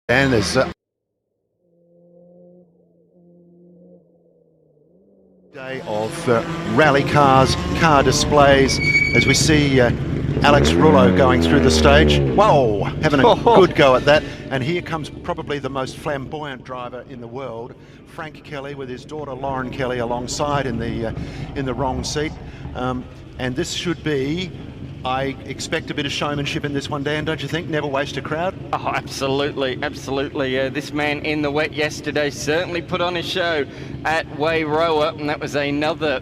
And there's day of rally cars, car displays, as we see Alex Rullo going through the stage. Whoa, having a good go at that. And here comes probably the most flamboyant driver in the world, Frank Kelly, with his daughter Lauren Kelly alongside in the wrong seat. And this should be, I expect a bit of showmanship in this one, Dan, don't you think? Never waste a crowd. Oh, absolutely, absolutely. This man in the wet yesterday certainly put on a show at Wayroa, and that was another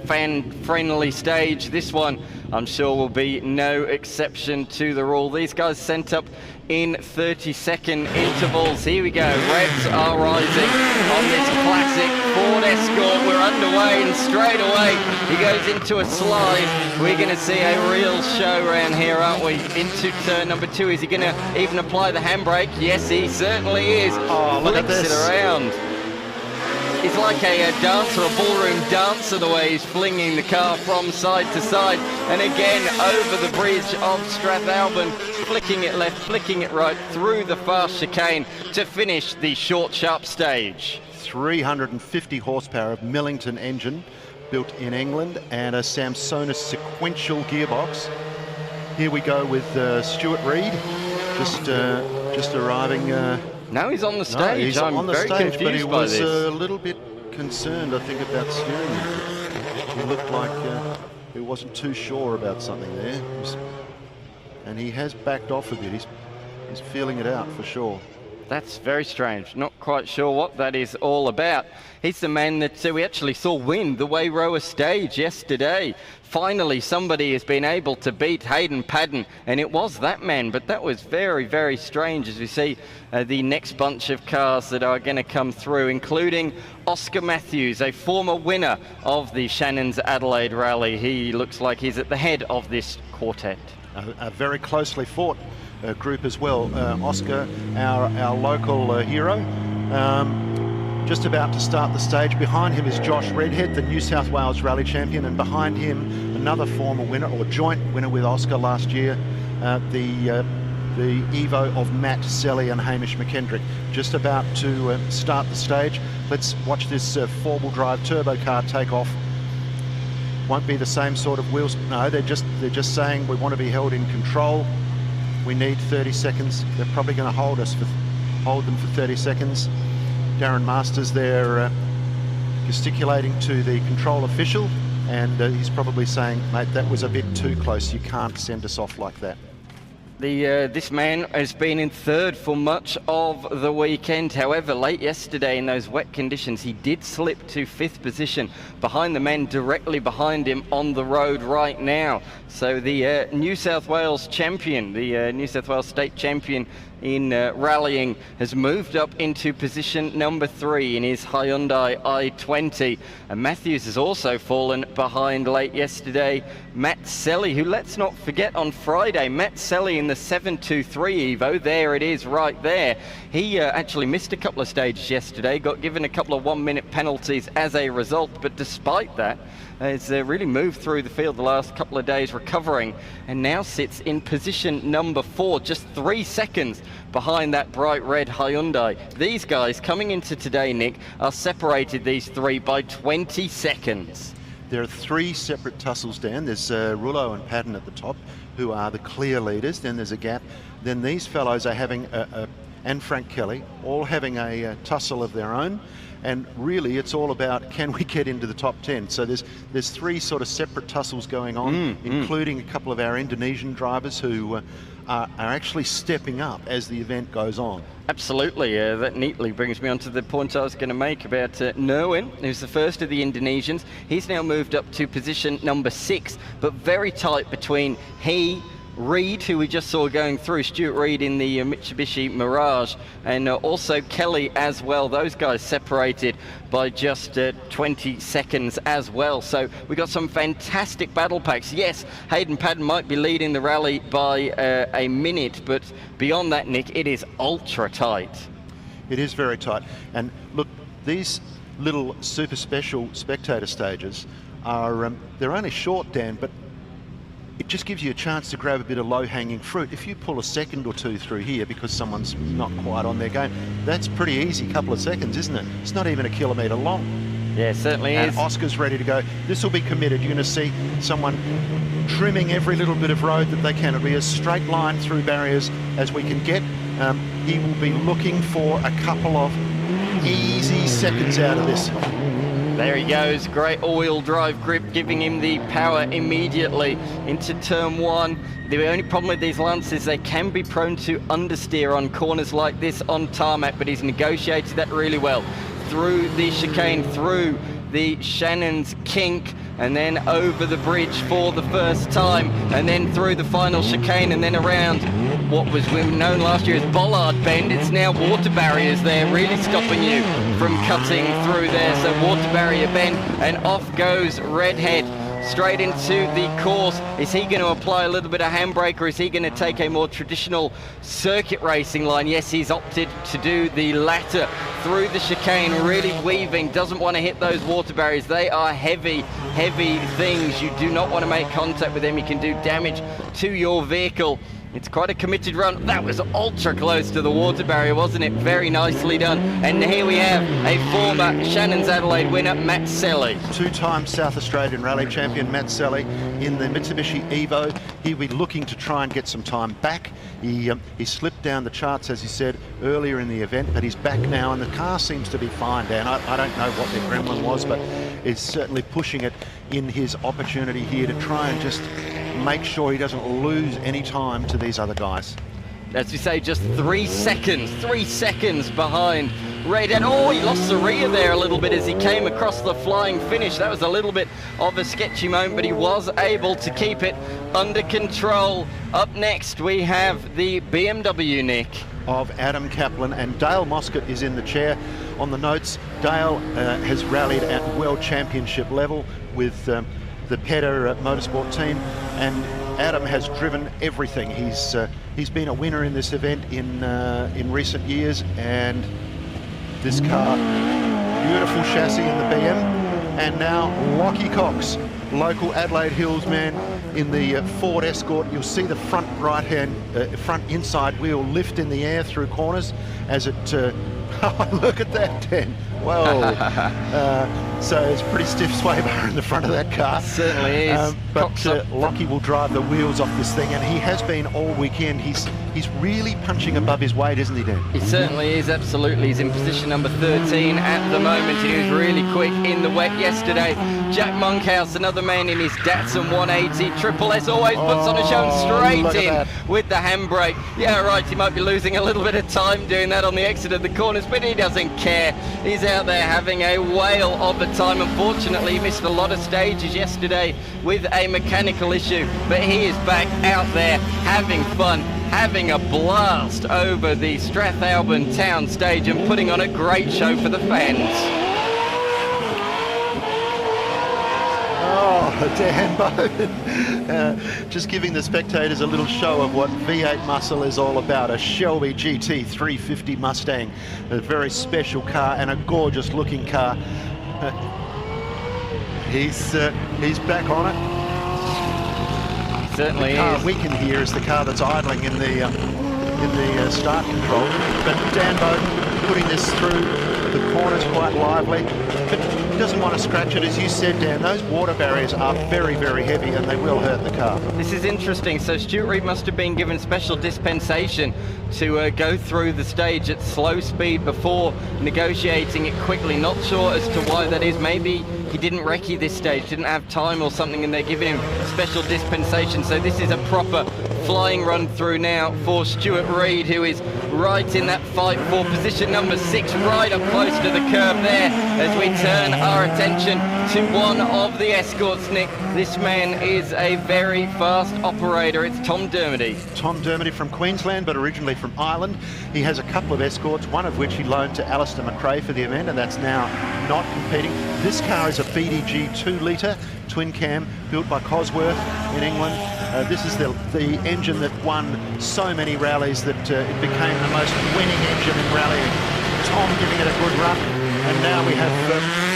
fan-friendly stage. This one, I'm sure, will be no exception to the rule. These guys sent up in 30-second intervals. Here we go. Revs are rising on this classic Ford Escort. We're underway, and straight away he goes into a slide. We're going to see a real show around here, aren't we? Into turn number 2. Is he going to even apply the handbrake? Yes, he certainly is. Oh, look at this. Flicks it around. He's like a dancer, a ballroom dancer, the way he's flinging the car from side to side. And again, over the bridge of Strathalbyn, flicking it left, flicking it right, through the fast chicane to finish the short, sharp stage. 350 horsepower of Millington engine, built in England, and a Samsonis sequential gearbox. Here we go with Stuart Reid, just arriving. No, he's on the stage. No, he's I'm on the very stage, confused but he by was this. a little bit concerned, I think, about steering. He looked like he wasn't too sure about something there. And he has backed off a bit. He's feeling it out for sure. That's very strange. Not quite sure what that is all about. He's the man that we actually saw win the Wayroa stage yesterday. Finally, somebody has been able to beat Hayden Paddon, and it was that man. But that was very, very strange as we see the next bunch of cars that are going to come through, including Oscar Matthews, a former winner of the Shannon's Adelaide Rally. He looks like he's at the head of this quartet. A very closely fought group as well. Oscar, our local hero, just about to start the stage. Behind him is Josh Redhead, the New South Wales Rally champion, and behind him another former winner, or joint winner with Oscar last year, the Evo of Matt Selley and Hamish McKendrick, just about to start the stage. Let's watch this four-wheel drive turbo car take off. Won't be the same sort of wheels. No, they're just saying we want to be held in control. We need 30 seconds. They're probably going to hold them for 30 seconds. Darren Masters there gesticulating to the control official, and he's probably saying, mate, that was a bit too close. You can't send us off like that. This man has been in third for much of the weekend. However, late yesterday in those wet conditions, he did slip to 5th position behind the men directly behind him on the road right now. So the New South Wales champion, the New South Wales state champion in rallying, has moved up into position number 3 in his Hyundai i20. And Matthews has also fallen behind late yesterday Matt Selley, who, let's not forget, on Friday, Matt Selley in the 723 Evo, there it is right there. He actually missed a couple of stages yesterday, got given a couple of 1-minute penalties as a result, but despite that, has really moved through the field the last couple of days recovering, and now sits in position number 4, just 3 seconds behind that bright red Hyundai. These guys coming into today, Nick, are separated, these three, by 20 seconds. There are 3 separate tussles, Dan. There's Rullo and Paddon at the top, who are the clear leaders. Then there's a gap. Then these fellows are having, and Frank Kelly, all having a tussle of their own. And really, it's all about, can we get into the top 10? So there's 3 sort of separate tussles going on, including a couple of our Indonesian drivers who are actually stepping up as the event goes on. Absolutely. That neatly brings me on to the point I was going to make about Nerwin, who's the first of the Indonesians. He's now moved up to position number 6, but very tight between he, Reid, who we just saw going through, Stuart Reid in the Mitsubishi Mirage, and also Kelly as well. Those guys separated by just 20 seconds as well. So we got some fantastic battle packs. Yes, Hayden Paddon might be leading the rally by a minute, but beyond that, Nick, it is ultra tight. It is very tight. And look, these little super special spectator stages are, they're only short, Dan, but it just gives you a chance to grab a bit of low-hanging fruit. If you pull a second or two through here because someone's not quite on their game, that's pretty easy, couple of seconds, isn't it? It's not even a kilometre long. Yeah, certainly and is. Oscar's ready to go. This will be committed. You're going to see someone trimming every little bit of road that they can. It'll be as straight line through barriers as we can get. He will be looking for a couple of easy seconds out of this. There he goes, great all-wheel drive grip, giving him the power immediately into turn one. The only problem with these Lancers is they can be prone to understeer on corners like this on tarmac, but he's negotiated that really well. Through the chicane, through the Shannon's kink, and then over the bridge for the first time, and then through the final chicane, and then around what was known last year as Bollard Bend. It's now water barriers there, really stopping you from cutting through there. So water barrier bend, and off goes Redhead straight into the course. Is he going to apply a little bit of handbrake, or is he going to take a more traditional circuit racing line? Yes, he's opted to do the latter. Through the chicane, really weaving, doesn't want to hit those water barriers. They are heavy, heavy things. You do not want to make contact with them. You can do damage to your vehicle. It's quite a committed run. That was ultra close to the water barrier, wasn't it? Very nicely done. And here we have a former Shannon's Adelaide winner, Matt Selley. Two-time South Australian Rally champion Matt Selley in the Mitsubishi Evo. He'll be looking to try and get some time back. He slipped down the charts, as he said, earlier in the event, but he's back now, and the car seems to be fine, Dan. I don't know what their gremlin was, but it's certainly pushing it in his opportunity here to try and just make sure he doesn't lose any time to these other guys. As we say, just 3 seconds behind Redhead. Oh, he lost the rear there a little bit as he came across the flying finish. That was a little bit of a sketchy moment, but he was able to keep it under control. Up next, we have the BMW, Nick. Of Adam Kaplan, and Dale Moscott is in the chair. On the notes, Dale has rallied at World Championship level with the Petter Motorsport team, and Adam has driven everything. He's been a winner in this event in recent years, and this car, beautiful chassis in the BM, and now Lockie Cox, local Adelaide Hills man in the Ford Escort. You'll see the front front inside wheel lift in the air through corners as it oh, look at that, Dan. Whoa. So it's a pretty stiff sway bar in the front of that car. It certainly is. But Lockie will drive the wheels off this thing, and he has been all weekend. He's really punching above his weight, isn't he, Dan? He certainly is, absolutely. He's in position number 13 at the moment. He was really quick in the wet yesterday. Jack Monkhouse, another man in his Datsun 180. Triple S always puts on a show, straight in with the handbrake. Yeah, right, he might be losing a little bit of time doing that on the exit of the corners, but he doesn't care. He's out there having a whale of a time. Unfortunately, he missed a lot of stages yesterday with a mechanical issue, but he is back out there having fun, having a blast over the Strathalbyn town stage and putting on a great show for the fans. Oh, Dan Bowden, just giving the spectators a little show of what V8 muscle is all about. A Shelby GT 350 Mustang, a very special car and a gorgeous looking car. He's back on it. Certainly the car is. We can hear is the car that's idling in the start control. But Dan Bowden putting this through the corners quite lively, but doesn't want to scratch it. As you said, Dan, those water barriers are very, very heavy and they will hurt the car. This is interesting. So Stuart Reid must have been given special dispensation to go through the stage at slow speed before negotiating it quickly. Not sure as to why that is. Maybe he didn't recce this stage, didn't have time or something, and they're giving him special dispensation. So this is a proper flying run through now for Stuart Reid, who is right in that fight for position number 6, right up close to the curb there, as we turn our attention to one of the escorts, Nick. This man is a very fast operator. It's Tom Dermody. Tom Dermody from Queensland, but originally from Ireland. He has a couple of escorts, one of which he loaned to Alistair McRae for the event, and that's now not competing. This car is a BDG 2-litre twin cam built by Cosworth in England. This is the engine that won so many rallies that it became the most winning engine in rallying. Tom giving it a good run, and now we have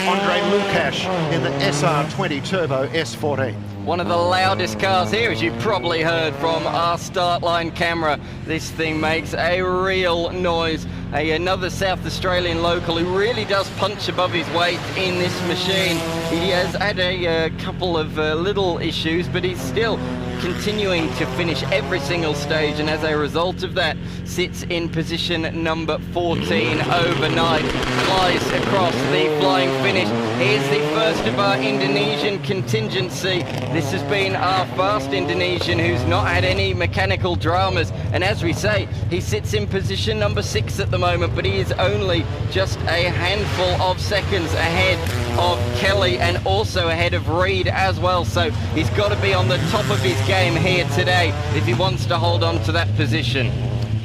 Andre Lucash in the SR20 Turbo S14. One of the loudest cars here, as you probably heard from our start line camera. This thing makes a real noise. Another South Australian local who really does punch above his weight in this machine. He has had a couple of little issues, but he's still continuing to finish every single stage, and as a result of that, sits in position number 14 overnight, flies across the flying finish. Here's the first of our Indonesian contingency. This has been our fast Indonesian who's not had any mechanical dramas, and as we say, he sits in position number 6 at the moment, but he is only just a handful of seconds ahead of Kelly and also ahead of Reed as well, so he's got to be on the top of his game here today if he wants to hold on to that position.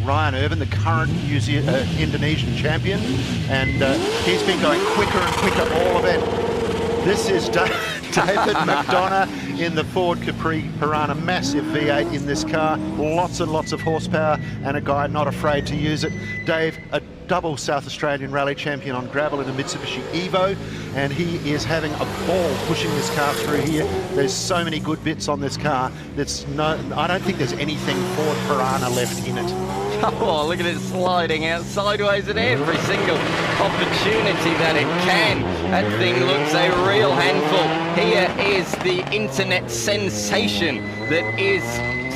Ryan Irvin, the current Indonesian champion, and he's been going quicker and quicker all event. This is David McDonough in the Ford Capri Piranha, massive V8 in this car, lots and lots of horsepower, and a guy not afraid to use it. Dave, a double South Australian rally champion on gravel in a Mitsubishi Evo, and he is having a ball pushing this car through here. There's so many good bits on this car. I don't think there's anything Ford Piranha left in it. Oh, look at it sliding out sideways at every single opportunity that it can. That thing looks a real handful. Here is the internet sensation that is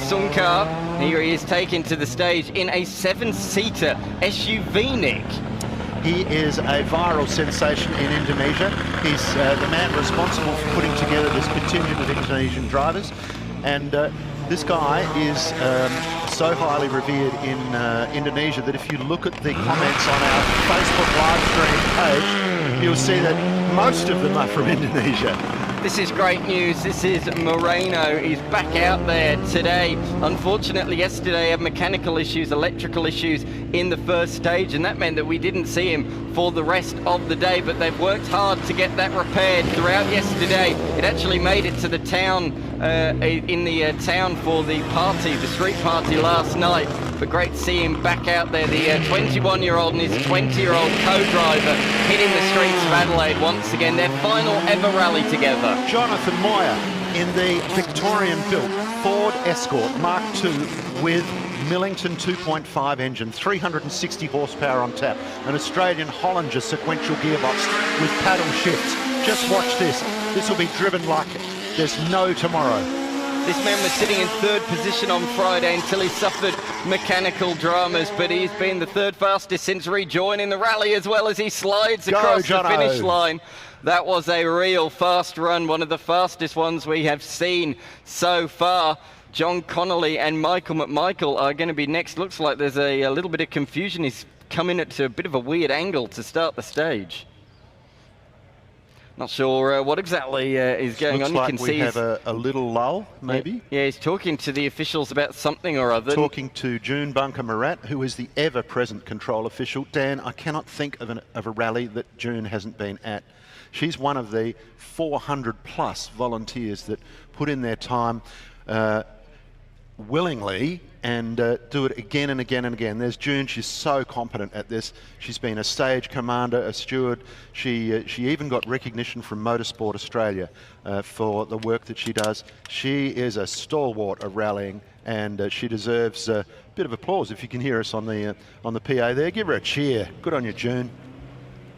Sungkar. Here he is taken to the stage in a 7-seater SUV, Nick. He is a viral sensation in Indonesia. He's the man responsible for putting together this contingent of Indonesian drivers. And this guy is so highly revered in Indonesia that if you look at the comments on our Facebook live stream page, you'll see that most of them are from Indonesia. This is great news. This is Moreno. He's back out there today. Unfortunately, yesterday had mechanical issues, electrical issues in the first stage, and that meant that we didn't see him for the rest of the day, but they've worked hard to get that repaired throughout yesterday. It actually made it to the town, in the town for the party, the street party last night. But great to see him back out there. The 21-year-old and his 20-year-old co-driver hitting the streets of Adelaide once again. Their final ever rally together. Jonathan Moyer in the Victorian-built Ford Escort Mark II with Millington 2.5 engine, 360 horsepower on tap, an Australian Hollinger sequential gearbox with paddle shifts. Just watch this. This will be driven like there's no tomorrow. This man was sitting in third position on Friday until he suffered mechanical dramas, but he's been the third fastest since rejoining the rally as well as he slides across the finish line. That was a real fast run, one of the fastest ones we have seen so far. John Connolly and Michael McMichael are going to be next. Looks like there's a little bit of confusion. He's come in at a bit of a weird angle to start the stage. Not sure what exactly is going on. Like you can we see have a little lull, maybe. Yeah, he's talking to the officials about something or other. Talking to June Bunker-Murat, who is the ever-present control official. Dan, I cannot think of a rally that June hasn't been at. She's one of the 400-plus volunteers that put in their time willingly and do it again and again and again. There's June. She's so competent at this. She's been a stage commander, a steward. She even got recognition from Motorsport Australia for the work that she does. She is a stalwart of rallying, and she deserves a bit of applause. If you can hear us on the PA there, give her a cheer. Good on you, June.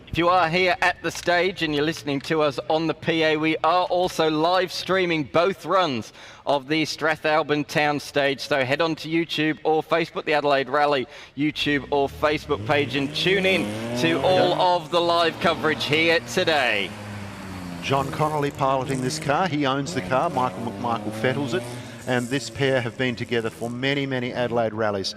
If you are here at the stage and you're listening to us on the PA, we are also live streaming both runs of the Strathalbyn Town stage. So head on to YouTube or Facebook, the Adelaide Rally YouTube or Facebook page, and tune in to all of the live coverage here today. John Connolly piloting this car. He owns the car. Michael McMichael fettles it. And this pair have been together for many, many Adelaide rallies.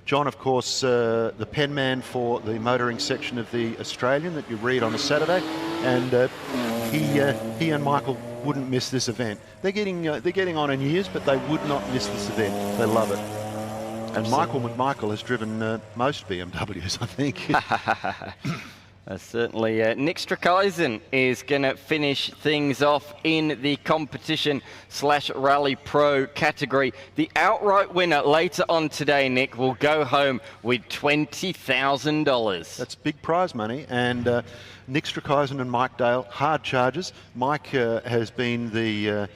John, of course, the pen man for the motoring section of the Australian that you read on a Saturday, and he and Michael wouldn't miss this event. They're getting on in years, but they would not miss this event. They love it. And Michael McMichael has driven most BMWs, I think. Certainly, Nick Strathalbyn is going to finish things off in the competition / Rally Pro category. The outright winner later on today, Nick, will go home with $20,000. That's big prize money, and Nick Strakheisen and Mike Dale, hard chargers. Mike has been the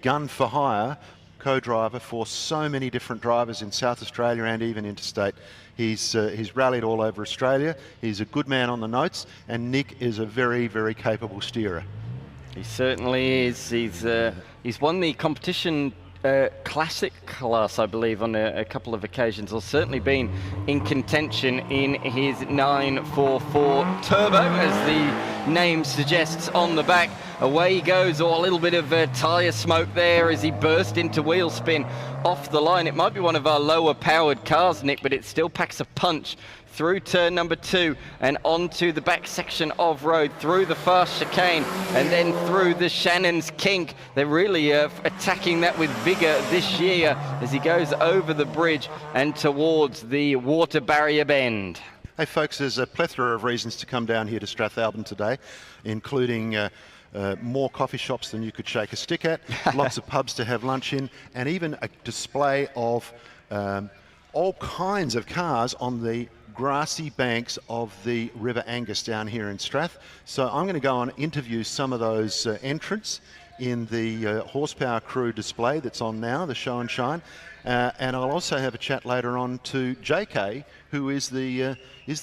gun for hire co-driver for so many different drivers in South Australia and even interstate. He's rallied all over Australia. He's a good man on the notes, and Nick is a very, very capable steerer. He certainly is. He's won the competition classic class, I believe, on a couple of occasions, or certainly been in contention in his 944 Turbo, as the name suggests on the back. Away he goes, or a little bit of tyre smoke there as he burst into wheel spin off the line. It might be one of our lower powered cars, Nick, but it still packs a punch through turn number 2 and onto the back section of road, through the fast chicane and then through the Shannon's kink. They're really attacking that with vigour this year as he goes over the bridge and towards the water barrier bend. Hey folks, there's a plethora of reasons to come down here to Strathalbyn today, including more coffee shops than you could shake a stick at, lots of pubs to have lunch in, and even a display of all kinds of cars on the grassy banks of the River Angus down here in Strath. So I'm going to go and interview some of those entrants in the horsepower crew display that's on now, the show and shine. And I'll also have a chat later on to JK, who is the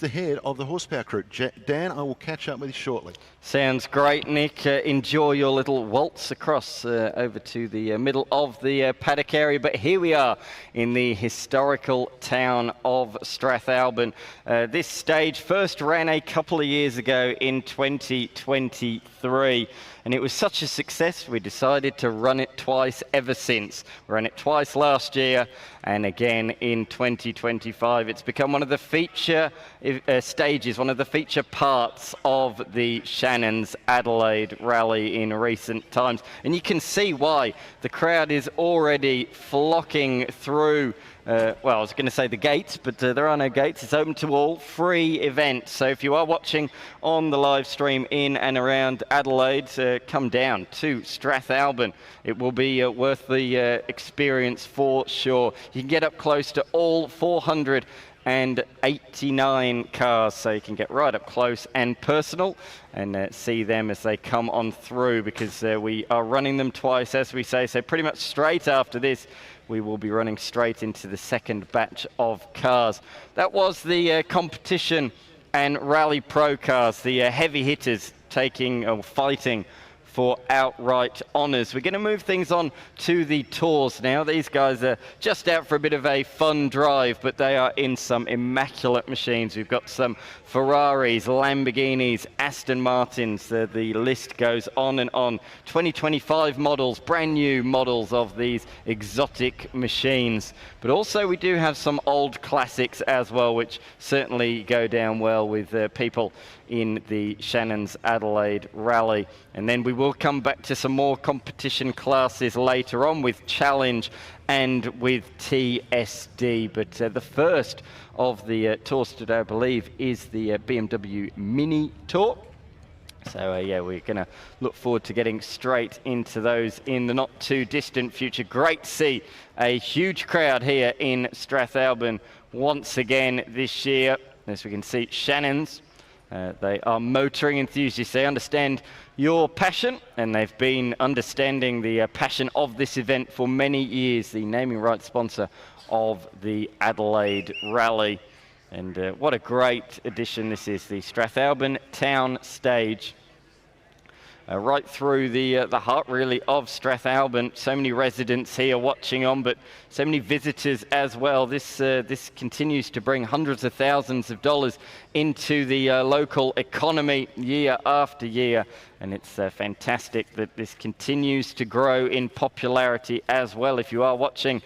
head of the horsepower crew. Dan, I will catch up with you shortly. Sounds great, Nick. Enjoy your little waltz across over to the middle of the paddock area. But here we are in the historical town of Strathalbyn. This stage first ran a couple of years ago in 2023. And it was such a success, we decided to run it twice ever since. We ran it twice last year and again in 2025. It's become one of the feature stages, one of the feature parts of the Shannon's Adelaide rally in recent times. And you can see why. The crowd is already flocking through well, I was going to say the gates, but there are no gates. It's open to all, free event. So if you are watching on the live stream in and around Adelaide, come down to Strathalbyn. It will be worth the experience for sure. You can get up close to all 489 cars, so you can get right up close and personal and see them as they come on through, because we are running them twice, as we say. So pretty much straight after this, we will be running straight into the second batch of cars. That was the competition and rally pro cars, the heavy hitters taking or fighting for outright honours. We're going to move things on to the tours now. These guys are just out for a bit of a fun drive, but they are in some immaculate machines. We've got some Ferraris, Lamborghinis, Aston Martins. The list goes on and on. 2025 models, brand new models of these exotic machines. But also we do have some old classics as well, which certainly go down well with people in the Shannon's Adelaide rally. And then we will come back to some more competition classes later on with Challenge and with TSD. But the first of the tours today, I believe, is the BMW Mini Tour. So yeah, we're going to look forward to getting straight into those in the not too distant future. Great to see a huge crowd here in Strathalbyn once again this year. As we can see, Shannon's. They are motoring enthusiasts. They understand your passion, and they've been understanding the passion of this event for many years, the naming rights sponsor of the Adelaide Rally. And what a great addition this is, the Strathalbyn Town Stage. Right through the heart, really, of Strathalbyn. So many residents here watching on, but so many visitors as well. This continues to bring hundreds of thousands of dollars into the local economy year after year. And it's fantastic that this continues to grow in popularity as well. If you are watching,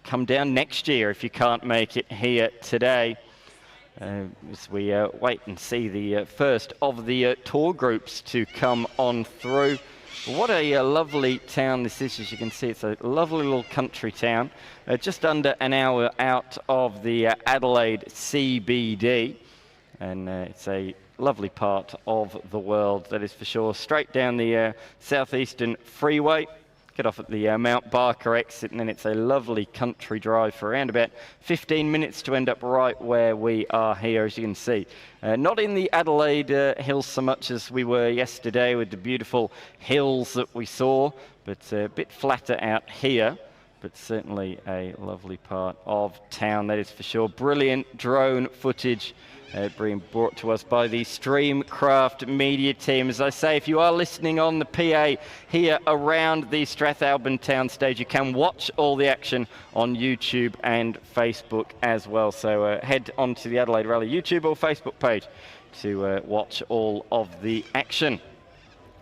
come down next year if you can't make it here today. As we wait and see the first of the tour groups to come on through. What a lovely town this is. As you can see, it's a lovely little country town, just under an hour out of the Adelaide CBD, and it's a lovely part of the world, that is for sure. Straight down the southeastern freeway. get off at the Mount Barker exit, and then it's a lovely country drive for around about 15 minutes to end up right where we are here, as you can see. Not in the Adelaide hills so much as we were yesterday with the beautiful hills that we saw, but a bit flatter out here. But certainly a lovely part of town, that is for sure. Brilliant drone footage being brought to us by the Streamcraft media team. As I say, if you are listening on the PA here around the Strathalbyn town stage, you can watch all the action on YouTube and Facebook as well. So head onto the Adelaide Rally YouTube or Facebook page to watch all of the action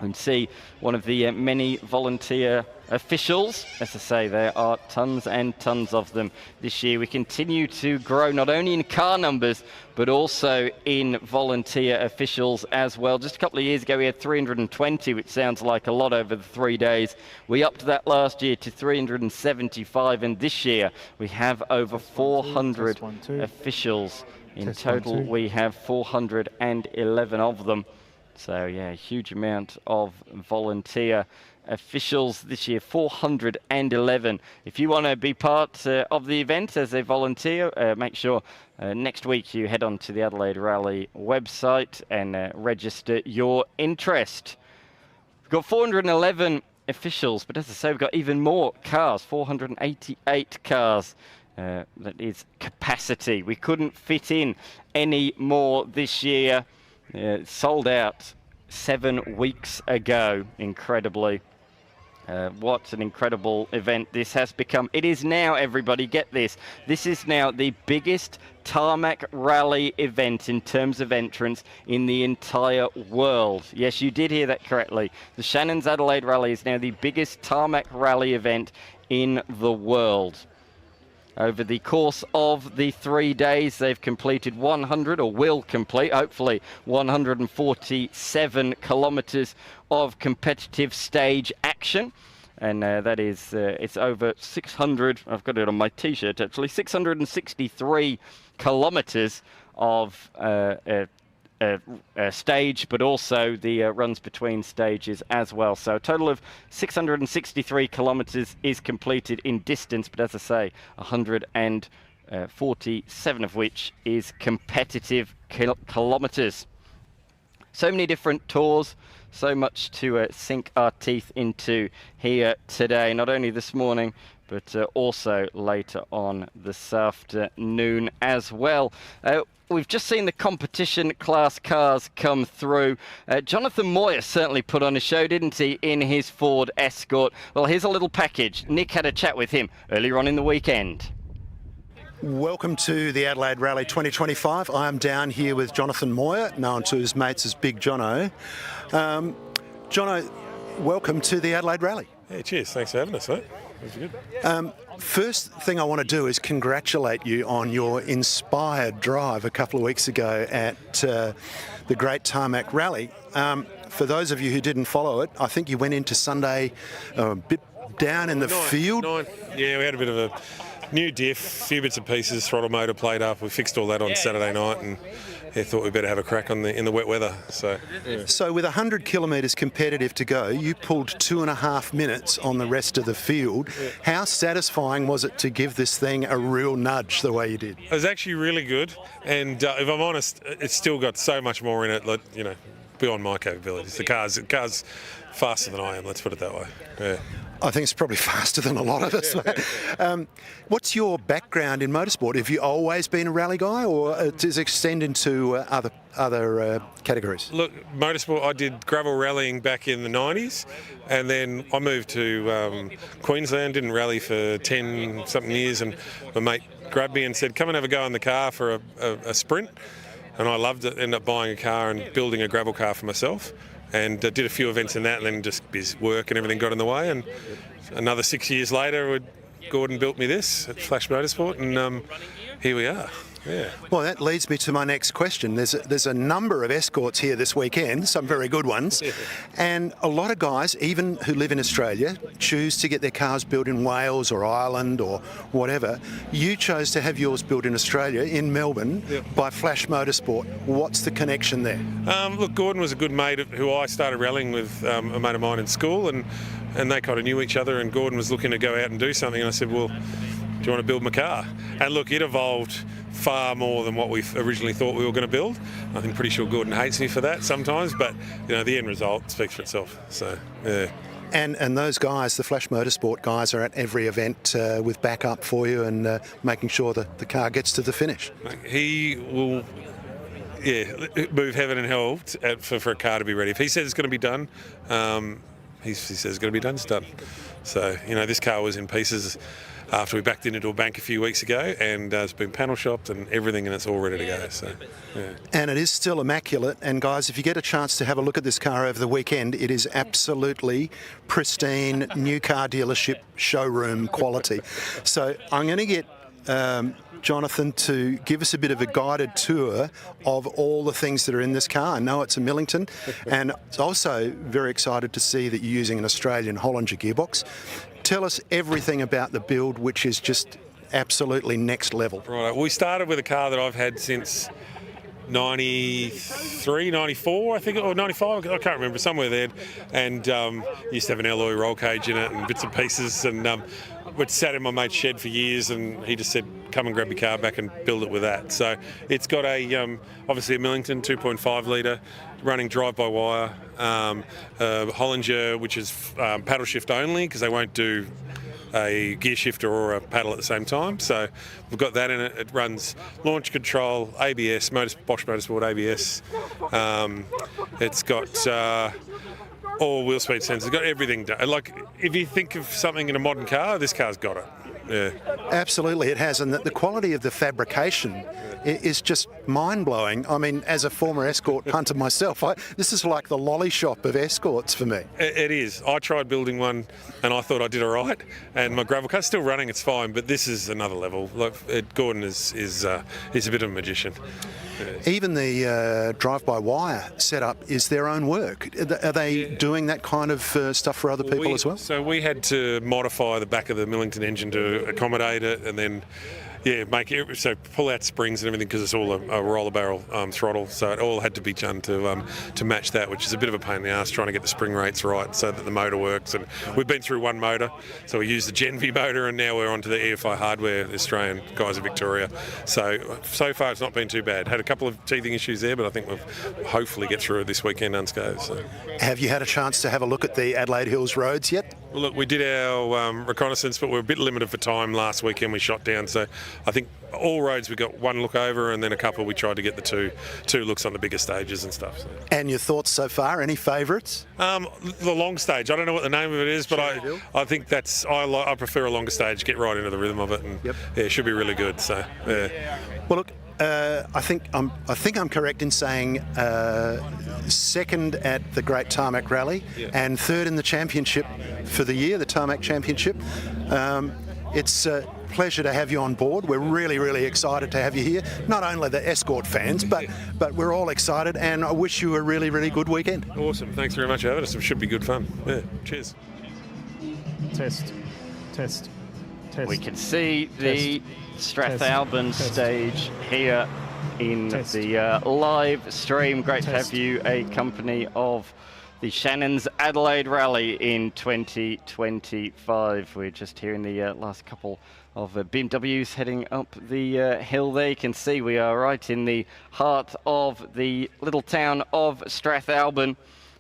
and see one of the many volunteer officials. As I say, there are tons and tons of them this year. We continue to grow not only in car numbers, but also in volunteer officials as well. Just a couple of years ago, we had 320, which sounds like a lot over the 3 days. We upped that last year to 375, and this year we have over 400 officials. In total, we have 411 of them. So yeah, a huge amount of volunteer officials this year, 411. If you want to be part of the event as a volunteer, make sure next week you head on to the Adelaide Rally website and register your interest. We've got 411 officials, but as I say, we've got even more cars, 488 cars. That is capacity. We couldn't fit in any more this year. Sold out 7 weeks ago, incredibly. What an incredible event this has become. It is now, everybody, get this. This is now the biggest tarmac rally event in terms of entrance in the entire world. Yes, you did hear that correctly. The Shannon's Adelaide Rally is now the biggest tarmac rally event in the world. Over the course of the 3 days, they've completed 100, or will complete, hopefully, 147 kilometres of competitive stage action. And that is, it's over 600, I've got it on my T-shirt actually, 663 kilometres of stage, but also the runs between stages as well. So a total of 663 kilometres is completed in distance, but as I say, 147 of which is competitive kilometres. So many different tours, so much to sink our teeth into here today, not only this morning, but also later on this afternoon as well. We've just seen the competition class cars come through. Jonathan Moyer certainly put on a show, didn't he, in his Ford Escort? Well, here's a little package. Nick had a chat with him earlier on in the weekend. Welcome to the Adelaide Rally 2025. I am down here with Jonathan Moyer, known to his mates as Big Jono. Jono, welcome to the Adelaide Rally. Yeah, cheers. Thanks for having us, mate. That was good. First thing I want to do is congratulate you on your inspired drive a couple of weeks ago at the Great Tarmac Rally. For those of you who didn't follow it, I think you went into Sunday a bit down in the field. Yeah, we had a bit of a new diff, a few bits and pieces, throttle motor played up. We fixed all that on Saturday night and thought we'd better have a crack in the wet weather. So with 100 kilometres competitive to go, you pulled 2.5 minutes on the rest of the field. Yeah. How satisfying was it to give this thing a real nudge the way you did? It was actually really good, and if I'm honest, it's still got so much more in it, like, you know, beyond my capabilities. The car's faster than I am, let's put it that way. Yeah. I think it's probably faster than a lot of us. What's your background in motorsport? Have you always been a rally guy, or does it extend into other categories? Look, motorsport, I did gravel rallying back in the 90s, and then I moved to Queensland, didn't rally for 10-something years, and my mate grabbed me and said, come and have a go in the car for a sprint. And I loved it, ended up buying a car and building a gravel car for myself. And did a few events in that, and then just work and everything got in the way. And another 6 years later, Gordon built me this at Flash Motorsport, and here we are. Yeah. Well, that leads me to my next question. There's a number of escorts here this weekend, some very good ones, and a lot of guys, even who live in Australia, choose to get their cars built in Wales or Ireland or whatever. You chose to have yours built in Australia, in Melbourne, by Flash Motorsport. What's the connection there? Look, Gordon was a good mate who I started rallying with, a mate of mine in school, and and they kind of knew each other, and Gordon was looking to go out and do something, and I said, well, do you want to build my car? And look, it evolved far more than what we originally thought we were going to build. I think pretty sure Gordon hates me for that sometimes, but the end result speaks for itself. So yeah. And those guys, the Flash Motorsport guys, are at every event with backup for you and making sure that the car gets to the finish. He will, move heaven and hell for a car to be ready. If he says it's going to be done, he says it's going to be done, it's done. So, this car was in pieces after we backed into a bank a few weeks ago, and it's been panel shopped and everything, and it's all ready to go. So, yeah. And it is still immaculate. And guys, if you get a chance to have a look at this car over the weekend, it is absolutely pristine, new car dealership showroom quality. So I'm going to get Jonathan to give us a bit of a guided tour of all the things that are in this car. I know it's a Millington, and also very excited to see that you're using an Australian Hollinger gearbox. Tell us everything about the build, which is just absolutely next level. Right, we started with a car that I've had since 93, 94, I think, or 95, I can't remember, somewhere there, and used to have an alloy roll cage in it and bits and pieces, and we'd sat in my mate's shed for years, and he just said, come and grab your car back and build it with that. So it's got obviously a Millington 2.5 litre, running drive-by-wire, Hollinger, which is paddle shift only, because they won't do a gear shifter or a paddle at the same time. So we've got that in it. It runs launch control, ABS, Bosch Motorsport ABS. It's got all wheel speed sensors. It's got everything done. Like, if you think of something in a modern car, this car's got it. Yeah. Absolutely, it has, and the quality of the fabrication is just mind-blowing. I mean, as a former escort punter myself, this is like the lolly shop of escorts for me. It is. I tried building one, and I thought I did all right, and my gravel car's still running, it's fine, but this is another level. Like, Gordon is a bit of a magician. Yeah. Even the drive-by-wire setup is their own work. Are they doing that kind of stuff for other people as well? So we had to modify the back of the Millington engine to accommodate it, and then make it so pull out springs and everything, because it's all a roller barrel throttle, so it all had to be done to match that, which is a bit of a pain in the ass trying to get the spring rates right so that the motor works. And we've been through one motor, so we used the Gen V motor, and now we're onto the EFI hardware, the Australian guys in Victoria. So far it's not been too bad. Had a couple of teething issues there, but I think we'll hopefully get through it this weekend unscathed. So. Have you had a chance to have a look at the Adelaide Hills roads yet? Well, look, we did our reconnaissance, but we're a bit limited for time. Last weekend we shot down, so I think all roads we got one look over, and then a couple we tried to get the two looks on the bigger stages and stuff. So. And your thoughts so far? Any favourites? The long stage. I don't know what the name of it is, but I think that's I prefer a longer stage. Get right into the rhythm of it, and it should be really good. So yeah. Well, look. I think I'm correct in saying second at the Great Tarmac Rally and third in the championship for the year, the Tarmac Championship. It's a pleasure to have you on board. We're really, really excited to have you here. Not only the escort fans, but we're all excited, and I wish you a really, really good weekend. Awesome. Thanks very much for having us. It should be good fun. Yeah. Cheers. Test. We can see the Strathalbyn stage here in the live stream. Great to have you a company of the Shannon's Adelaide Rally in 2025. We're just here in the last couple of BMWs heading up the hill there. You can see we are right in the heart of the little town of Strathalbyn,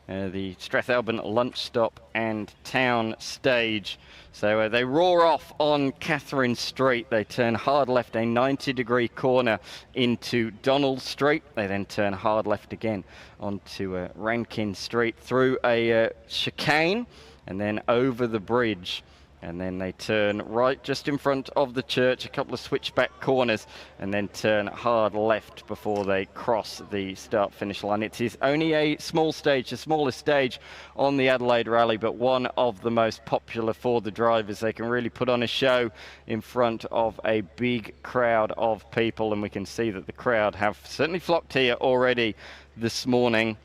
the Strathalbyn lunch stop and town stage. So they roar off on Catherine Street. They turn hard left a 90-degree corner into Donald Street. They then turn hard left again onto Rankin Street through a chicane and then over the bridge. And then they turn right just in front of the church, a couple of switchback corners, and then turn hard left before they cross the start-finish line. It is only a small stage, the smallest stage on the Adelaide Rally, but one of the most popular for the drivers. They can really put on a show in front of a big crowd of people, and we can see that the crowd have certainly flocked here already this morning.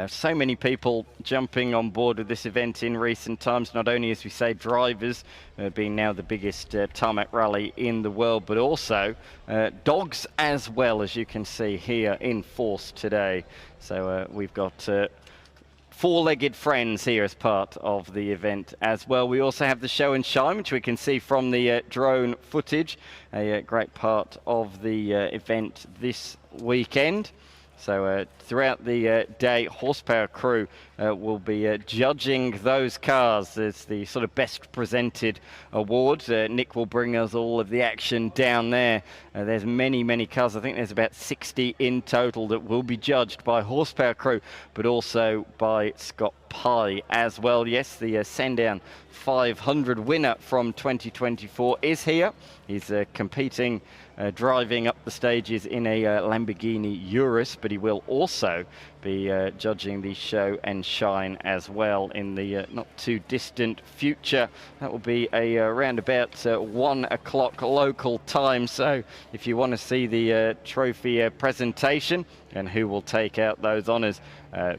So many people jumping on board with this event in recent times, not only, as we say, drivers being now the biggest tarmac rally in the world, but also dogs as well, as you can see here in force today. So we've got four-legged friends here as part of the event as well. We also have the show and shine, which we can see from the drone footage, a great part of the event this weekend. So throughout the day, Horsepower crew will be judging those cars as the sort of best presented award. Nick will bring us all of the action down there. There's many cars. I think there's about 60 in total that will be judged by Horsepower crew, but also by Scott Pye as well. Yes, the Sandown 500 winner from 2024 is here. He's competing, driving up the stages in a Lamborghini Urus, but he will also be judging the show and shine as well in the not too distant future. That will be around about 1 o'clock local time. So if you want to see the trophy presentation and who will take out those honours,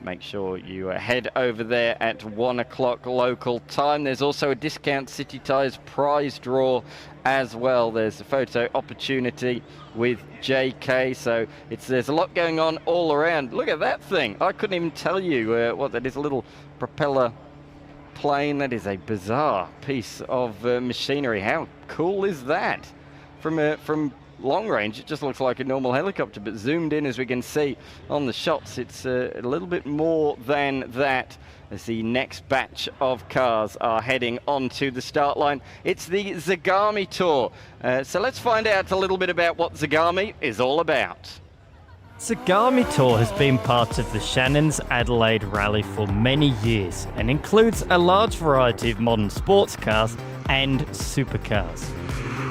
make sure you head over there at 1 o'clock local time. There's also a Discount City Tyres prize draw as well. There's a photo opportunity with JK, so there's a lot going on all around. Look at that thing. I couldn't even tell you what that is. A little propeller plane. That is a bizarre piece of machinery. How cool is that? From long range, it just looks like a normal helicopter, but zoomed in, as we can see on the shots, it's a little bit more than that, as the next batch of cars are heading onto the start line. It's the Zagami Tour. So let's find out a little bit about what Zagami is all about. Zagami Tour has been part of the Shannon's Adelaide Rally for many years and includes a large variety of modern sports cars and supercars.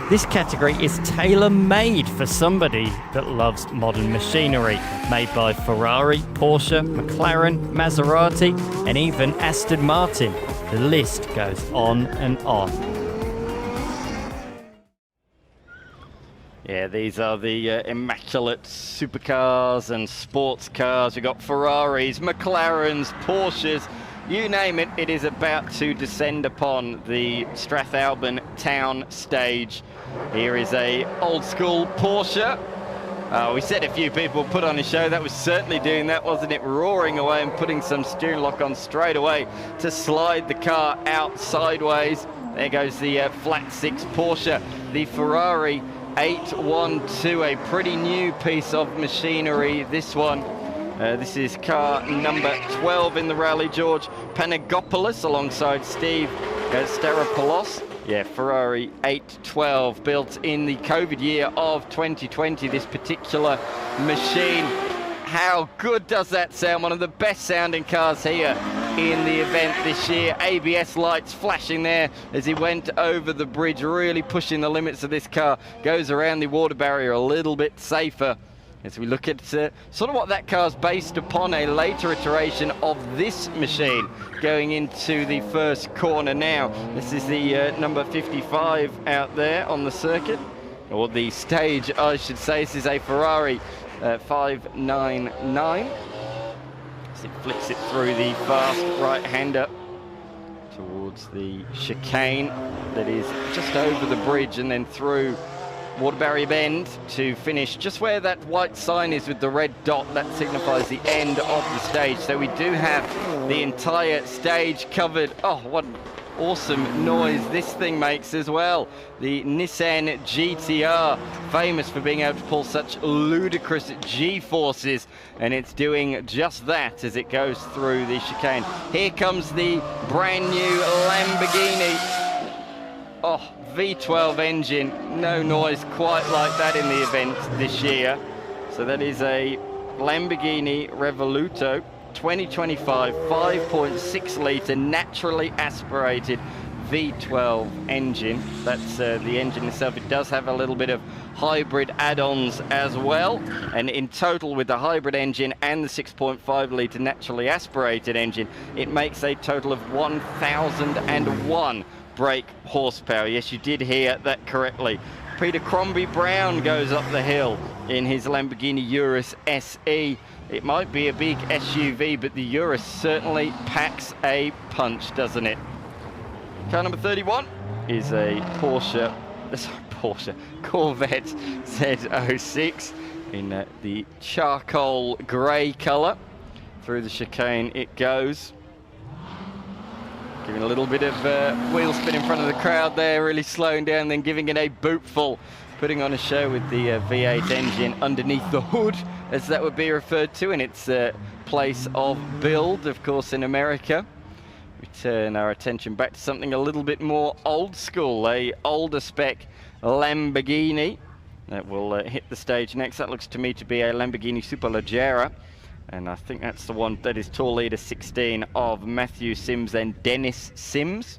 This category is tailor-made for somebody that loves modern machinery, made by Ferrari, Porsche, McLaren, Maserati, and even Aston Martin. The list goes on and on. Yeah, these are the immaculate supercars and sports cars. We've got Ferraris, McLarens, Porsches, you name it. It is about to descend upon the Strathalbyn town stage. Here is a old school Porsche. We said a few people put on a show. That was certainly doing that, wasn't it? Roaring away and putting some steering lock on straight away to slide the car out sideways. There goes the flat six Porsche. The Ferrari 812, a pretty new piece of machinery, this one. This is car number 12 in the rally, George Panagopoulos alongside Steve Staropoulos. Yeah, Ferrari 812, built in the COVID year of 2020, this particular machine. How good does that sound? One of the best sounding cars here in the event this year. ABS lights flashing there as he went over the bridge, really pushing the limits of this car. Goes around the water barrier a little bit safer. As we look at sort of what that car's based upon, a later iteration of this machine going into the first corner now. This is the number 55 out there on the circuit, or the stage, I should say. This is a Ferrari 599. As it flicks it through the fast right-hander towards the chicane that is just over the bridge and then through water barrier bend to finish just where that white sign is with the red dot. That signifies the end of the stage. So we do have the entire stage covered. Oh, what awesome noise this thing makes as well. The Nissan GTR, famous for being able to pull such ludicrous G-forces, and it's doing just that as it goes through the chicane. Here comes the brand new Lamborghini. Oh, V12 engine, no noise quite like that in the event this year. So that is a Lamborghini Revoluto 2025 5.6 litre naturally aspirated V12 engine. That's the engine itself. It does have a little bit of hybrid add-ons as well, and in total with the hybrid engine and the 6.5 litre naturally aspirated engine, it makes a total of 1001 brake horsepower. Yes, you did hear that correctly. Peter Crombie Brown goes up the hill in his Lamborghini Urus SE. It might be a big SUV, but the Urus certainly packs a punch, doesn't it? Car number 31 is a Corvette Z06 in the charcoal grey colour. Through the chicane it goes. Giving a little bit of wheel spin in front of the crowd there, really slowing down, then giving it a bootful, putting on a show with the V8 engine underneath the hood, as that would be referred to in its place of build, of course, in America. We turn our attention back to something a little bit more old school, a older spec Lamborghini that will hit the stage next. That looks to me to be a Lamborghini Superleggera. And I think that's the one that is tour leader 16 of Matthew Sims and Dennis Sims.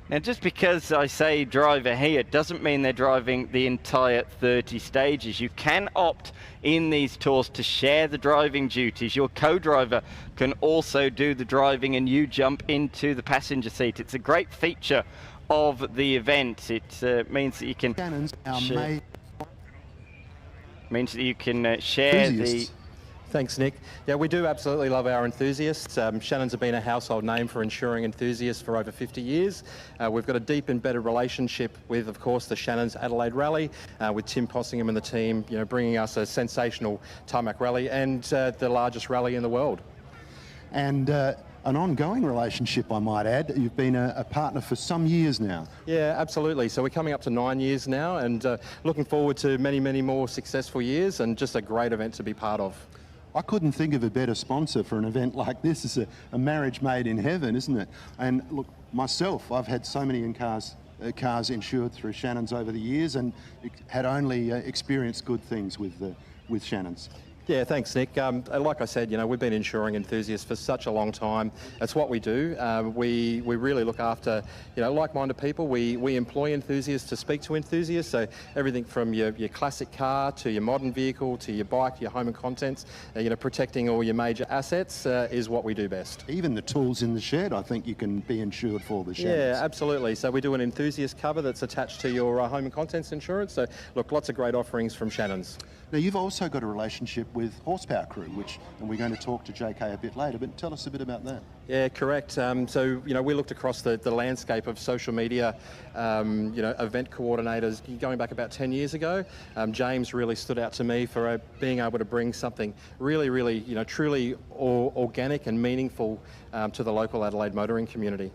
Now, just because I say driver here doesn't mean they're driving the entire 30 stages. You can opt in these tours to share the driving duties. Your co-driver can also do the driving and you jump into the passenger seat. It's a great feature of the event. It means that you can share the... Thanks, Nick. Yeah, we do absolutely love our enthusiasts. Shannon's have been a household name for ensuring enthusiasts for over 50 years. We've got a deep embedded relationship with, of course, the Shannon's Adelaide Rally, with Tim Possingham and the team, bringing us a sensational tarmac rally and the largest rally in the world. And an ongoing relationship, I might add. You've been a partner for some years now. Yeah, absolutely. So we're coming up to 9 years now, and looking forward to many, many more successful years, and just a great event to be part of. I couldn't think of a better sponsor for an event like this. It's a marriage made in heaven, isn't it? And look, myself, I've had so many cars insured through Shannon's over the years, and had only experienced good things with Shannon's. Yeah, thanks, Nick. Like I said, we've been insuring enthusiasts for such a long time. That's what we do. We really look after, like-minded people. We employ enthusiasts to speak to enthusiasts. So everything from your classic car to your modern vehicle to your bike, your home and contents, protecting all your major assets is what we do best. Even the tools in the shed, I think you can be insured for the shed. Yeah, absolutely. So we do an enthusiast cover that's attached to your home and contents insurance. So look, lots of great offerings from Shannon's. Now, you've also got a relationship with Horsepower Crew, and we're going to talk to JK a bit later, but tell us a bit about that. Yeah, correct. So, we looked across the landscape of social media, event coordinators going back about 10 years ago. James really stood out to me for being able to bring something really, truly organic and meaningful to the local Adelaide motoring community.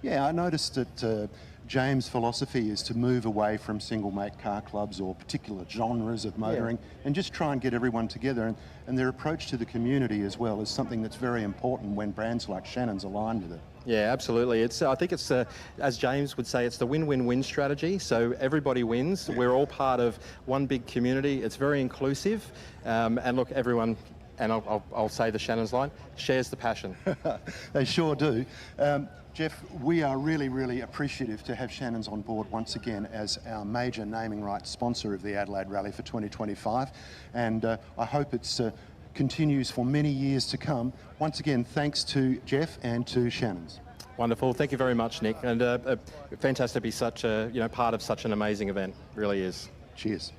Yeah, I noticed that James' philosophy is to move away from single-make car clubs or particular genres of motoring, and just try and get everyone together. And their approach to the community as well is something that's very important when brands like Shannon's align with it. Yeah, absolutely. I think it's, as James would say, it's the win-win-win strategy. So everybody wins. We're all part of one big community. It's very inclusive. And look, everyone, and I'll say the Shannon's line, shares the passion. They sure do. Jeff, we are really appreciative to have Shannon's on board once again as our major naming rights sponsor of the Adelaide Rally for 2025. And I hope it continues for many years to come. Once again, thanks to Jeff and to Shannon's. Wonderful. Thank you very much, Nick. And fantastic to be such a, part of such an amazing event. Really is. Cheers.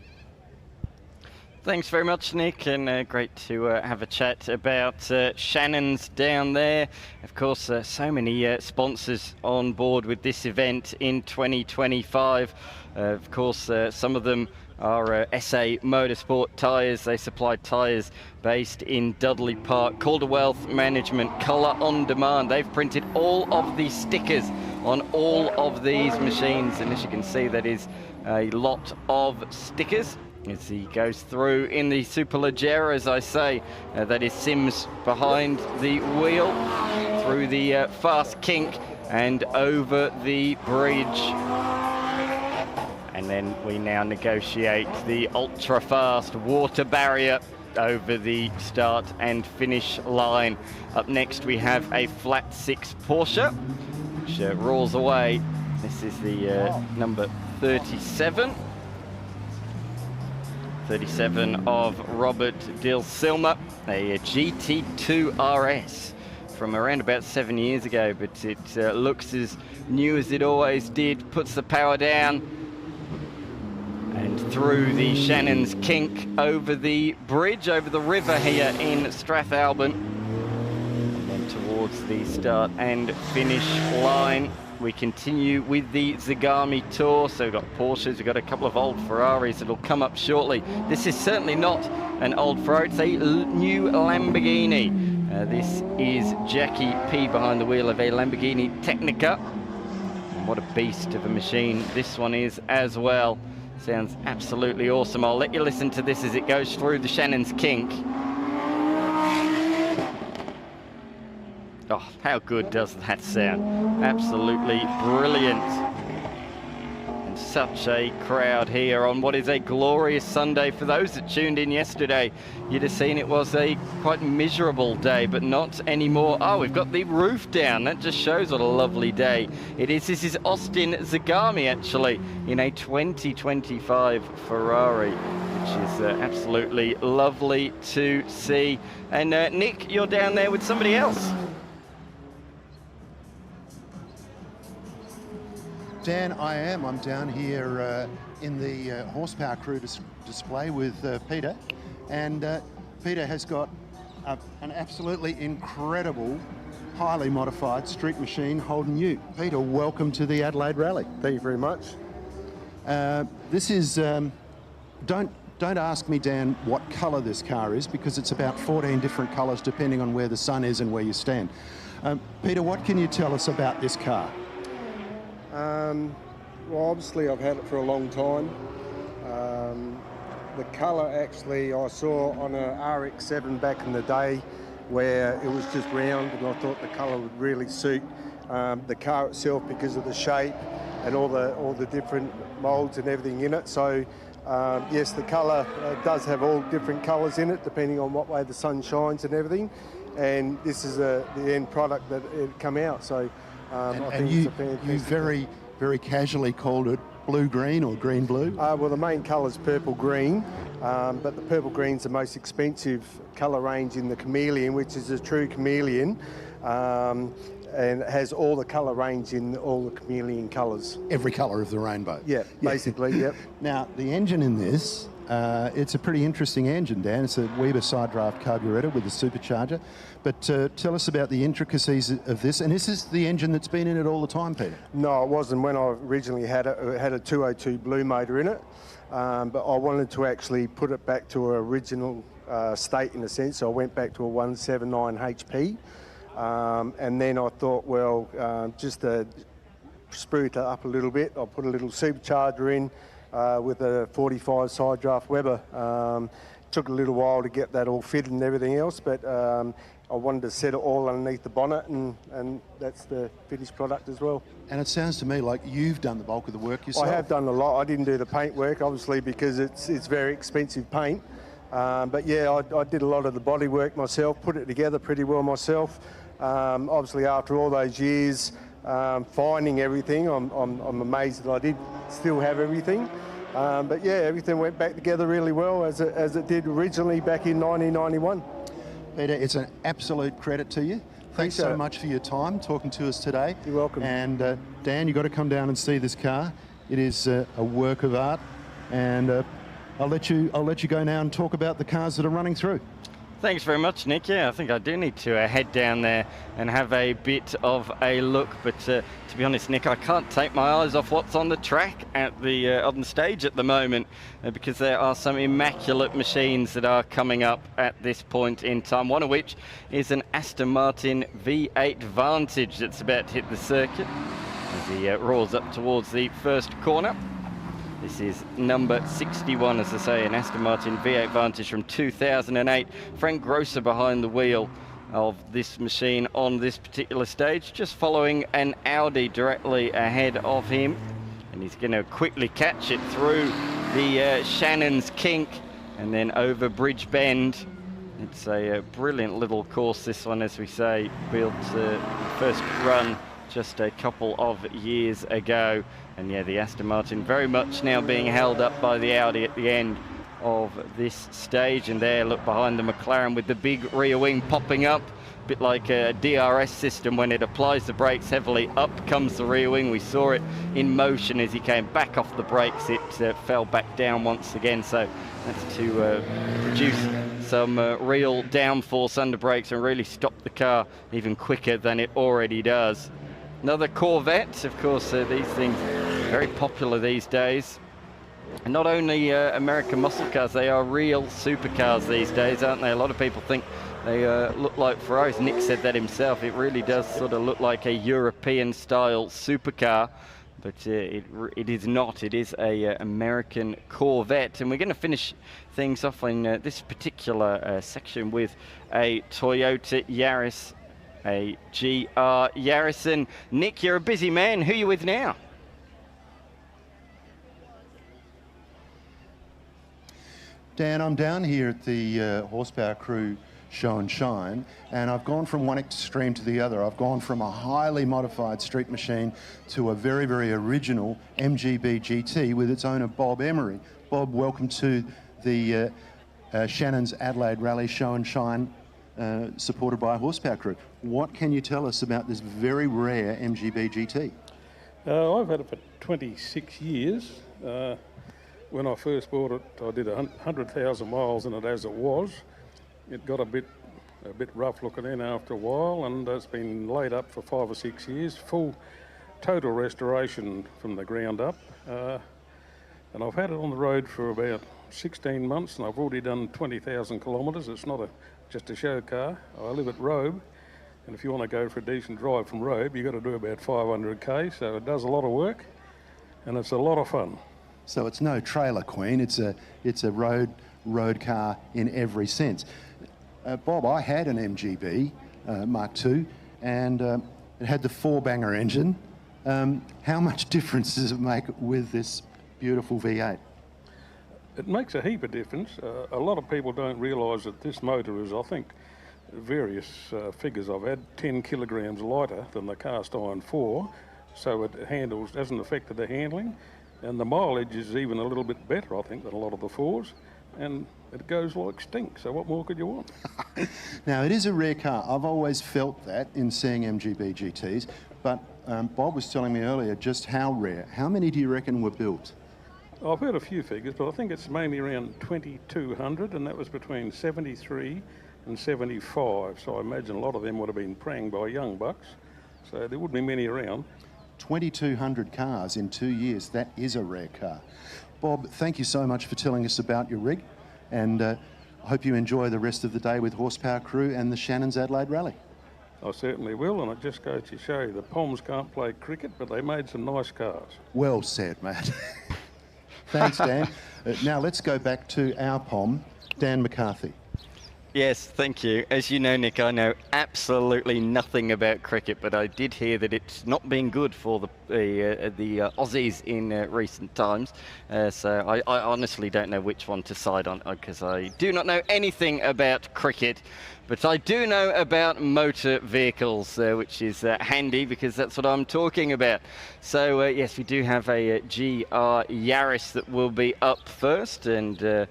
Thanks very much, Nick, and great to have a chat about Shannon's down there. Of course, so many sponsors on board with this event in 2025. Of course, some of them are SA Motorsport tyres. They supply tyres based in Dudley Park. Calder Wealth Management, Colour on Demand. They've printed all of the stickers on all of these machines, and as you can see, that is a lot of stickers. As he goes through in the Superleggera, as I say, that is Sims behind the wheel, through the fast kink and over the bridge. And then we now negotiate the ultra-fast water barrier over the start and finish line. Up next we have a flat 6 Porsche, which roars away. This is the number 37. 37 of Robert Dilsilma, a GT2 RS from around about 7 years ago, but it looks as new as it always did. Puts the power down and through the Shannon's kink over the bridge, over the river here in Strathalbyn, and then towards the start and finish line. We continue with the Zagami Tour. So we've got Porsches, we've got a couple of old Ferraris that'll come up shortly. This is certainly not an old Ferrari, it's a new Lamborghini. This is Jackie P behind the wheel of a Lamborghini Technica. And what a beast of a machine this one is as well. Sounds absolutely awesome. I'll let you listen to this as it goes through the Shannon's kink. Oh, how good does that sound? Absolutely brilliant. And such a crowd here on what is a glorious Sunday. For those that tuned in yesterday, you'd have seen it was a quite miserable day, but not anymore. Oh, we've got the roof down. That just shows what a lovely day it is. This is Austin Zagami, actually, in a 2025 Ferrari, which is absolutely lovely to see. And Nick, you're down there with somebody else. Dan, I am. I'm down here in the horsepower crew display with Peter. And Peter has got an absolutely incredible, highly modified street machine Holden Ute. Peter, welcome to the Adelaide Rally. Thank you very much. This is, don't ask me, Dan, what colour this car is, because it's about 14 different colours depending on where the sun is and where you stand. Peter, what can you tell us about this car? Well, obviously I've had it for a long time. The colour actually I saw on a RX-7 back in the day, where it was just round, and I thought the colour would really suit the car itself because of the shape and all the different moulds and everything in it. So yes, the colour does have all different colours in it depending on what way the sun shines and everything. And this is the end product that it come out. So I think it's a fantastic. You very casually called it blue-green or green-blue? Well, the main colour is purple-green, but the purple-green's the most expensive colour range in the Chameleon, which is a true Chameleon, and it has all the colour range in all the Chameleon colours. Every colour of the rainbow? Yeah, basically, yep. Now, the engine in this, it's a pretty interesting engine, Dan. It's a Weber side draft carburettor with a supercharger. But tell us about the intricacies of this. And this is the engine that's been in it all the time, Peter? No, it wasn't. When I originally had it, it had a 202 blue motor in it. But I wanted to actually put it back to an original state in a sense. So I went back to a 179 HP. And then I thought, well, just to spruce it up a little bit, I'll put a little supercharger in. With a 45 side draft Weber. Took a little while to get that all fitted and everything else, but I wanted to set it all underneath the bonnet, and that's the finished product as well. And it sounds to me like you've done the bulk of the work yourself. I have done a lot. I didn't do the paint work, obviously, because it's very expensive paint. But yeah, I did a lot of the body work myself, put it together pretty well myself. Obviously, after all those years, finding everything, I'm amazed that I did still have everything. But yeah, everything went back together really well as it did originally back in 1991. Peter, it's an absolute credit to you. Thanks so much for your time talking to us today. You're welcome. And Dan, you've got to come down and see this car. It is a work of art, and I'll let you go now and talk about the cars that are running through. Thanks very much, Nick. Yeah, I think I do need to head down there and have a bit of a look. But to be honest, Nick, I can't take my eyes off what's on the track at the on the stage at the moment, because there are some immaculate machines that are coming up at this point in time. One of which is an Aston Martin V8 Vantage that's about to hit the circuit as he rolls up towards the first corner. This is number 61, as I say, an Aston Martin V8 Vantage from 2008. Frank Grosser behind the wheel of this machine on this particular stage, just following an Audi directly ahead of him. And he's going to quickly catch it through the Shannon's kink and then over Bridge Bend. It's a brilliant little course, this one, as we say, built first run just a couple of years ago. And yeah, the Aston Martin very much now being held up by the Audi at the end of this stage. And there, look behind the McLaren with the big rear wing popping up, a bit like a DRS system when it applies the brakes heavily. Up comes the rear wing. We saw it in motion as he came back off the brakes. It fell back down once again. So that's to produce some real downforce under brakes and really stop the car even quicker than it already does. Another Corvette, of course, these things very popular these days. And not only American muscle cars, they are real supercars these days, aren't they? A lot of people think they look like Ferraris. Nick said that himself. It really does sort of look like a European-style supercar, but it is not. It is a American Corvette. And we're going to finish things off in this particular section with a Toyota Yaris, a GR Yaris. And Nick, you're a busy man. Who are you with now? Dan, I'm down here at the Horsepower Crew Show and Shine, and I've gone from one extreme to the other. I've gone from a highly modified street machine to a very, very original MGB GT with its owner, Bob Emery. Bob, welcome to the Shannon's Adelaide Rally Show and Shine, supported by Horsepower Crew. What can you tell us about this very rare MGB GT? I've had it for 26 years. When I first bought it, I did 100,000 miles in it as it was. It got a bit rough looking in after a while, and it's been laid up for 5 or 6 years, full total restoration from the ground up. And I've had it on the road for about 16 months, and I've already done 20,000 kilometres. It's not just a show car. I live at Robe, and if you want to go for a decent drive from Robe, you've got to do about 500k, so it does a lot of work, and it's a lot of fun. So it's no trailer queen, it's a road car in every sense. Bob, I had an MGB Mark II, and it had the 4-banger engine. How much difference does it make with this beautiful V8? It makes a heap of difference. A lot of people don't realise that this motor is, I think, various figures I've had, 10 kilograms lighter than the cast iron 4, so it hasn't affected the handling. And the mileage is even a little bit better, I think, than a lot of the 4s. And it goes like stink, so what more could you want? Now, it is a rare car. I've always felt that in seeing MGB GTs, but Bob was telling me earlier just how rare. How many do you reckon were built? I've heard a few figures, but I think it's mainly around 2,200, and that was between 73 and 75. So I imagine a lot of them would have been pranged by young bucks, so there wouldn't be many around. 2,200 cars in 2 years, that is a rare car. Bob, thank you so much for telling us about your rig, and I hope you enjoy the rest of the day with Horsepower Crew and the Shannon's Adelaide Rally. I certainly will, and it just goes to show you the Poms can't play cricket, but they made some nice cars. Well said, Matt. Thanks, Dan. Now let's go back to our Pom, Dan McCarthy. Yes, thank you. As you know, Nick, I know absolutely nothing about cricket, but I did hear that it's not been good for the Aussies in recent times. So I honestly don't know which one to side on, because I do not know anything about cricket. But I do know about motor vehicles, which is handy because that's what I'm talking about. So yes, we do have a GR Yaris that will be up first, and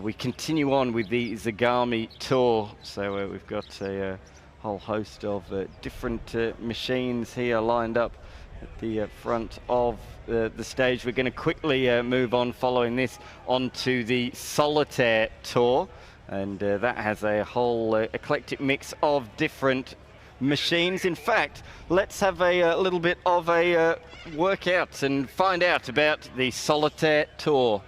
we continue on with the Zagami Tour. So we've got a whole host of different machines here lined up at the front of the stage. We're going to quickly move on following this onto the Solitaire Tour. And that has a whole eclectic mix of different machines. In fact, let's have a little bit of a workout and find out about the Solitaire Tour.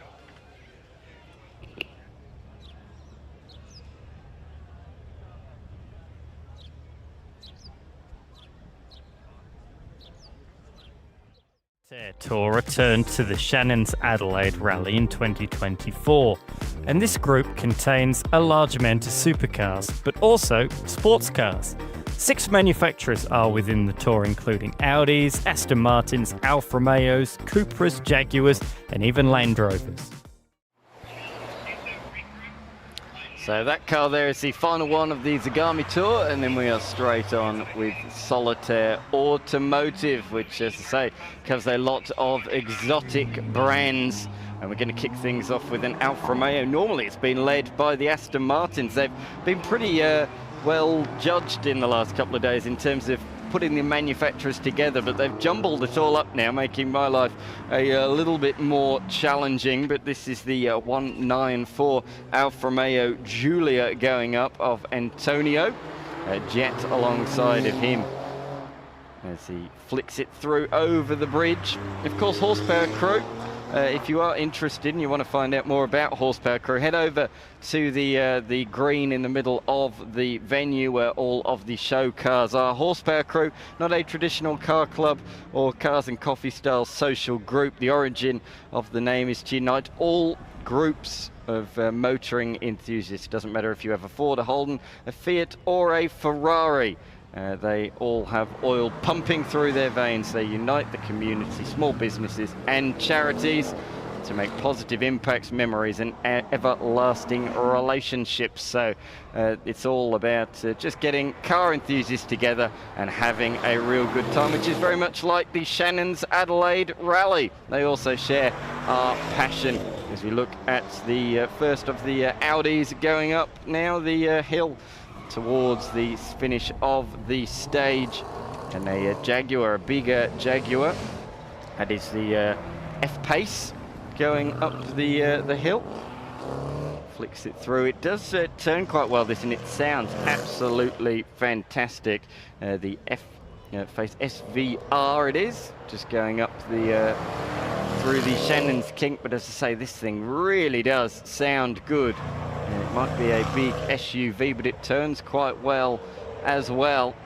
Tour returned to the Shannon's Adelaide Rally in 2024, and this group contains a large amount of supercars, but also sports cars. 6 manufacturers are within the tour, including Audis, Aston Martins, Alfa Romeos, Cupras, Jaguars, and even Land Rovers. So that car there is the final one of the Zagami Tour, and then we are straight on with Solitaire Automotive, which, as I say, covers a lot of exotic brands. And we're going to kick things off with an Alfa Romeo. Normally it's been led by the Aston Martins. They've been pretty well judged in the last couple of days in terms of putting the manufacturers together, but they've jumbled it all up now, making my life a little bit more challenging. But this is the 194 Alfa Romeo Giulia going up of Antonio, Jet alongside of him as he flicks it through over the bridge. Of course, Horsepower Crew if you are interested and you want to find out more about Horsepower Crew, head over to the green in the middle of the venue where all of the show cars are. Horsepower Crew, not a traditional car club or cars and coffee style social group. The origin of the name is to unite all groups of motoring enthusiasts. It doesn't matter if you have a Ford, a Holden, a Fiat or a Ferrari. They all have oil pumping through their veins. They unite the community, small businesses and charities to make positive impacts, memories and everlasting relationships. So it's all about just getting car enthusiasts together and having a real good time, which is very much like the Shannon's Adelaide Rally. They also share our passion. As we look at the first of the Audis going up now the hill towards the finish of the stage, and a Jaguar, a bigger Jaguar. That is the F-Pace going up the hill. Flicks it through. It does turn quite well, this, and it sounds absolutely fantastic. The F-Pace SVR it is, just going up the through the Shannon's kink, but as I say, this thing really does sound good. It might be a big SUV, but it turns quite well as well.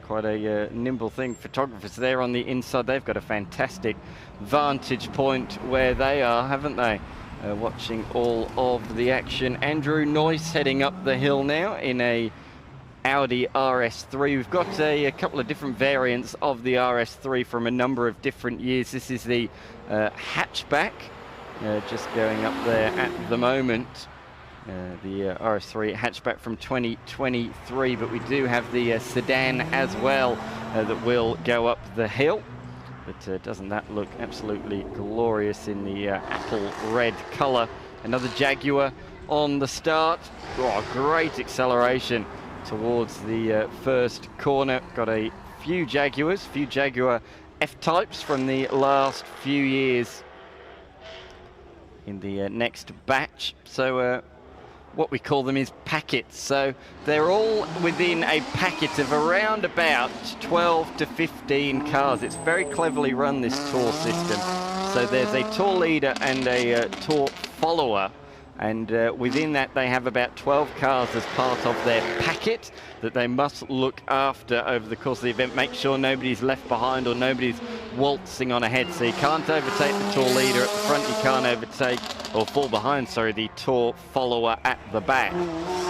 Quite a nimble thing. Photographers there on the inside, they've got a fantastic vantage point where they are, haven't they? Watching all of the action. Andrew Noyce heading up the hill now in a Audi RS3. We've got a couple of different variants of the RS3 from a number of different years. This is the hatchback, just going up there at the moment. The RS3 hatchback from 2023, but we do have the sedan as well that will go up the hill. But doesn't that look absolutely glorious in the apple red colour? Another Jaguar on the start. Oh, great acceleration towards the first corner. Got a few Jaguars, few Jaguar F-types from the last few years in the next batch. So what we call them is packets. So they're all within a packet of around about 12 to 15 cars. It's very cleverly run, this tour system. So there's a tour leader and a tour follower. And within that, they have about 12 cars as part of their packet that they must look after over the course of the event. Make sure nobody's left behind or nobody's waltzing on ahead. So you can't overtake the tour leader at the front. You can't overtake or fall behind, sorry, the tour follower at the back.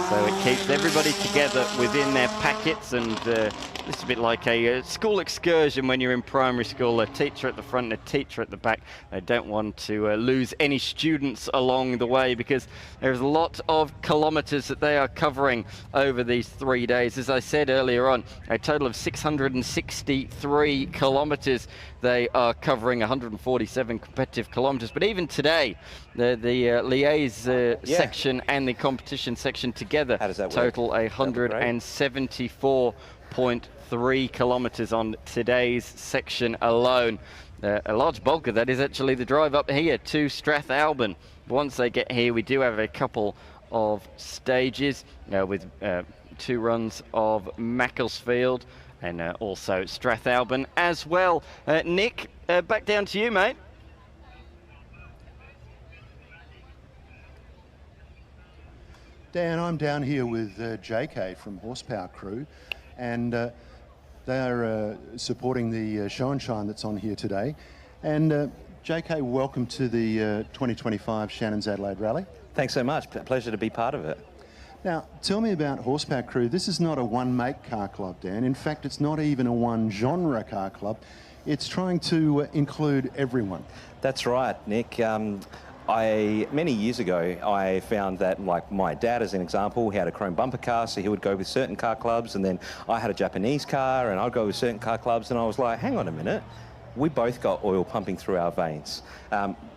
So it keeps everybody together within their packets, and this is a bit like a school excursion when you're in primary school. A teacher at the front and a teacher at the back. They don't want to lose any students along the way, because there's a lot of kilometres that they are covering over these 3 days. As I said earlier on, a total of 663 kilometres they are covering, 147 competitive kilometres. But even today, the liaise section and the competition section together total 174.3 kilometres on today's section alone. A large bulk of that is actually the drive up here to Strathalbyn. Once they get here, we do have a couple of stages with 2 runs of Macclesfield and also Strathalbyn as well. Nick, back down to you, mate. Dan, I'm down here with JK from Horsepower Crew, and they are supporting the show and shine that's on here today. And JK, welcome to the 2025 Shannon's Adelaide Rally. Thanks so much. Pleasure to be part of it. Now, tell me about Horsepower Crew. This is not a one-make car club, Dan. In fact, it's not even a one-genre car club. It's trying to include everyone. That's right, Nick. Many years ago, I found that, like my dad, as an example, he had a chrome bumper car, so he would go with certain car clubs, and then I had a Japanese car, and I'd go with certain car clubs, and I was like, hang on a minute. We both got oil pumping through our veins.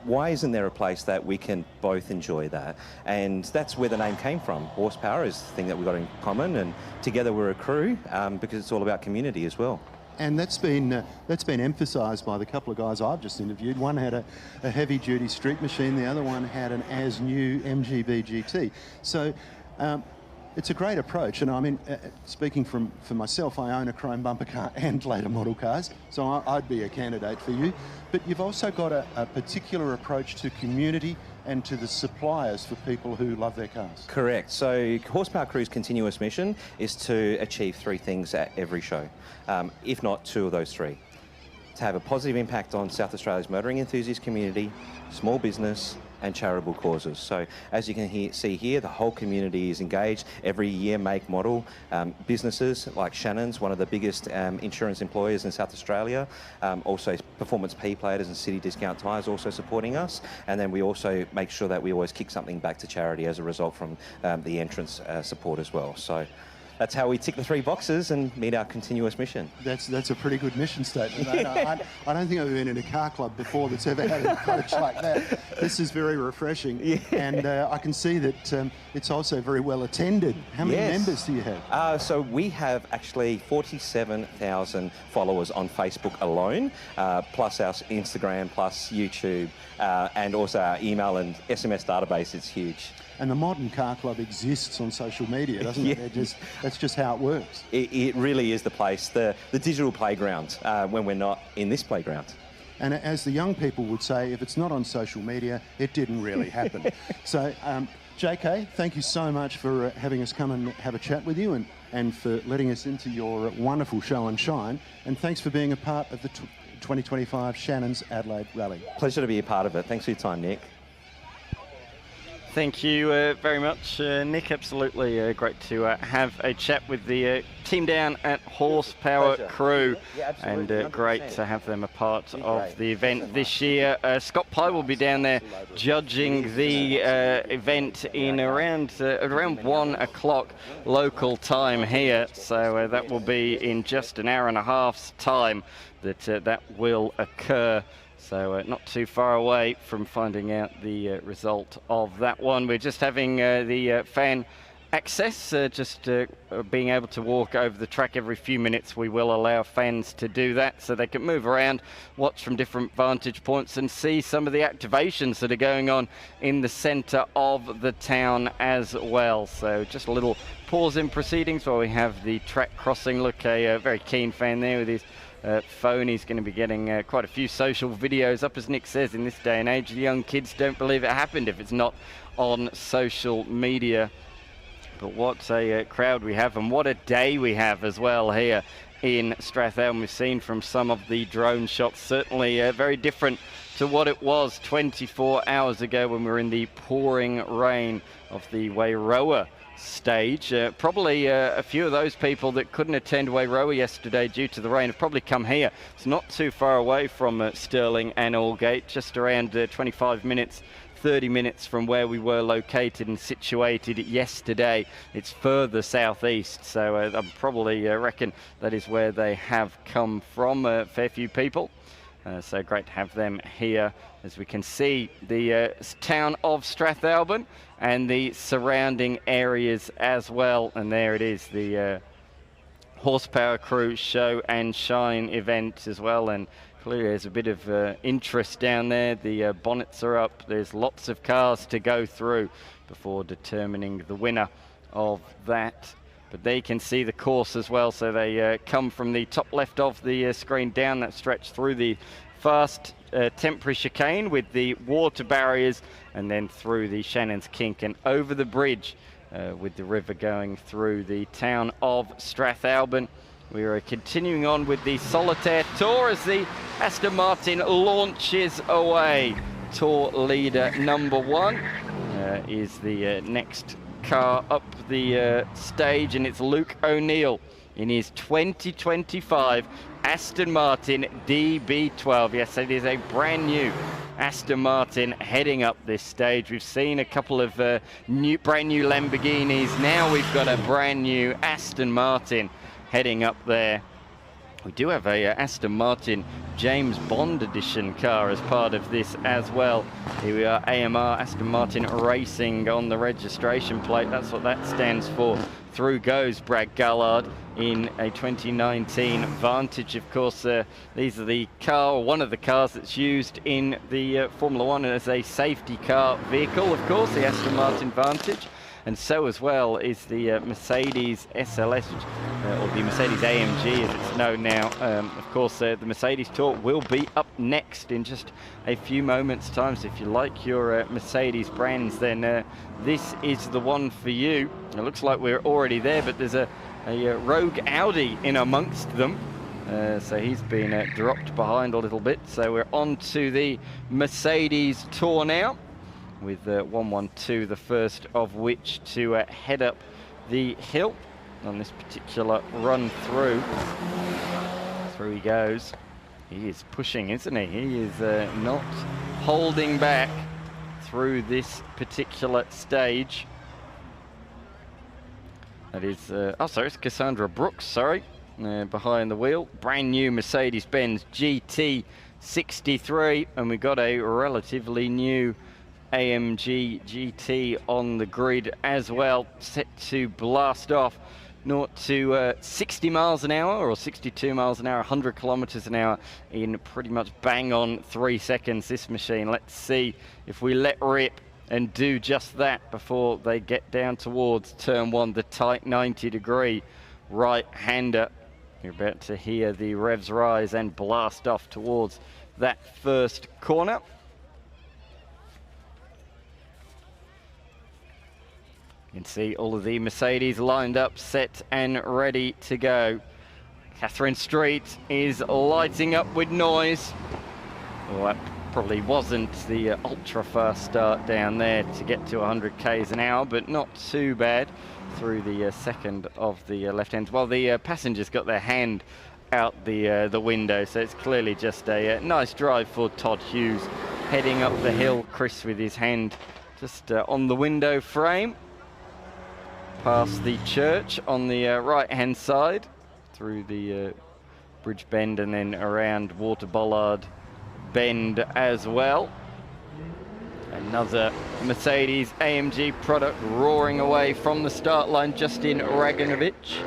Why isn't there a place that we can both enjoy that? And that's where the name came from. Horsepower is the thing that we've got in common, and together we're a crew, because it's all about community as well. And that's been emphasised by the couple of guys I've just interviewed. One had a heavy-duty street machine, the other one had an as-new MGB GT. So It's a great approach, and I mean, speaking for myself, I own a chrome bumper car and later model cars, so I'd be a candidate for you. But you've also got a particular approach to community and to the suppliers for people who love their cars. Correct. So Horsepower Crew's continuous mission is to achieve 3 things at every show, if not 2 of those 3. To have a positive impact on South Australia's motoring enthusiast community, small business, and charitable causes. So as you can see here, the whole community is engaged. Every year, make, model. Businesses like Shannon's, one of the biggest insurance employers in South Australia. Also Performance P Platers and City Discount Tyres also supporting us. And then we also make sure that we always kick something back to charity as a result from the entrance support as well. So that's how we tick the 3 boxes and meet our continuous mission. That's a pretty good mission statement. I don't think I've been in a car club before that's ever had an approach like that. This is very refreshing, and I can see that it's also very well attended. How many members do you have? So we have actually 47,000 followers on Facebook alone, plus our Instagram, plus YouTube, and also our email and SMS database. It's huge. And the modern car club exists on social media, doesn't it? That's just how it works. It really is the place, the digital playground, when we're not in this playground. And as the young people would say, if it's not on social media, it didn't really happen. So, JK, thank you so much for having us come and have a chat with you and for letting us into your wonderful show and shine. And thanks for being a part of the 2025 Shannon's Adelaide Rally. Pleasure to be a part of it. Thanks for your time, Nick. Thank you very much, Nick. Absolutely great to have a chat with the team down at Horsepower Crew, and great to have them a part of the event this year. Scott Pye will be down there judging the event in around 1 o'clock local time here, so that will be in just an hour and a half's time that will occur. So not too far away from finding out the result of that one. We're just having the fan access, being able to walk over the track every few minutes. We will allow fans to do that so they can move around, watch from different vantage points and see some of the activations that are going on in the centre of the town as well. So just a little pause in proceedings while we have the track crossing. Look, a very keen fan there with his phone. He's going to be getting quite a few social videos up, as Nick says. In this day and age, the young kids don't believe it happened if it's not on social media. But what a crowd we have, and what a day we have as well here in Strathalbyn. We've seen from some of the drone shots, certainly very different to what it was 24 hours ago when we were in the pouring rain of the Wairoa stage. Probably a few of those people that couldn't attend Wairoa yesterday due to the rain have probably come here. It's not too far away from Stirling and Aldgate, just around 25 minutes, 30 minutes from where we were located and situated yesterday. It's further southeast, so I probably reckon that is where they have come from, a fair few people. So great to have them here, as we can see the town of Strathalbyn and the surrounding areas as well. And there it is, the Horsepower Crew Show and Shine event as well. And clearly there's a bit of interest down there. The bonnets are up. There's lots of cars to go through before determining the winner of that. But there you can see the course as well. So they come from the top left of the screen down that stretch through the fast temporary chicane with the water barriers, and then through the Shannon's Kink and over the bridge with the river going through the town of Strathalbyn. We are continuing on with the Solitaire Tour as the Aston Martin launches away. Tour leader number 1 is the next car up the stage, and it's Luke O'Neill in his 2025 Aston Martin DB12. Yes, it is a brand new Aston Martin heading up this stage. We've seen a couple of brand new Lamborghinis. Now we've got a brand new Aston Martin heading up there. We do have a Aston Martin James Bond edition car as part of this as well. Here we are, AMR, Aston Martin Racing on the registration plate. That's what that stands for. Through goes Brad Gallard in a 2019 Vantage. Of course, these are the car, one of the cars that's used in the Formula One as a safety car vehicle, of course, the Aston Martin Vantage. and so as well is the Mercedes SLS, or the Mercedes AMG as it's known now. Of course, the Mercedes Tour will be up next in just a few moments' time, so if you like your Mercedes brands, then this is the one for you. It looks like we're already there, but there's a rogue Audi in amongst them. So he's been dropped behind a little bit. So we're on to the Mercedes Tour now, with 112, the first of which to head up the hill on this particular run through. Through he goes. He is pushing, isn't he? He is not holding back through this particular stage. That is, oh sorry, it's Cassandra Brooks, sorry. Behind the wheel, brand new Mercedes-Benz GT63, and we got a relatively new AMG GT on the grid as well, set to blast off 0 to 60 miles an hour, or 62 miles an hour, 100 kilometers an hour in pretty much bang on 3 seconds, this machine. Let's see if we let rip and do just that before they get down towards turn 1, the tight 90-degree right-hander. You're about to hear the revs rise and blast off towards that first corner. You can see all of the Mercedes lined up, set and ready to go. Catherine Street is lighting up with noise. Well, that probably wasn't the ultra fast start down there to get to 100 k's an hour, but not too bad through the second of the left hand. Well, the passengers got their hand out the window, so it's clearly just a nice drive for Todd Hughes heading up the hill. Chris with his hand just on the window frame, past the church on the right hand side, through the bridge bend and then around Water Bollard bend as well. Another Mercedes AMG product roaring away from the start line. Justin Ragonovich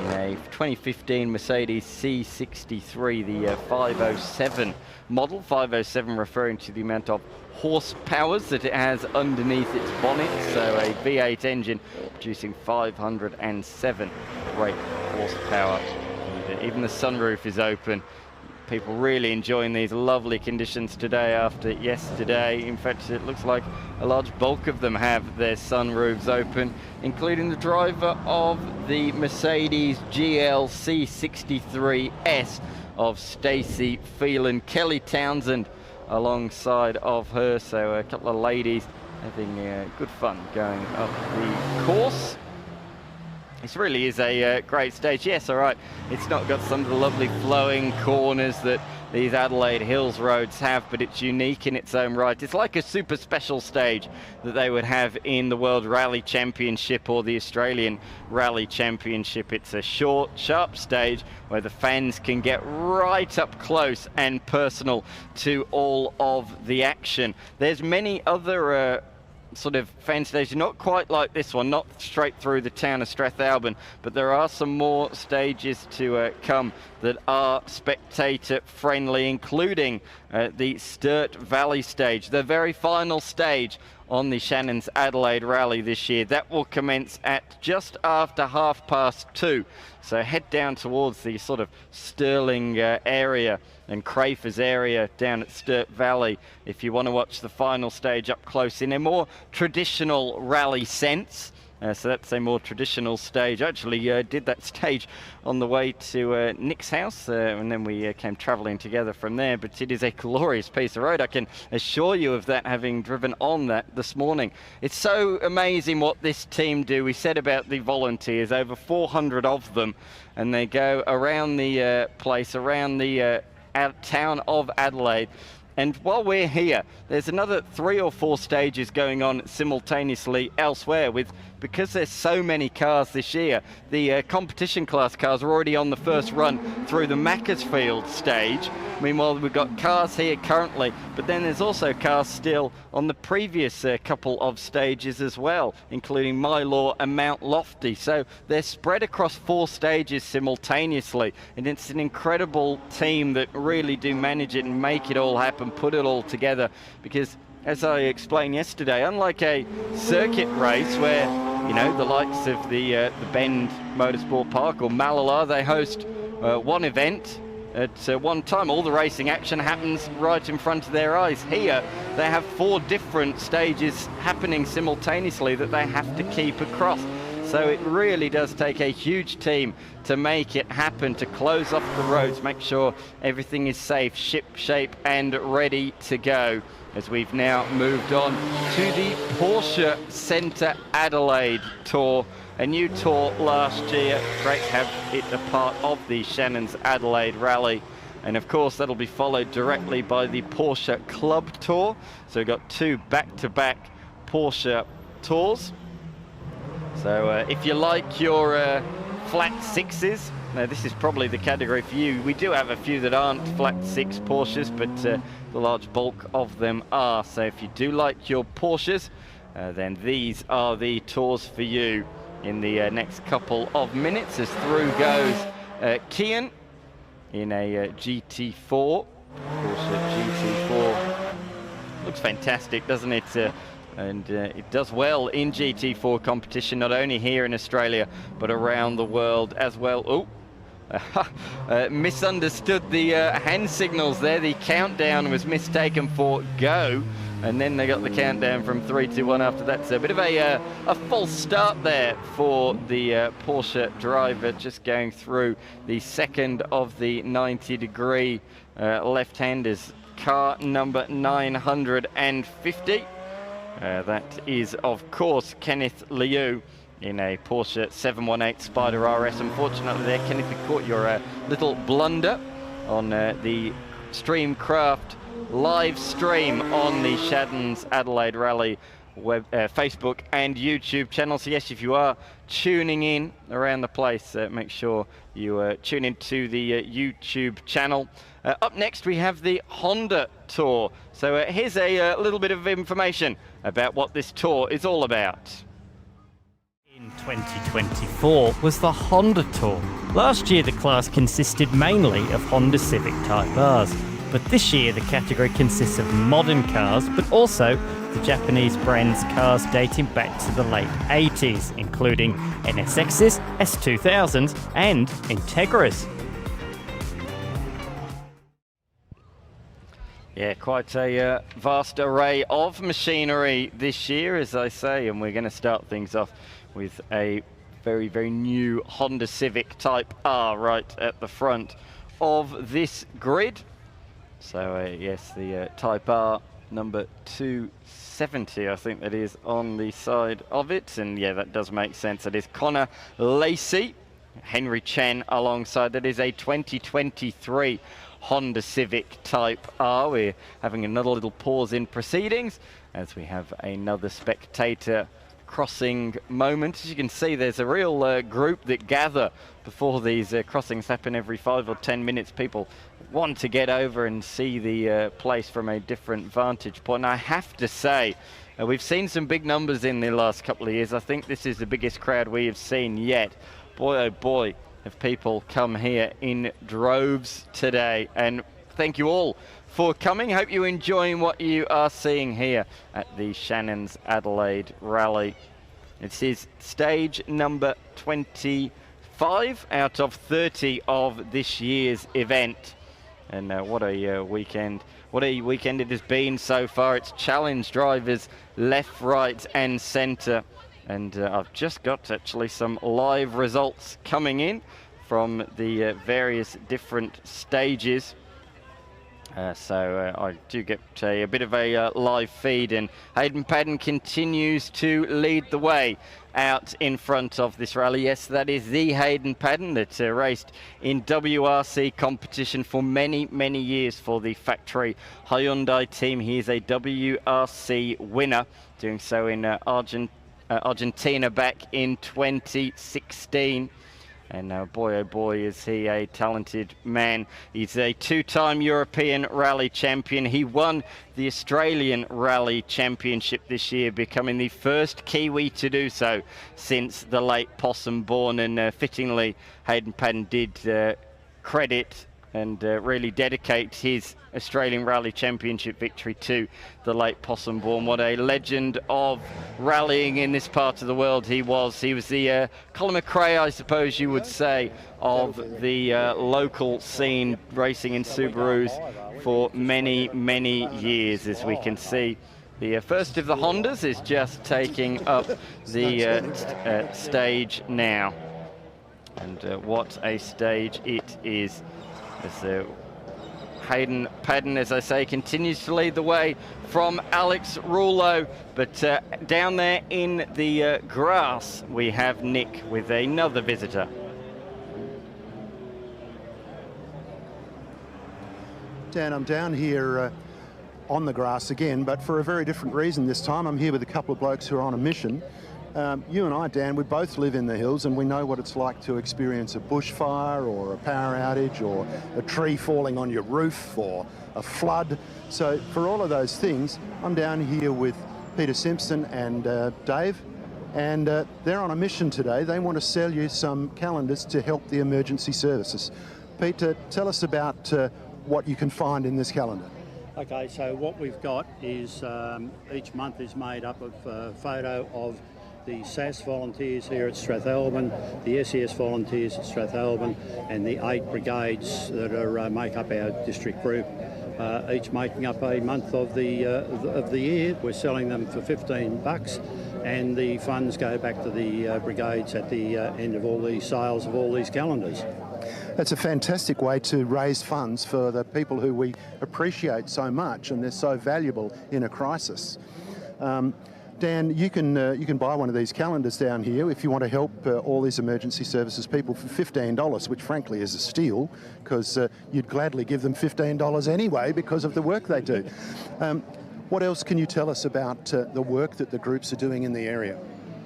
in a 2015 Mercedes C63, the 507 model. 507 referring to the amount of horsepowers that it has underneath its bonnet. So a V8 engine producing 507 brake horsepower. And even the sunroof is open. People really enjoying these lovely conditions today after yesterday. In fact, it looks like a large bulk of them have their sunroofs open, including the driver of the Mercedes GLC 63S of Stacey Phelan, Kelly Townsend alongside of her. So a couple of ladies having good fun going up the course. This really is a great stage. Yes, all right, it's not got some of the lovely flowing corners that these Adelaide Hills roads have, but it's unique in its own right. It's like a super special stage that they would have in the World Rally Championship or the Australian Rally Championship. It's a short, sharp stage where the fans can get right up close and personal to all of the action. There's many other sort of fan stages, not quite like this one, not straight through the town of Strathalbyn, but there are some more stages to come that are spectator friendly, including the Sturt Valley stage, the very final stage on the Shannon's Adelaide Rally this year. That will commence at just after 2:30. So head down towards the sort of Stirling area and Crafers area down at Sturt Valley if you want to watch the final stage up close in a more traditional rally sense. So that's a more traditional stage. I actually did that stage on the way to Nick's house, and then we came travelling together from there. But it is a glorious piece of road, I can assure you of that, having driven on that this morning. It's so amazing what this team do. We said about the volunteers, over 400 of them, and they go around the place, around the town of Adelaide. And while we're here, there's another 3 or 4 stages going on simultaneously elsewhere, because there's so many cars this year. The competition class cars are already on the first run through the Macclesfield stage. Meanwhile, we've got cars here currently, but then there's also cars still on the previous couple of stages as well, including Mylor and Mount Lofty. So they're spread across 4 stages simultaneously, and it's an incredible team that really do manage it and make it all happen, put it all together, because as I explained yesterday, unlike a circuit race where you know, the likes of the Bend Motorsport Park or Malala, they host one event at one time. All the racing action happens right in front of their eyes. Here, they have 4 different stages happening simultaneously that they have to keep across. So it really does take a huge team to make it happen, to close off the roads, make sure everything is safe, ship shape and ready to go. As we've now moved on to the Porsche Centre Adelaide Tour. A new tour last year. Great to have it a part of the Shannon's Adelaide Rally. And of course, that'll be followed directly by the Porsche Club Tour. So we've got 2 back-to-back Porsche tours. So if you like your flat 6s, now this is probably the category for you. We do have a few that aren't flat 6 Porsches, but the large bulk of them are. So if you do like your Porsches, then these are the tours for you. In the next couple of minutes, as through goes Kian in a GT4. Porsche GT4. Looks fantastic, doesn't it? And it does well in GT4 competition, not only here in Australia, but around the world as well. Oh, misunderstood the hand signals there. The countdown was mistaken for go. And then they got the countdown from 3, 2, 1 after that. So a bit of a false start there for the Porsche driver, just going through the second of the 90-degree left-handers. Car number 950. That is, of course, Kenneth Liu in a Porsche 718 Spider RS. Unfortunately there, Kenneth, you caught your little blunder on the Streamcraft live stream on the Shannon's Adelaide Rally web, Facebook and YouTube channel. So yes, if you are tuning in around the place, make sure you tune into the YouTube channel. Up next we have the Honda Tour. So here's a little bit of information about what this tour is all about. In 2024 was the Honda Tour. Last year the class consisted mainly of Honda Civic Type Rs. But this year the category consists of modern cars, but also the Japanese brand's cars dating back to the late 80s, including NSXs, S2000s and Integras. Yeah, quite a vast array of machinery this year, as I say, and we're going to start things off with a very, very new Honda Civic Type R right at the front of this grid. So yes, the Type R number 270, I think that is on the side of it. And yeah, that does make sense. It is Connor Lacey, Henry Chen alongside. That is a 2023 Honda Civic Type R. We're having another little pause in proceedings as we have another spectator crossing moment. As you can see, there's a real group that gather before these crossings happen every 5 or 10 minutes. People want to get over and see the place from a different vantage point. And I have to say, we've seen some big numbers in the last couple of years. I think this is the biggest crowd we have seen yet. Boy, oh boy, have people come here in droves today. And thank you all for coming. Hope you're enjoying what you are seeing here at the Shannon's Adelaide Rally. It is stage number 25 out of 30 of this year's event. And what a weekend. What a weekend it has been so far. It's challenge drivers left, right and centre. And I've just got actually some live results coming in from the various different stages. So I do get a bit of a live feed, and Hayden Padden continues to lead the way out in front of this rally. Yes, that is the Hayden Padden that raced in WRC competition for many, many years for the factory Hyundai team. He is a WRC winner, doing so in Argentina back in 2016. And boy, oh boy, is he a talented man. He's a 2-time European Rally champion. He won the Australian Rally Championship this year, becoming the first Kiwi to do so since the late Possum born. And fittingly, Hayden Padden did credit and really dedicate his Australian Rally Championship victory to the late Possum-born. What a legend of rallying in this part of the world he was. He was the Colin McRae, I suppose you would say, of the local scene, racing in Subarus for many, many years, as we can see. The first of the Hondas is just taking up the stage now. And what a stage it is. As Hayden Padden, as I say, continues to lead the way from Alex Rouleau. But down there in the grass, we have Nick with another visitor. Dan, I'm down here on the grass again, but for a very different reason this time. I'm here with a couple of blokes who are on a mission. You and I, Dan, we both live in the hills and we know what it's like to experience a bushfire or a power outage or a tree falling on your roof or a flood. So for all of those things, I'm down here with Peter Simpson and Dave, and they're on a mission today. They want to sell you some calendars to help the emergency services. Peter, tell us about what you can find in this calendar. Okay, so what we've got is each month is made up of a photo of the SAS volunteers here at Strathalbyn, the SES volunteers at Strathalbyn, and the 8 brigades that are make up our district group, each making up a month of the year. We're selling them for $15, and the funds go back to the brigades at the end of all these sales of all these calendars. That's a fantastic way to raise funds for the people who we appreciate so much, and they're so valuable in a crisis. Dan, you can buy one of these calendars down here if you want to help all these emergency services people for $15, which frankly is a steal, because you'd gladly give them $15 anyway because of the work they do. What else can you tell us about the work that the groups are doing in the area?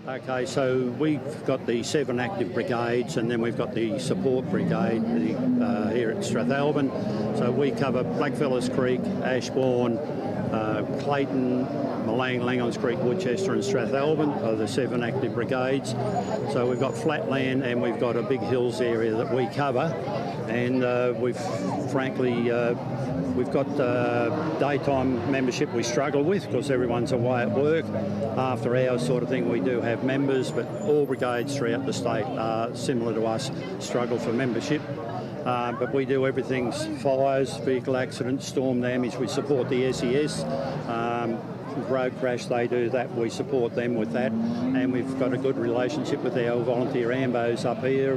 Okay, so we've got the 7 active brigades, and then we've got the support brigade here at Strathalbyn. So we cover Blackfellas Creek, Ashbourne, Clayton, Malang, Langons Creek, Woodchester and Strathalbyn are the 7 active brigades. So we've got flatland and we've got a big hills area that we cover, and we've got daytime membership we struggle with because everyone's away at work. After hours sort of thing we do have members, but all brigades throughout the state are similar to us, struggle for membership. But we do everything: fires, vehicle accidents, storm damage. We support the SES. Road crash, they do that. We support them with that. And we've got a good relationship with our volunteer AMBOs up here.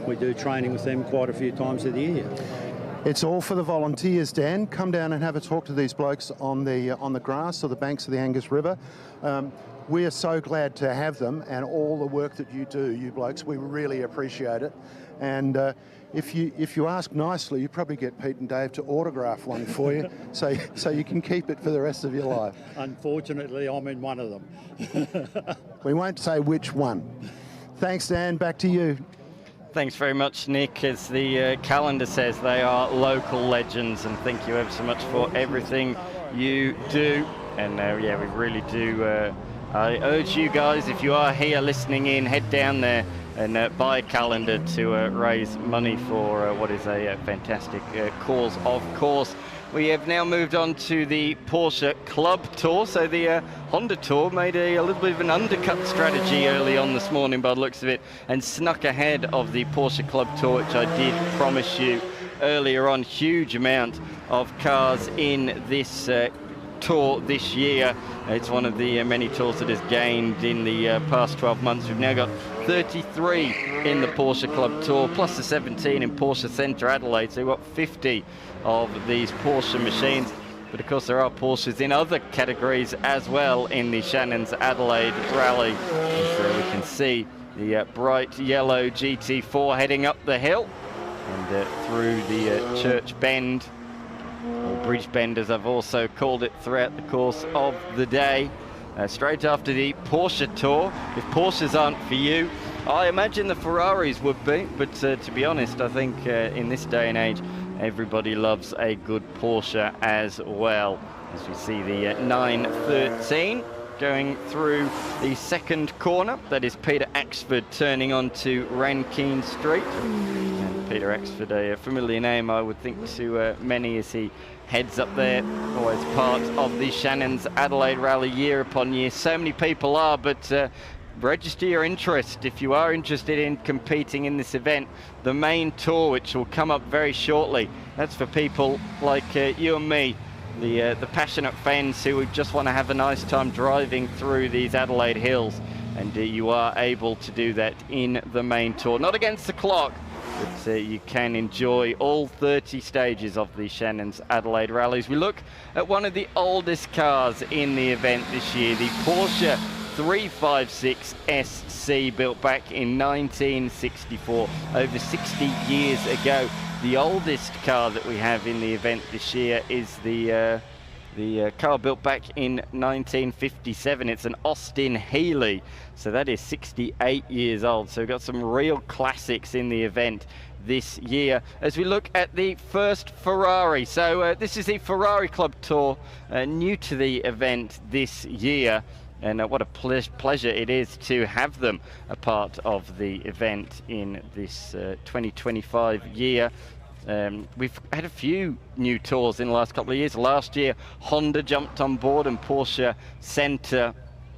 We do training with them quite a few times of the year. It's all for the volunteers, Dan. Come down and have a talk to these blokes on the grass or the banks of the Angus River. We are so glad to have them, and all the work that you do, you blokes, we really appreciate it. And if you ask nicely, you probably get Pete and Dave to autograph one for you, so you can keep it for the rest of your life. Unfortunately, I'm in one of them. We won't say which one. Thanks, Dan. Back to you. Thanks very much, Nick. As the calendar says, they are local legends, and thank you ever so much for everything you do. And yeah, we really do. I urge you guys, if you are here listening in, head down there and buy a calendar to raise money for what is a fantastic cause, of course. We have now moved on to the Porsche Club Tour. So the Honda Tour made a little bit of an undercut strategy early on this morning by the looks of it, and snuck ahead of the Porsche Club Tour, which I did promise you earlier on. Huge amount of cars in this tour this year. It's one of the many tours that has gained in the past 12 months. We've now got 33 in the Porsche Club Tour, plus the 17 in Porsche Centre Adelaide. So we've got 50 of these Porsche machines. But of course there are Porsches in other categories as well in the Shannon's Adelaide Rally. So we can see the bright yellow GT4 heading up the hill and through the Church Bend, or Bridge Bend as I've also called it throughout the course of the day. Straight after the Porsche Tour. If Porsches aren't for you, I imagine the Ferraris would be, but to be honest, I think in this day and age, everybody loves a good Porsche as well. As we see the 913 going through the second corner. That is Peter Axford turning onto Rankine Street. And Peter Axford, a familiar name, I would think, to many as he heads up there, always part of the Shannon's Adelaide Rally year upon year. So many people are, but register your interest if you are interested in competing in this event. The main tour, which will come up very shortly, that's for people like you and me, the passionate fans who just want to have a nice time driving through these Adelaide hills. And you are able to do that in the main tour. Not against the clock, but you can enjoy all 30 stages of the Shannon's Adelaide rallies. We look at one of the oldest cars in the event this year, the Porsche 356 SC, built back in 1964, over 60 years ago. The oldest car that we have in the event this year is the car built back in 1957. It's an Austin Healey, so that is 68 years old. So we've got some real classics in the event this year. As we look at the first Ferrari, so this is the Ferrari Club Tour, new to the event this year. And what a pleasure it is to have them a part of the event in this 2025 year. We've had a few new tours in the last couple of years. Last year, Honda jumped on board and Porsche sent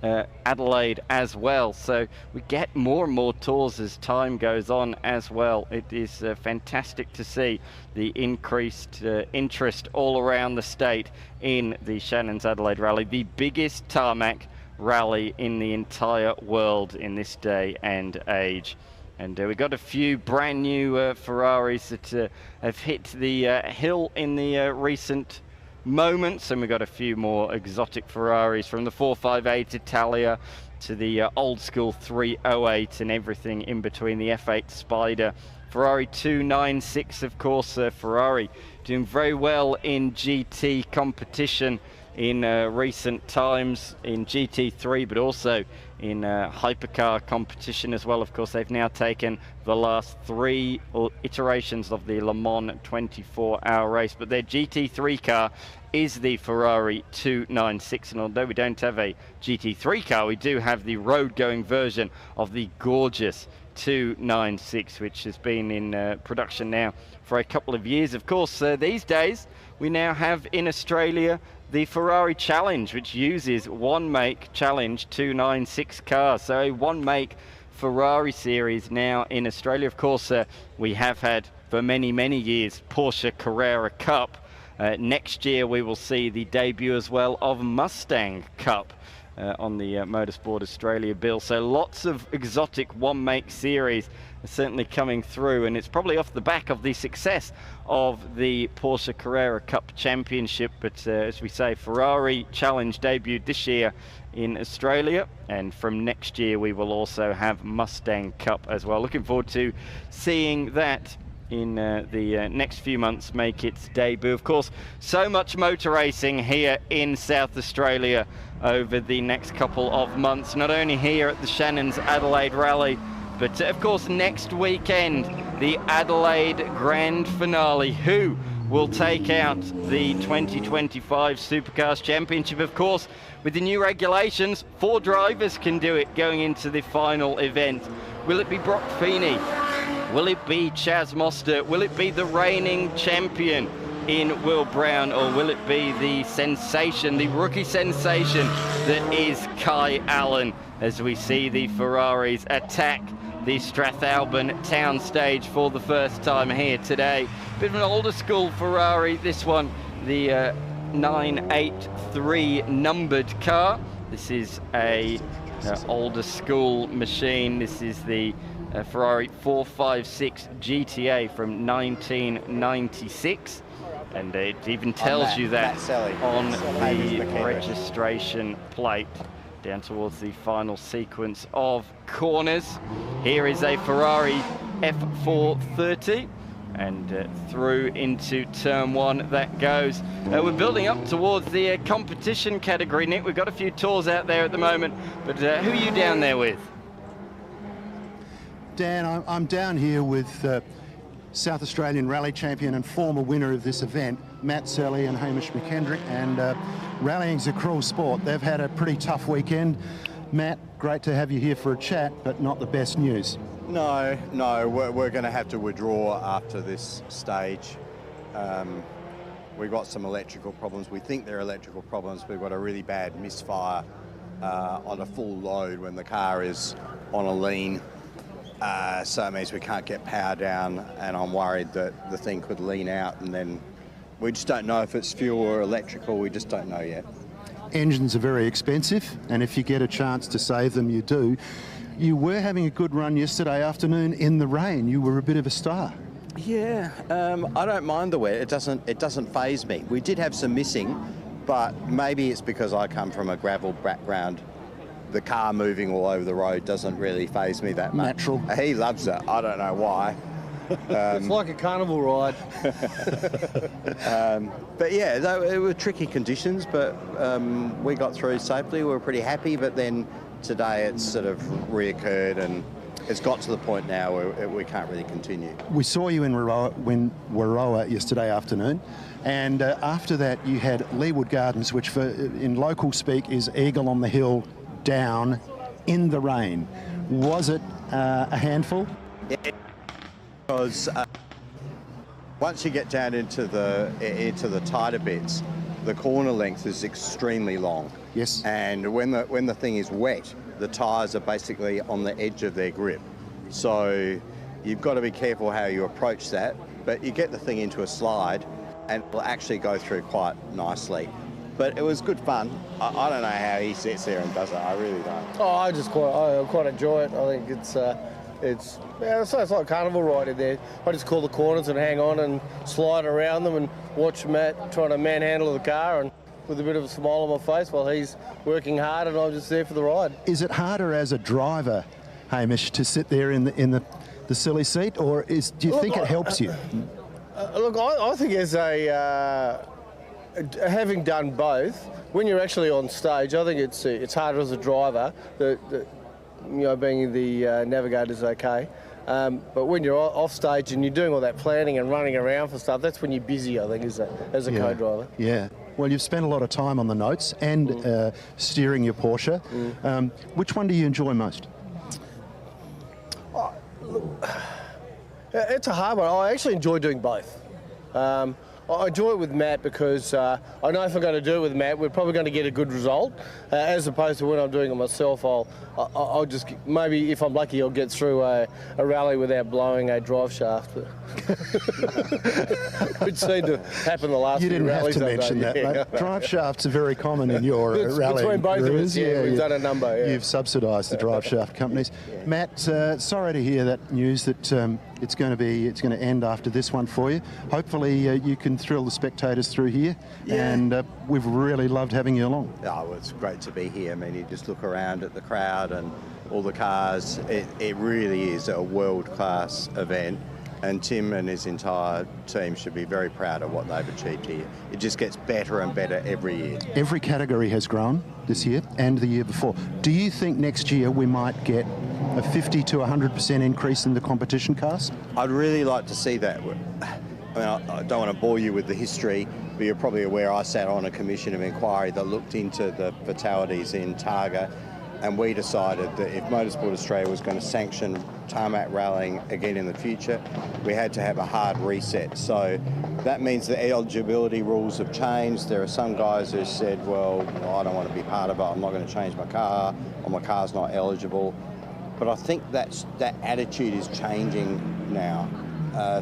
Adelaide as well. So we get more and more tours as time goes on as well. It is fantastic to see the increased interest all around the state in the Shannon's Adelaide Rally, the biggest tarmac rally in the entire world in this day and age. And we got a few brand new Ferraris that have hit the hill in the recent moments, and we got a few more exotic Ferraris, from the 458 Italia to the old school 308 and everything in between, the F8 Spider, Ferrari 296, of course. Ferrari doing very well in GT competition in recent times, in GT3, but also in hypercar competition as well. Of course, they've now taken the last 3 iterations of the Le Mans 24-hour race, but their GT3 car is the Ferrari 296, and although we don't have a GT3 car, we do have the road-going version of the gorgeous 296, which has been in production now for a couple of years. Of course, these days we now have in Australia the Ferrari Challenge, which uses one make Challenge 296 cars. So a one make Ferrari series now in Australia. Of course, we have had for many, many years Porsche Carrera Cup. Next year we will see the debut as well of Mustang Cup on the Motorsport Australia bill. So lots of exotic one make series are certainly coming through, and it's probably off the back of the success of the Porsche Carrera Cup Championship. But as we say, Ferrari Challenge debuted this year in Australia, and from next year we will also have Mustang Cup as well. Looking forward to seeing that in the next few months make its debut. Of course, so much motor racing here in South Australia over the next couple of months, not only here at the Shannon's Adelaide Rally, but of course next weekend the Adelaide Grand Finale. Who will take out the 2025 Supercars Championship? Of course, with the new regulations, 4 drivers can do it going into the final event. Will it be Brock Feeney? Will it be Chaz Mostert? Will it be the reigning champion in Will Brown? Or will it be the sensation, the rookie sensation that is Kai Allen, as we see the Ferraris attack the Strathalbyn town stage for the first time here today? Bit of an older school Ferrari, this one, the 983 numbered car. This is a older school machine. This is the Ferrari 456 GTA from 1996, and it even tells you that on the registration plate down towards the final sequence of corners. Here is a Ferrari F430, and through into turn 1 that goes. We're building up towards the competition category, Nick. We've got a few tours out there at the moment, but who are you down there with? Dan, I'm down here with South Australian Rally Champion and former winner of this event, Matt Selley and Hamish McKendrick. And rallying's a cruel sport. They've had a pretty tough weekend. Matt, great to have you here for a chat, but not the best news. No, we're going to have to withdraw after this stage. We've got some electrical problems. We think they're electrical problems. We've got a really bad misfire on a full load when the car is on a lean. So it means we can't get power down, and I'm worried that the thing could lean out, and then we just don't know if it's fuel or electrical. We just don't know yet. Engines are very expensive, and if you get a chance to save them, you do. You were having a good run yesterday afternoon in the rain. You were a bit of a star. Yeah, I don't mind the wet. It doesn't faze me. We did have some missing, but maybe it's because I come from a gravel background. The car moving all over the road doesn't really faze me that much. Natural. He loves it. I don't know why. It's like a carnival ride. But yeah, it were tricky conditions, but we got through safely. We were pretty happy, but then today it's sort of reoccurred, and it's got to the point now where we can't really continue. We saw you in Warroa yesterday afternoon, and after that you had Leewood Gardens, which in local speak is Eagle on the Hill down in the rain. Was it a handful? Yeah, because once you get down into the tighter bits, the corner length is extremely long. Yes. And when the thing is wet, the tyres are basically on the edge of their grip. So you've got to be careful how you approach that, but you get the thing into a slide and it'll actually go through quite nicely. But it was good fun. I don't know how he sits there and does it. I really don't. Oh, I quite enjoy it. I think it's like a carnival ride in there. I just call the corners and hang on and slide around them and watch Matt trying to manhandle the car, and with a bit of a smile on my face while he's working hard and I'm just there for the ride. Is it harder as a driver, Hamish, to sit there in the silly seat, or do you think it helps you? Look, I think as having done both, when you're actually on stage, I think it's harder as a driver. Being the navigator's okay. But when you're off stage and you're doing all that planning and running around for stuff, that's when you're busy, I think, as a co-driver. Yeah. Well, you've spent a lot of time on the notes and steering your Porsche. Which one do you enjoy most? It's a hard one. I actually enjoy doing both. I enjoy it with Matt because I know if I'm going to do it with Matt, we're probably going to get a good result, as opposed to when I'm doing it myself. I'll just, maybe if I'm lucky, I'll get through a rally without blowing a drive shaft, which seemed to happen the last few rallies. You didn't have to mention that, mate. Drive shafts are very common in your rally. Between both of us, we've done a number. Yeah. You've subsidised the drive shaft companies. Yeah. Matt, sorry to hear that news that it's going to end after this one for you. Hopefully you can thrill the spectators through here, and we've really loved having you along. Oh, well, it's great to be here. I mean, you just look around at the crowd and all the cars. It really is a world-class event, and Tim and his entire team should be very proud of what they've achieved here. It just gets better and better every year. Every category has grown this year and the year before. Do you think next year we might get a 50 to 100% increase in the competition cars? I'd really like to see that. I mean, I don't want to bore you with the history, but you're probably aware I sat on a commission of inquiry that looked into the fatalities in Targa, and we decided that if Motorsport Australia was going to sanction tarmac rallying again in the future, we had to have a hard reset. So that means the eligibility rules have changed. There are some guys who said, well, I don't want to be part of it, I'm not going to change my car, or my car's not eligible. But I think that attitude is changing now.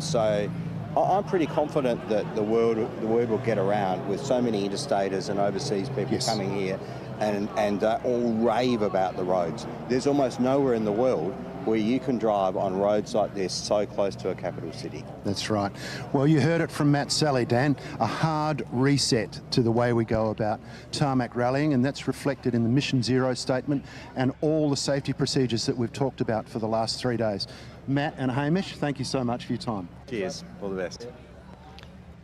So I'm pretty confident that the word will get around with so many interstaters and overseas people coming here and all rave about the roads. There's almost nowhere in the world where you can drive on roads like this so close to a capital city. That's right. Well, you heard it from Matt Selley, Dan, a hard reset to the way we go about tarmac rallying, and that's reflected in the Mission Zero statement and all the safety procedures that we've talked about for the last 3 days. Matt and Hamish, thank you so much for your time. Cheers. All the best.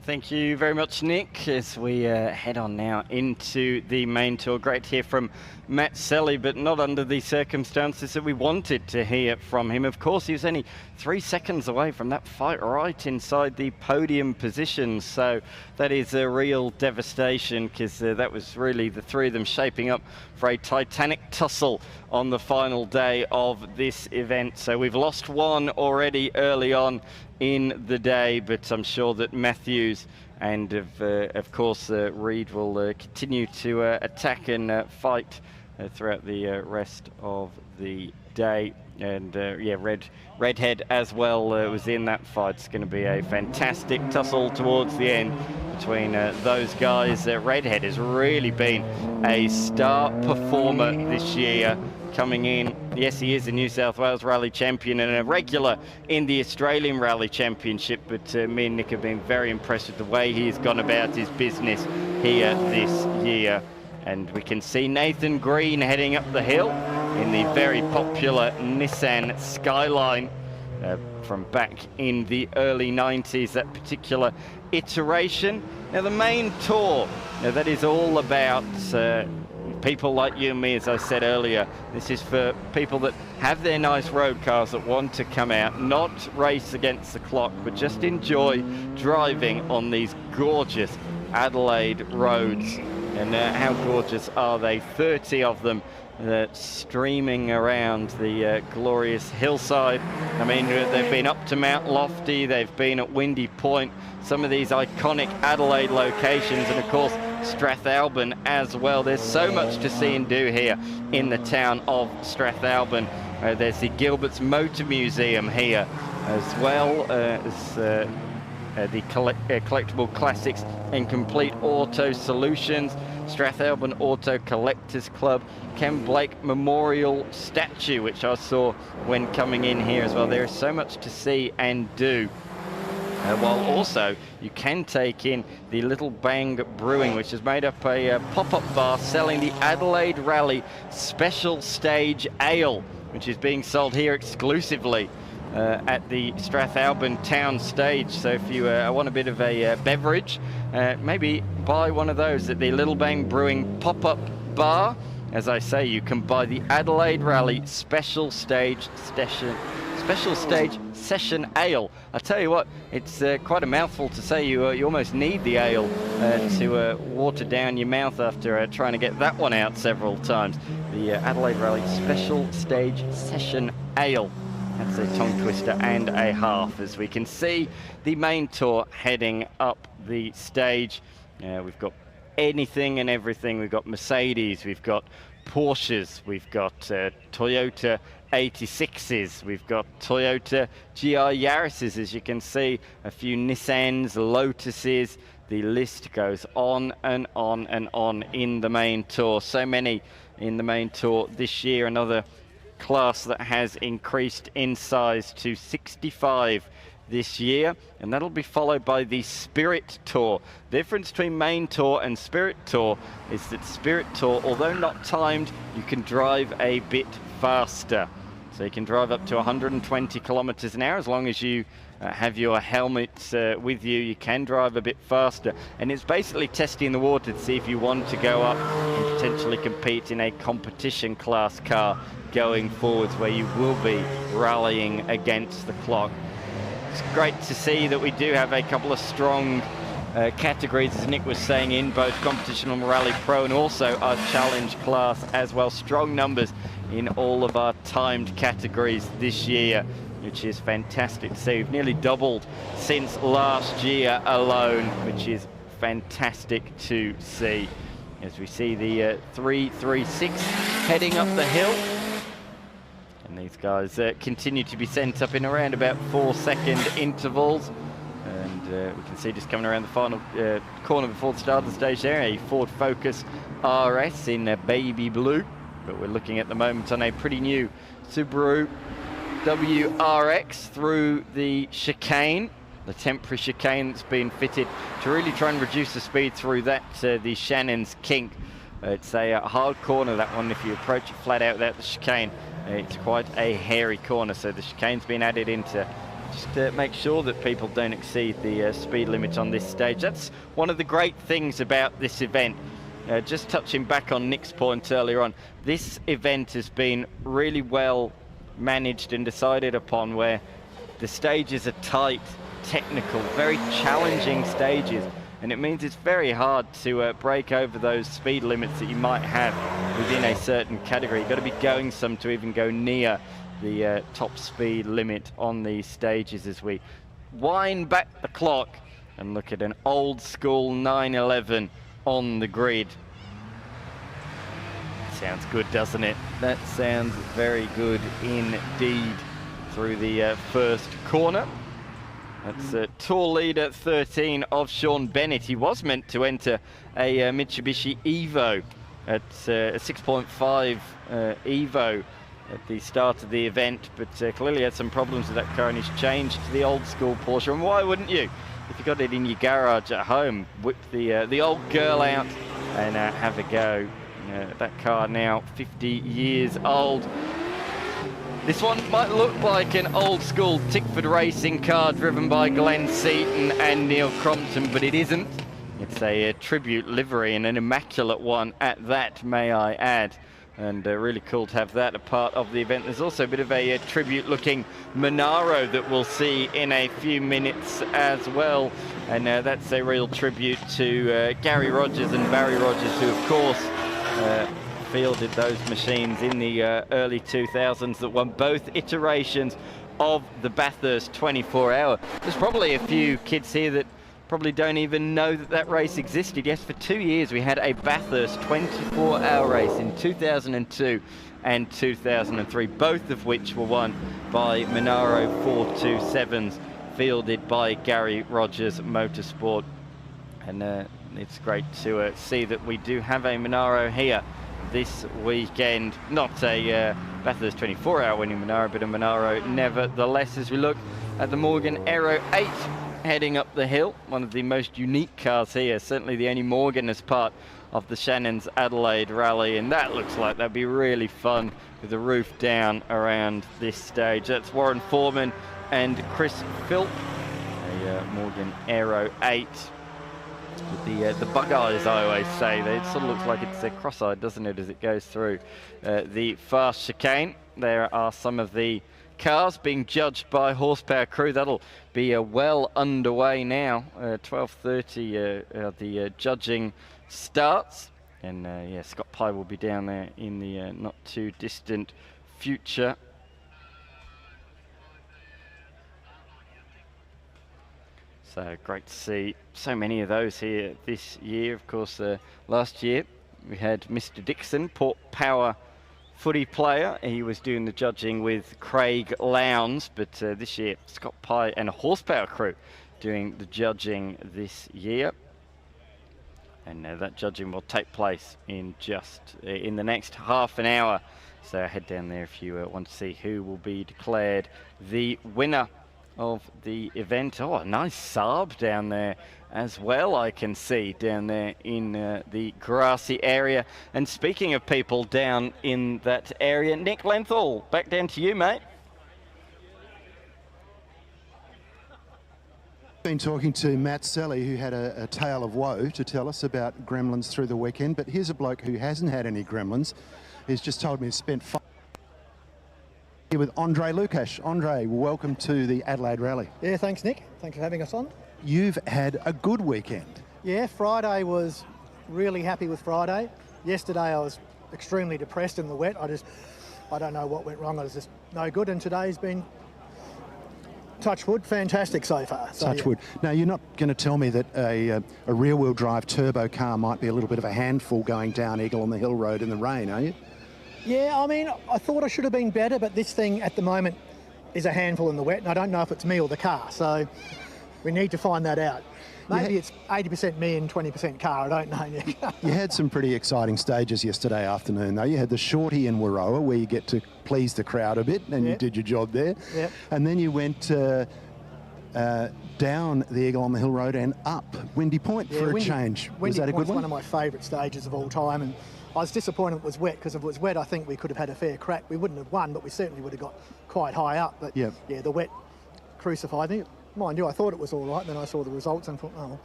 Thank you very much, Nick, as we head on now into the main tour. Great to hear from Matt Selley, but not under the circumstances that we wanted to hear from him. Of course, he was only 3 seconds away from that fight right inside the podium position, so that is a real devastation, because that was really the three of them shaping up for a titanic tussle on the final day of this event. So we've lost one already early on in the day, but I'm sure that Matthews and of course Reed will continue to attack and fight throughout the rest of the day. And yeah, Redhead as well was in that fight. It's going to be a fantastic tussle towards the end between those guys. Redhead has really been a star performer this year, coming in. Yes, he is the New South Wales Rally Champion and a regular in the Australian Rally Championship, but me and Nick have been very impressed with the way he has gone about his business here this year. And we can see Nathan Green heading up the hill in the very popular Nissan Skyline from back in the early 90s, that particular iteration. Now the main tour, that is all about people like you and me, as I said earlier. This is for people that have their nice road cars that want to come out, not race against the clock, but just enjoy driving on these gorgeous Adelaide roads. And how gorgeous are they? 30 of them streaming around the glorious hillside. I mean, they've been up to Mount Lofty, they've been at Windy Point, some of these iconic Adelaide locations, and of course Strathalbyn as well. There's so much to see and do here in the town of Strathalbyn. There's the Gilbert's Motor Museum here, as well as the Collectible Classics and Complete Auto Solutions, Strathalbyn Auto Collectors Club, Ken Blake Memorial Statue, which I saw when coming in here as well. There is so much to see and do. While also you can take in the Little Bang Brewing, which has made up a pop-up bar selling the Adelaide Rally Special Stage Ale, which is being sold here exclusively at the Strathalbyn town stage. So if you want a bit of a beverage, maybe buy one of those at the Little Bang Brewing pop-up bar. As I say, you can buy the Adelaide Rally Special Stage Session Ale. I tell you what, it's quite a mouthful to say. You almost need the ale to water down your mouth after trying to get that one out several times. The Adelaide Rally Special Stage Session Ale. That's a tongue twister and a half, as we can see the main tour heading up the stage. We've got anything and everything. We've got Mercedes, we've got Porsches, we've got Toyota 86s, we've got Toyota GR Yaris's, as you can see, a few Nissans, Lotuses. The list goes on and on and on in the main tour. So many in the main tour this year. Another class that has increased in size to 65 this year, and that'll be followed by the Spirit Tour. The difference between main tour and Spirit Tour is that Spirit Tour, although not timed, you can drive a bit faster. So you can drive up to 120 kilometers an hour as long as you have your helmet with you. You can drive a bit faster, and it's basically testing the water to see if you want to go up and potentially compete in a competition class car going forwards, where you will be rallying against the clock. It's great to see that we do have a couple of strong categories, as Nick was saying, in both competition and rally pro, and also our challenge class as well. Strong numbers in all of our timed categories this year, which is fantastic to see. We've nearly doubled since last year alone, which is fantastic to see. As we see the 336 heading up the hill. And these guys continue to be sent up in around about 4-second intervals. And we can see just coming around the final corner before the start of the stage there, a Ford Focus RS in baby blue. But we're looking at the moment on a pretty new Subaru WRX through the chicane, the temporary chicane that's been fitted to really try and reduce the speed through that, the Shannon's Kink. It's a hard corner, that one. If you approach it flat out without the chicane, it's quite a hairy corner, so the chicane's been added in to just make sure that people don't exceed the speed limit on this stage. That's one of the great things about this event. Just touching back on Nick's point earlier on, this event has been really well managed and decided upon, where the stages are tight, technical, very challenging stages, and it means it's very hard to break over those speed limits that you might have within a certain category. You've got to be going some to even go near the top speed limit on these stages, as we wind back the clock and look at an old school 911 on the grid. Sounds good, doesn't it? That sounds very good indeed. Through the first corner. That's tour leader 13 of Sean Bennett. He was meant to enter a Mitsubishi Evo at a 6.5 Evo at the start of the event, but clearly had some problems with that car and he's changed to the old school Porsche. And why wouldn't you? If you got it in your garage at home, whip the old girl out and have a go. That car now 50 years old. This one might look like an old school Tickford racing car driven by Glenn Seaton and Neil Crompton, but it isn't. It's a tribute livery, and an immaculate one at that, may I add. And really cool to have that a part of the event. There's also a bit of a tribute looking Monaro that we'll see in a few minutes as well. And that's a real tribute to Gary Rogers and Barry Rogers, who of course fielded those machines in the early 2000s that won both iterations of the Bathurst 24-hour. There's probably a few kids here that probably don't even know that that race existed. Yes, for 2 years we had a Bathurst 24-hour race in 2002 and 2003, both of which were won by Monaro 427s, fielded by Gary Rogers Motorsport. And it's great to see that we do have a Monaro here this weekend. Not a Bathurst 24-hour winning Monaro, but a Monaro nevertheless, as we look at the Morgan Aero 8 heading up the hill. One of the most unique cars here, certainly the only Morgan as part of the Shannon's Adelaide Rally, and that looks like that'd be really fun with the roof down around this stage. That's Warren Foreman and Chris Philp, a Morgan Aero 8. With the bug eyes, I always say. It sort of looks like it's cross-eyed, doesn't it, as it goes through the fast chicane. There are some of the cars being judged by horsepower crew. That'll be well underway now. 12:30 the judging starts. And yeah, Scott Pye will be down there in the not too distant future. So great to see so many of those here this year. Of course, last year we had Mr. Dixon, Port Power footy player. He was doing the judging with Craig Lowndes, but this year Scott Pye and a horsepower crew doing the judging this year. And that judging will take place in just in the next half an hour. So head down there if you want to see who will be declared the winner of the event. Oh, a nice Saab down there as well, I can see down there in the grassy area. And speaking of people down in that area, Nick Lenthal, back down to you, mate. Been talking to Matt Selley, who had a tale of woe to tell us about gremlins through the weekend, but here's a bloke who hasn't had any gremlins. He's just told me he spent 5 here with Andre Lucash. Andre, welcome to the Adelaide Rally. Yeah, thanks, Nick. Thanks for having us on. You've had a good weekend. Yeah, Friday was really happy with Friday. Yesterday I was extremely depressed in the wet. I don't know what went wrong. I was just no good. And today's been, touch wood, fantastic so far. So, touch wood. Now, you're not going to tell me that a rear-wheel drive turbo car might be a little bit of a handful going down Eagle on the Hill Road in the rain, are you? Yeah, I mean, I thought I should have been better, but this thing at the moment is a handful in the wet, and I don't know if it's me or the car, so we need to find that out. Maybe it's 80% me and 20% car, I don't know, Nick. You had some pretty exciting stages yesterday afternoon, though. You had the shorty in Warroa, where you get to please the crowd a bit, and you did your job there. Yep. And then you went down the Eagle on the Hill Road and up Windy Point for a change. Was that a good one? One of my favourite stages of all time, and I was disappointed it was wet, because if it was wet I think we could have had a fair crack. We wouldn't have won, but we certainly would have got quite high up. But yeah, the wet crucified me. Mind you, I thought it was all right, then I saw the results and thought, oh,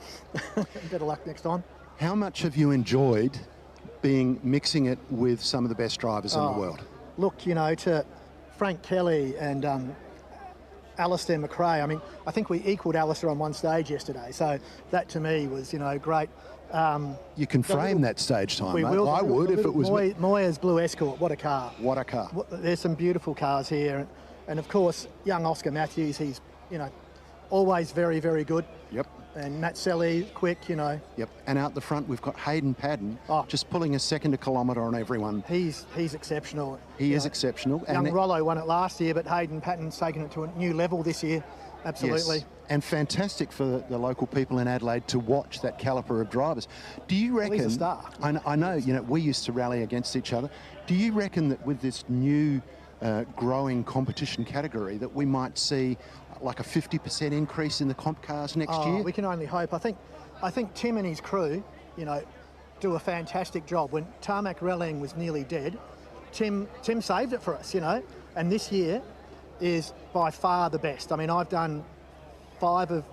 better luck next time. How much have you enjoyed mixing it with some of the best drivers in the world? Look, you know, to Frank Kelly and Alistair McRae, I mean, I think we equalled Alistair on one stage yesterday, so that to me was, you know, great. You can frame that stage time, mate. Will, I would if it was me. Moyer's Blue Escort, what a car. What a car. There's some beautiful cars here, and of course, young Oscar Matthews, he's, you know, always very, very good. Yep. And Matt Selley, quick, you know. Yep. And out the front, we've got Hayden Paddon, just pulling a second a kilometre on everyone. He's exceptional. He is exceptional. Young Rollo won it last year, but Hayden Patton's taken it to a new level this year. Absolutely. Yes. And fantastic for the local people in Adelaide to watch that calibre of drivers. Do you reckon? Well, he's a star. I know, you know, we used to rally against each other. Do you reckon that with this new growing competition category that we might see like a 50% increase in the comp cars next year? We can only hope. I think Tim and his crew, you know, do a fantastic job. When tarmac rallying was nearly dead, Tim saved it for us, you know, and this year is by far the best. I mean, I've done 5 of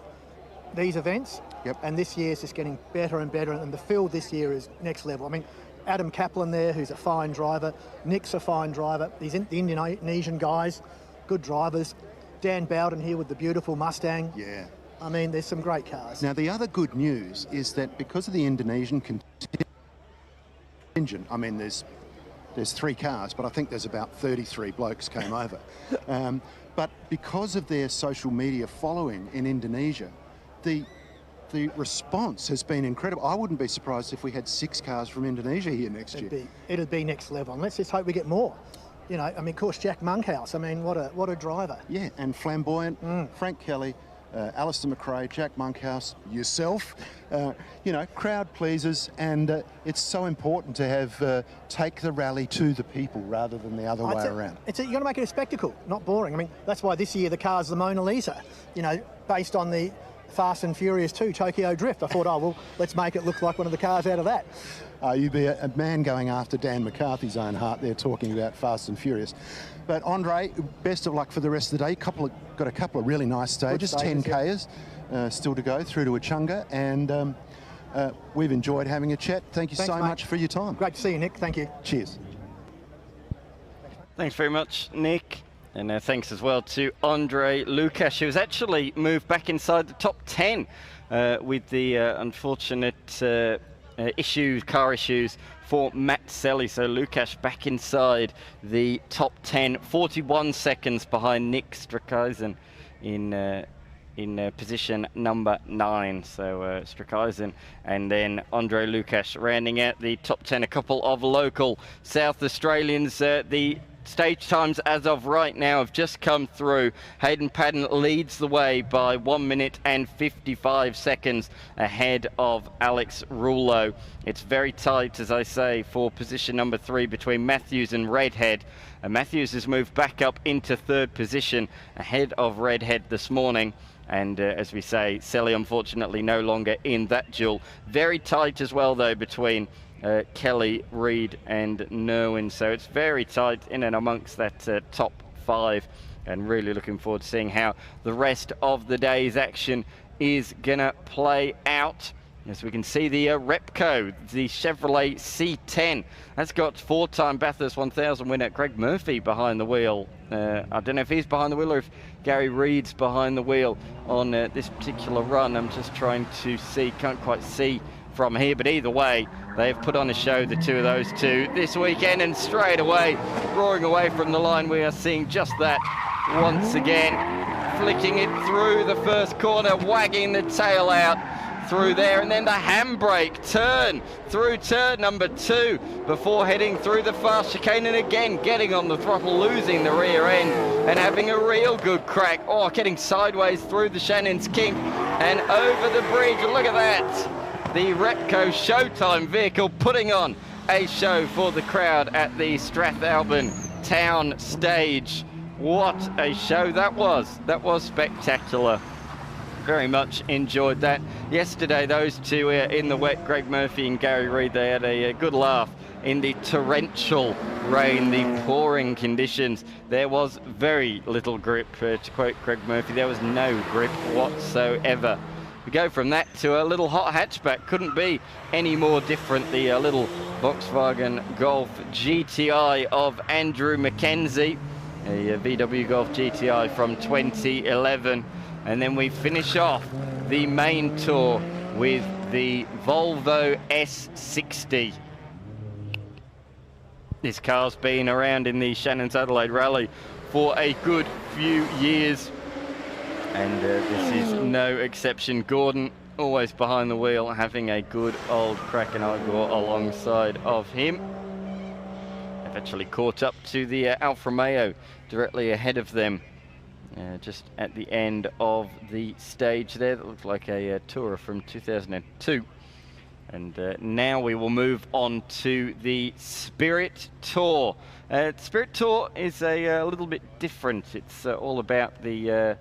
these events, and this year's just getting better and better, and the field this year is next level. I mean, Adam Kaplan there, who's a fine driver, Nick's a fine driver, the Indonesian guys, good drivers, Dan Bowden here with the beautiful Mustang. Yeah. I mean, there's some great cars. Now, the other good news is that because of the Indonesian contingent, I mean, there's 3 cars, but I think there's about 33 blokes came over. But because of their social media following in Indonesia, the response has been incredible. I wouldn't be surprised if we had 6 cars from Indonesia here next year. It'd be next level, and let's just hope we get more. You know, I mean, of course, Jack Monkhouse. I mean, what a driver. Yeah, and flamboyant. Frank Kelly, Alistair McRae, Jack Monkhouse, yourself. You know, crowd pleasers, and it's so important to have take the rally to the people rather than the other way around. You've got to make it a spectacle, not boring. I mean, that's why this year the car's the Mona Lisa. You know, based on the Fast and Furious 2 Tokyo Drift. I thought, oh well, let's make it look like one of the cars out of that. You'd be a man going after Dan McCarthy's own heart there, talking about Fast and Furious. But Andre, best of luck for the rest of the day. Got a couple of really nice stages, 10Ks still to go through to Echunga, and we've enjoyed having a chat. Thank you so much for your time. Great to see you, Nick. Thank you. Cheers. Thanks very much, Nick. And thanks as well to Andre Lucash, who's actually moved back inside the top 10 with the unfortunate car issues for Matt Selley. So Lucash back inside the top 10, 41 seconds behind Nick Strathalbyn in position number 9. So Strathalbyn and then Andre Lucash rounding out the top 10. A couple of local South Australians. The stage times as of right now have just come through. Hayden Paddon leads the way by 1 minute and 55 seconds ahead of Alex Rouleau. It's very tight, as I say, for position number 3 between Matthews and Redhead. Matthews has moved back up into 3rd position ahead of Redhead this morning. And as we say, Selley unfortunately no longer in that duel. Very tight as well, though, between Kelly, Reed and Nerwin. So it's very tight in and amongst that top 5, and really looking forward to seeing how the rest of the day's action is gonna play out. As we can see, the Repco, the Chevrolet C10, that's got 4-time Bathurst 1000 winner Greg Murphy behind the wheel. I don't know if he's behind the wheel or if Gary Reed's behind the wheel on this particular run. I'm just trying to see, can't quite see from here, but either way, they've put on a show, the two of those two, this weekend, and straight away, roaring away from the line, we are seeing just that once again, flicking it through the first corner, wagging the tail out through there, and then the handbrake turn through turn number 2 before heading through the fast chicane, and again getting on the throttle, losing the rear end and having a real good crack. Oh, getting sideways through the Shannon's Kink and over the bridge. Look at that. The Repco Showtime vehicle putting on a show for the crowd at the Strathalbyn Town stage. What a show that was. That was spectacular. Very much enjoyed that. Yesterday, those two in the wet, Greg Murphy and Gary Reed, they had a good laugh in the torrential rain, the pouring conditions. There was very little grip. To quote Craig Murphy, there was no grip whatsoever. We go from that to a little hot hatchback. Couldn't be any more different. The little Volkswagen Golf GTI of Andrew Mackenzie, a VW Golf GTI from 2011. And then we finish off the main tour with the Volvo S60. This car's been around in the Shannon's Adelaide Rally for a good few years. And this is no exception. Gordon, always behind the wheel, having a good old crack and Igor alongside of him. They've actually caught up to the Alfa Romeo directly ahead of them, just at the end of the stage there. That looked like a Tourer from 2002. And now we will move on to the Spirit Tour. Spirit Tour is a little bit different. It's all about the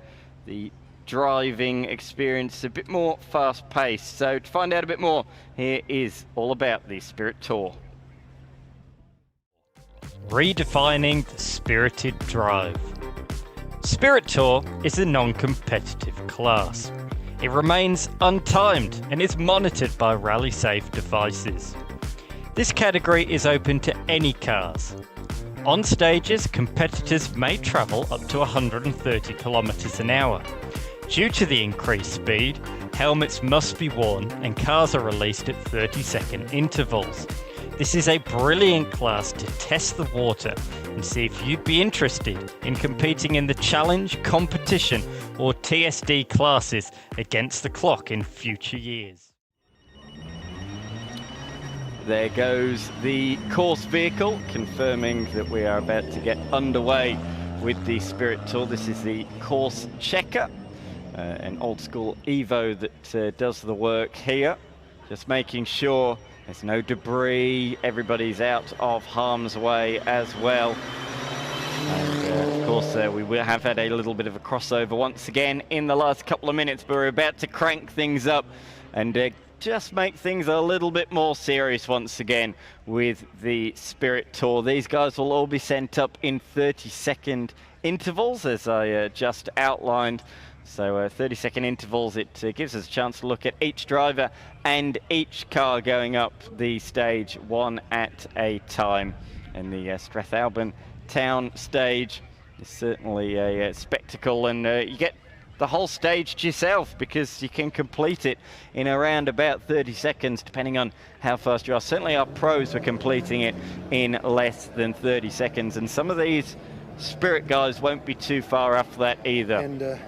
driving experience, a bit more fast-paced. So to find out a bit more, here is all about the Spirit Tour. Redefining the spirited drive. Spirit Tour is a non-competitive class. It remains untimed and is monitored by rally-safe devices. This category is open to any cars. On stages, competitors may travel up to 130 kilometers an hour. Due to the increased speed, helmets must be worn and cars are released at 30-second intervals. This is a brilliant class to test the water and see if you'd be interested in competing in the Challenge, Competition or TSD classes against the clock in future years. There goes the course vehicle, confirming that we are about to get underway with the Spirit Tour. This is the course checker, an old school Evo that does the work here. Just making sure there's no debris, everybody's out of harm's way as well. And of course we will have had a little bit of a crossover once again in the last couple of minutes, but we're about to crank things up and just make things a little bit more serious once again with the Spirit Tour. These guys will all be sent up in 30-second intervals, as I just outlined. So 30-second intervals, it gives us a chance to look at each driver and each car going up the stage one at a time. And the Strathalbyn town stage is certainly a spectacle, and you get the whole stage to yourself because you can complete it in around about 30 seconds depending on how fast you are. Certainly our pros were completing it in less than 30 seconds, and some of these Spirit guys won't be too far off that either. And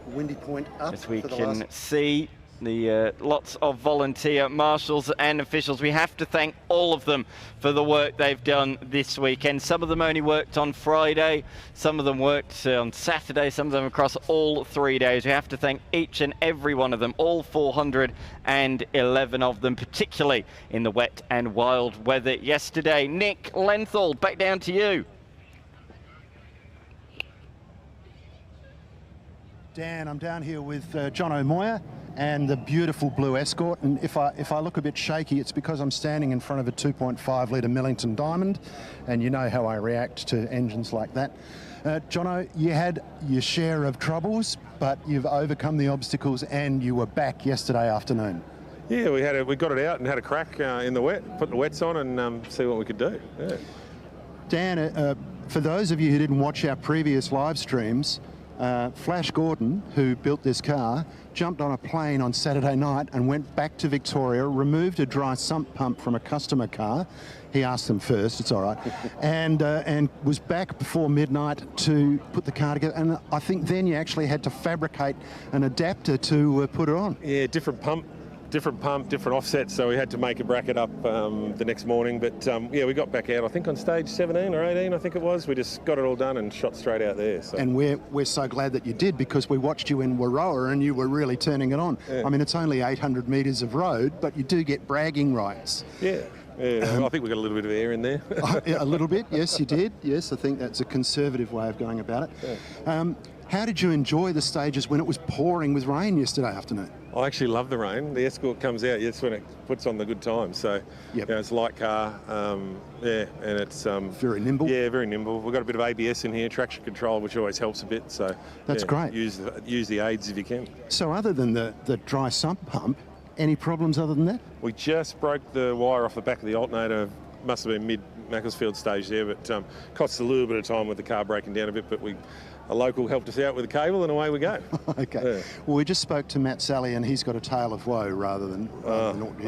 windy point up. As we can see, the lots of volunteer marshals and officials. We have to thank all of them for the work they've done this weekend. Some of them only worked on Friday, some of them worked on Saturday, some of them across all 3 days. We have to thank each and every one of them, all 411 of them, particularly in the wet and wild weather yesterday. Nick Lenthal, back down to you. Dan, I'm down here with Jono Moyer and the beautiful blue Escort, and if I look a bit shaky, it's because I'm standing in front of a 2.5 litre Millington Diamond, and you know how I react to engines like that. Jono, you had your share of troubles, but you've overcome the obstacles and you were back yesterday afternoon. Yeah, we got it out and had a crack in the wet, put the wets on and see what we could do. Yeah. Dan, for those of you who didn't watch our previous live streams, Flash Gordon, who built this car, jumped on a plane on Saturday night and went back to Victoria, removed a dry sump pump from a customer car. He asked them first, it's all right, and was back before midnight to put the car together. And I think then you actually had to fabricate an adapter to put it on. Yeah, different pump, different offsets, so we had to make a bracket up the next morning. But yeah, we got back out, I think on stage 17 or 18, I think it was. We just got it all done and shot straight out there. So. And we're so glad that you did, because we watched you in Warroa and you were really turning it on. Yeah. I mean, it's only 800 metres of road, but you do get bragging rights. Yeah. Yeah, I think we got a little bit of air in there. A little bit, yes, you did. Yes, I think that's a conservative way of going about it. Yeah. How did you enjoy the stages when it was pouring with rain yesterday afternoon? I actually love the rain. The Escort comes out, that's when it puts on the good times. So, yep. It's a light car, and it's... very nimble? Yeah, very nimble. We've got a bit of ABS in here, traction control, which always helps a bit. So that's great. Use the aids if you can. So other than the dry sump pump, any problems other than that? We just broke the wire off the back of the alternator. Must have been mid-Macclesfield stage there, but cost a little bit of time with the car breaking down a bit, but a local helped us out with the cable and away we go. Okay. Yeah. Well, we just spoke to Matt Selley and he's got a tale of woe rather than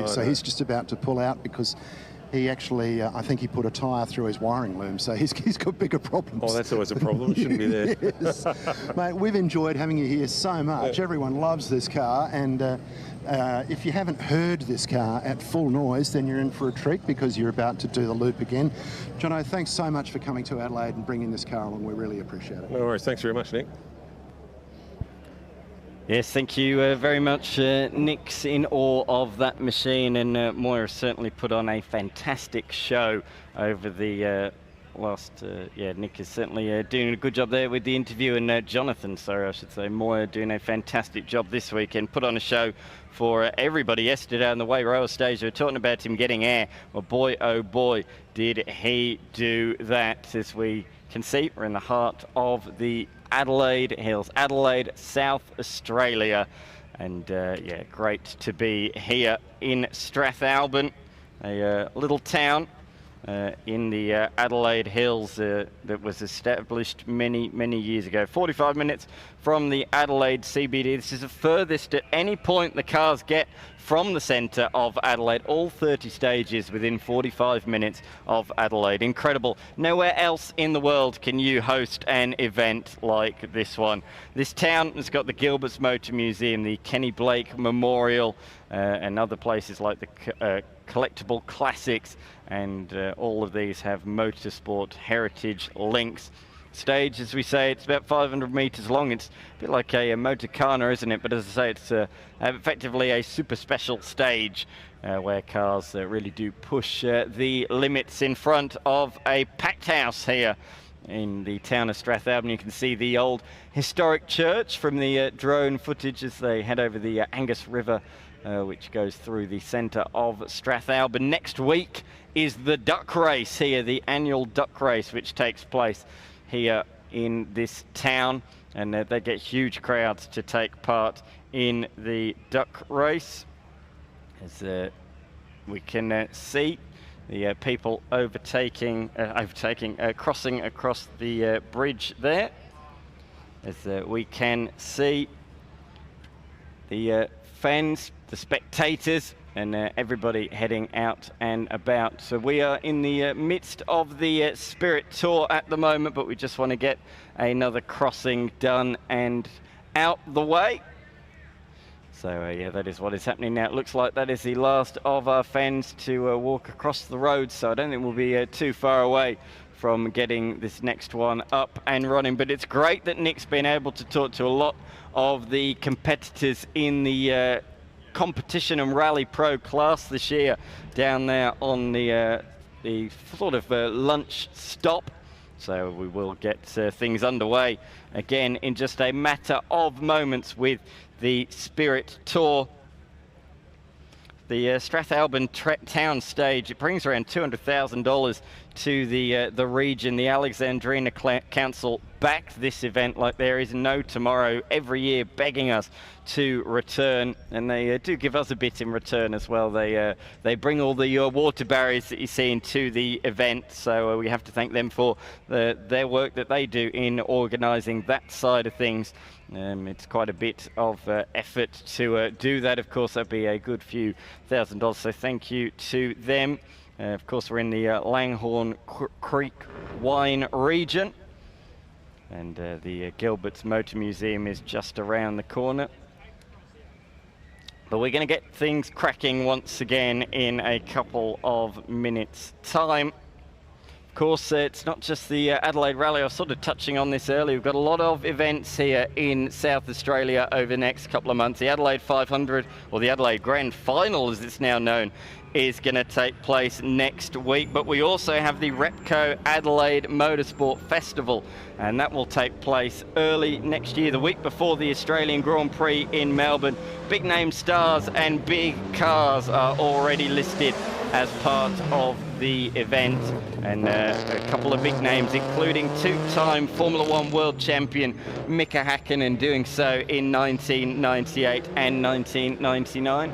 so he's just about to pull out because he actually, I think he put a tyre through his wiring loom, so he's got bigger problems. Oh, that's always a problem. Shouldn't be there. Yes. Mate, we've enjoyed having you here so much. Yeah. Everyone loves this car, and if you haven't heard this car at full noise, then you're in for a treat because you're about to do the loop again. Jono, thanks so much for coming to Adelaide and bringing this car along. We really appreciate it. No worries. Thanks very much, Nick. Yes, thank you very much. Nick's in awe of that machine, and Moyer certainly put on a fantastic show over the last... Nick is certainly doing a good job there with the interview, and Jonathan, sorry, I should say, Moyer doing a fantastic job this weekend. Put on a show for everybody yesterday on the Wayroa stage. They were talking about him getting air. Well, boy, oh boy, did he do that. As we can see, we're in the heart of the Adelaide Hills, Adelaide, South Australia, and great to be here in Strathalbyn, a little town in the Adelaide Hills that was established many years ago. 45 minutes from the Adelaide CBD. This is the furthest at any point the cars get from the centre of Adelaide. All 30 stages within 45 minutes of Adelaide. Incredible. Nowhere else in the world can you host an event like this one. This town has got the Gilbert's Motor Museum, the Kenny Blake Memorial, and other places like the Collectible Classics, and all of these have motorsport heritage links. Stage, as we say, it's about 500 metres long. It's a bit like a Motorcana, isn't it? But as I say, it's effectively a super special stage where cars really do push the limits in front of a packed house here in the town of Strathalbyn. You can see the old historic church from the drone footage as they head over the Angus River, which goes through the centre of Strathalbyn. Next week is the duck race here, the annual duck race, which takes place here in this town, and they get huge crowds to take part in the duck race. As we can see the people crossing across the bridge there, as we can see the fans, the spectators, and everybody heading out and about. So we are in the midst of the Spirit Tour at the moment, but we just want to get another crossing done and out the way. So that is what is happening now. It looks like that is the last of our fans to walk across the road, so I don't think we'll be too far away from getting this next one up and running. But it's great that Nick's been able to talk to a lot of the competitors in the competition and rally pro class this year down there on the sort of lunch stop. So we will get things underway again in just a matter of moments with the Spirit Tour. The Strathalbyn town stage, it brings around $200,000 to the region. The Alexandrina Council back this event like there is no tomorrow, every year begging us to return, and they do give us a bit in return as well. They bring all the water barriers that you see into the event, so we have to thank them for their work that they do in organising that side of things. It's quite a bit of effort to do that. Of course, that'd be a good few $1,000, so thank you to them. Of course, we're in the Langhorne Creek wine region, and the Gilbert's Motor Museum is just around the corner. But we're going to get things cracking once again in a couple of minutes' time. Of course, it's not just the Adelaide Rally. I was sort of touching on this earlier. We've got a lot of events here in South Australia over the next couple of months. The Adelaide 500, or the Adelaide Grand Final as it's now known, is going to take place next week. But we also have the Repco Adelaide Motorsport Festival, and that will take place early next year, the week before the Australian Grand Prix in Melbourne. Big name stars and big cars are already listed as part of the event, and a couple of big names, including two-time Formula One world champion Mika Häkkinen, doing so in 1998 and 1999.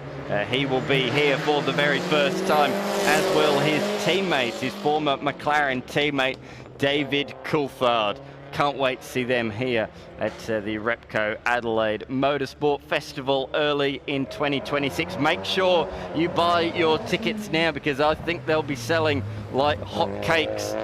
He will be here for the very first time, as will his teammate, his former McLaren teammate, David Coulthard. Can't wait to see them here at the Repco Adelaide Motorsport Festival early in 2026. Make sure you buy your tickets now, because I think they'll be selling like hotcakes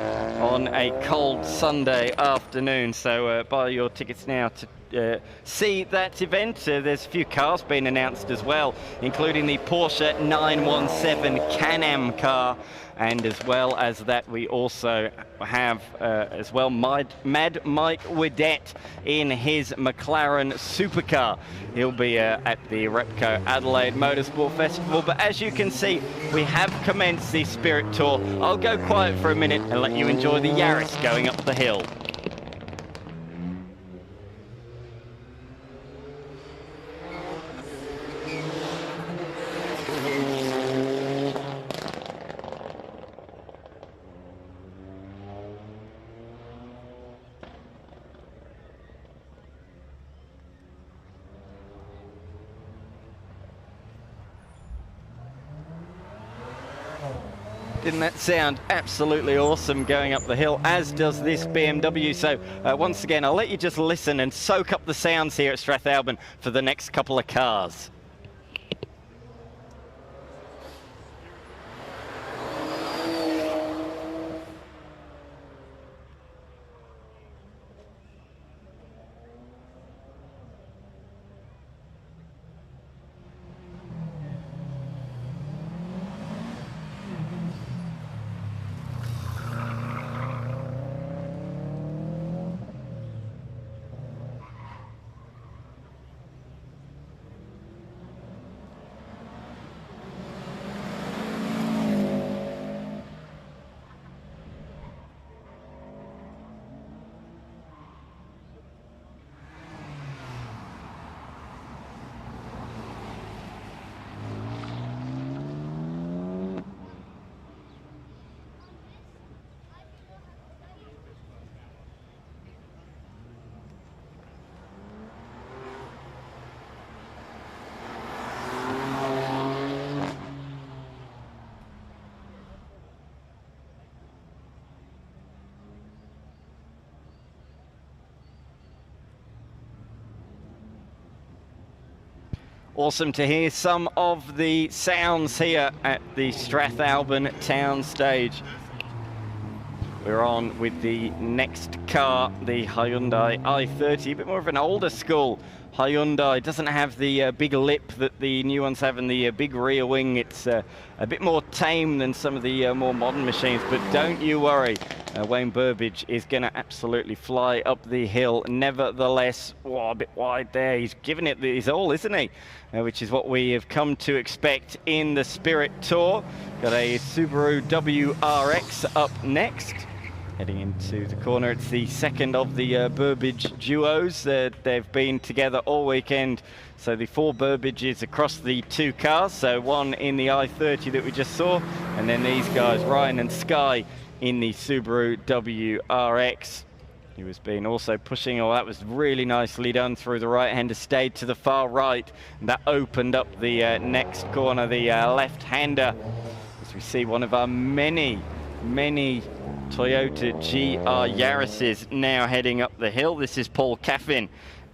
on a cold Sunday afternoon. So buy your tickets now to see that event. There's a few cars being announced as well, including the Porsche 917 Can-Am car. And as well as that, we also have as well Mad Mike Wedette in his McLaren Supercar. He'll be at the Repco Adelaide Motorsport Festival. But as you can see, we have commenced the Spirit Tour. I'll go quiet for a minute and let you enjoy the Yaris going up the hill. Didn't that sound absolutely awesome going up the hill, as does this BMW. So once again, I'll let you just listen and soak up the sounds here at Strathalbyn for the next couple of cars. Awesome to hear some of the sounds here at the Strathalbyn Town Stage. We're on with the next car, the Hyundai i30, a bit more of an older school Hyundai. Doesn't have the big lip that the new ones have and the big rear wing. It's a bit more tame than some of the more modern machines, but don't you worry. Wayne Burbidge is going to absolutely fly up the hill. Nevertheless, a bit wide there. He's giving it his all, isn't he? Which is what we have come to expect in the Spirit Tour. Got a Subaru WRX up next. Heading into the corner, it's the second of the Burbidge duos. They've been together all weekend. So the four Burbidges across the two cars. So one in the i30 that we just saw, and then these guys, Ryan and Sky, in the Subaru WRX. He was being also pushing, that was really nicely done through the right-hander, stayed to the far right. And that opened up the next corner, the left-hander. As we see one of our many Toyota GR Yaris's now heading up the hill. This is Paul Caffin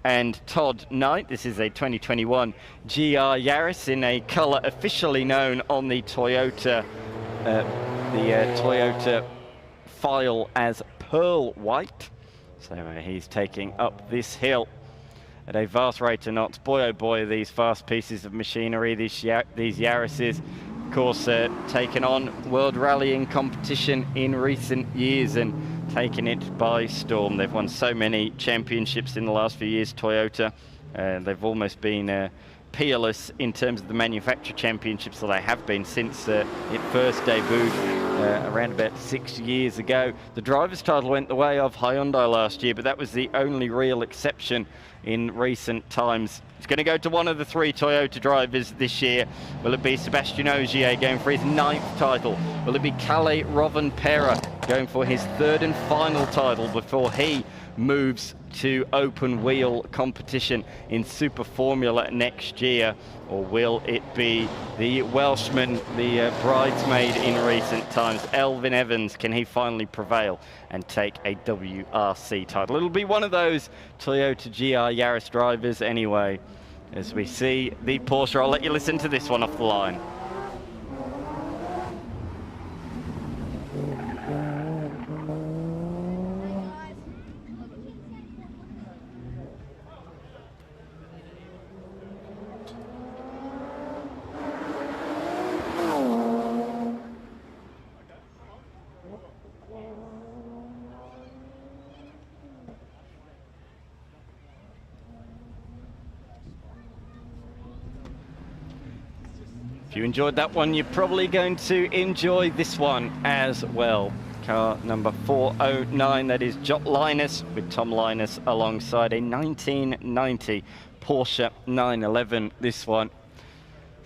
and Todd Knight. This is a 2021 GR Yaris in a colour officially known on the Toyota Toyota file as pearl white. So he's taking up this hill at a vast rate of knots. Boy, oh boy, these fast pieces of machinery, these Yarises. of course, taken on world rallying competition in recent years and taken it by storm. They've won so many championships in the last few years, Toyota. They've almost been peerless in terms of the manufacturer championships that they have been since it first debuted around about 6 years ago. The driver's title went the way of Hyundai last year, but that was the only real exception in recent times. It's going to go to one of the 3 Toyota drivers this year. Will it be Sébastien Ogier going for his 9th title? Will it be Kalle Rovanperä going for his 3rd and final title before he moves to open wheel competition in Super Formula next year? Or will it be the Welshman, the bridesmaid in recent times, Elfyn Evans? Can he finally prevail and take a WRC title? It'll be one of those Toyota GR Yaris drivers anyway, as we see the Porsche. I'll let you listen to this one off the line. If you enjoyed that one, you're probably going to enjoy this one as well. Car number 409, that is Jot Linus, with Tom Linus alongside a 1990 Porsche 911. This one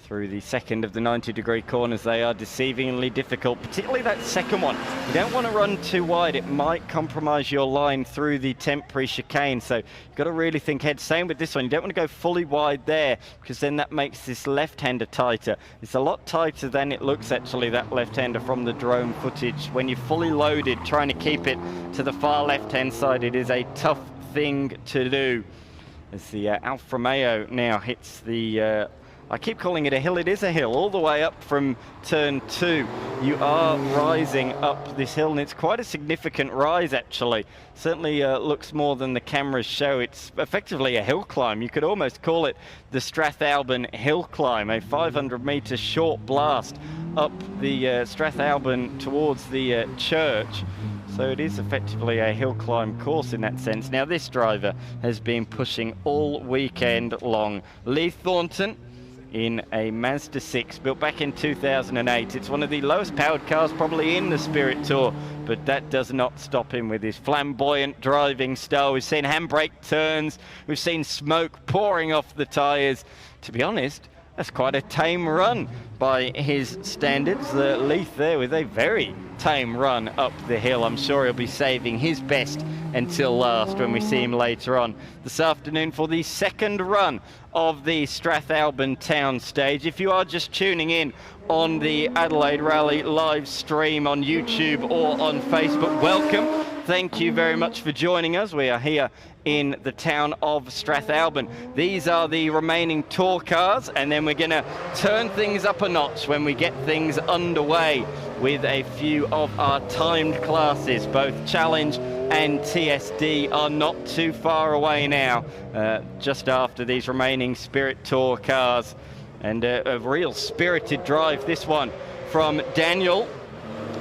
through the second of the 90-degree corners. They are deceivingly difficult, particularly that second one. You don't want to run too wide. It might compromise your line through the temporary chicane, so you've got to really think ahead. Same with this one. You don't want to go fully wide there, because then that makes this left-hander tighter. It's a lot tighter than it looks, actually, that left-hander from the drone footage. When you're fully loaded, trying to keep it to the far left-hand side, it is a tough thing to do. As the Alfa Romeo now hits the I keep calling it a hill. It is a hill all the way up from turn 2. You are rising up this hill, and it's quite a significant rise, actually. Certainly looks more than the cameras show. It's effectively a hill climb. You could almost call it the Strathalbyn hill climb, a 500-meter short blast up the Strathalbyn towards the church. So it is effectively a hill climb course in that sense. Now, this driver has been pushing all weekend long. Lee Thornton in a Mazda 6 built back in 2008. It's one of the lowest powered cars probably in the Spirit Tour, but that does not stop him with his flamboyant driving style. We've seen handbrake turns, we've seen smoke pouring off the tyres. To be honest, that's quite a tame run by his standards. Leith there with a very tame run up the hill. I'm sure he'll be saving his best until last when we see him later on this afternoon for the second run of the Strathalbyn Town Stage. If you are just tuning in on the Adelaide Rally live stream on YouTube or on Facebook, welcome. Thank you very much for joining us. We are here in the town of Strathalbyn. These are the remaining tour cars, and then we're going to turn things up a notch when we get things underway with a few of our timed classes. Both Challenge and TSD are not too far away now, just after these remaining Spirit Tour cars. And a real spirited drive, this one from Daniel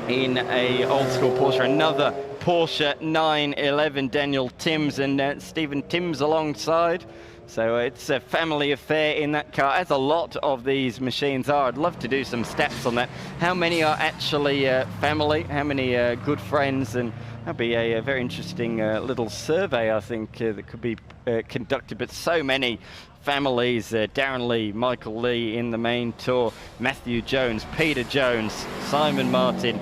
in a old school Porsche, another Porsche 911, Daniel Timms and Stephen Timms alongside. So it's a family affair in that car, as a lot of these machines are. I'd love to do some stats on that. How many are actually family? How many good friends? And that'd be a very interesting little survey, I think, that could be conducted. But so many families, Darren Lee, Michael Lee in the main tour, Matthew Jones, Peter Jones, Simon Martin,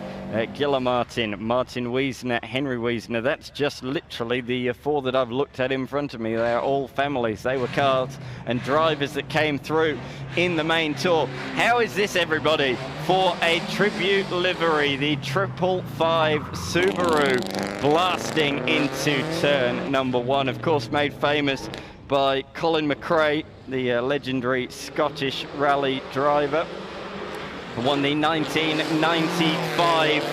Gilla Martin, Martin Wiesner, Henry Wiesner. That's just literally the 4 that I've looked at in front of me. They are all families. They were cars and drivers that came through in the main tour. How is this, everybody, for a tribute livery? The 555 Subaru blasting into turn number 1, of course made famous by Colin McRae, the legendary Scottish rally driver, who won the 1995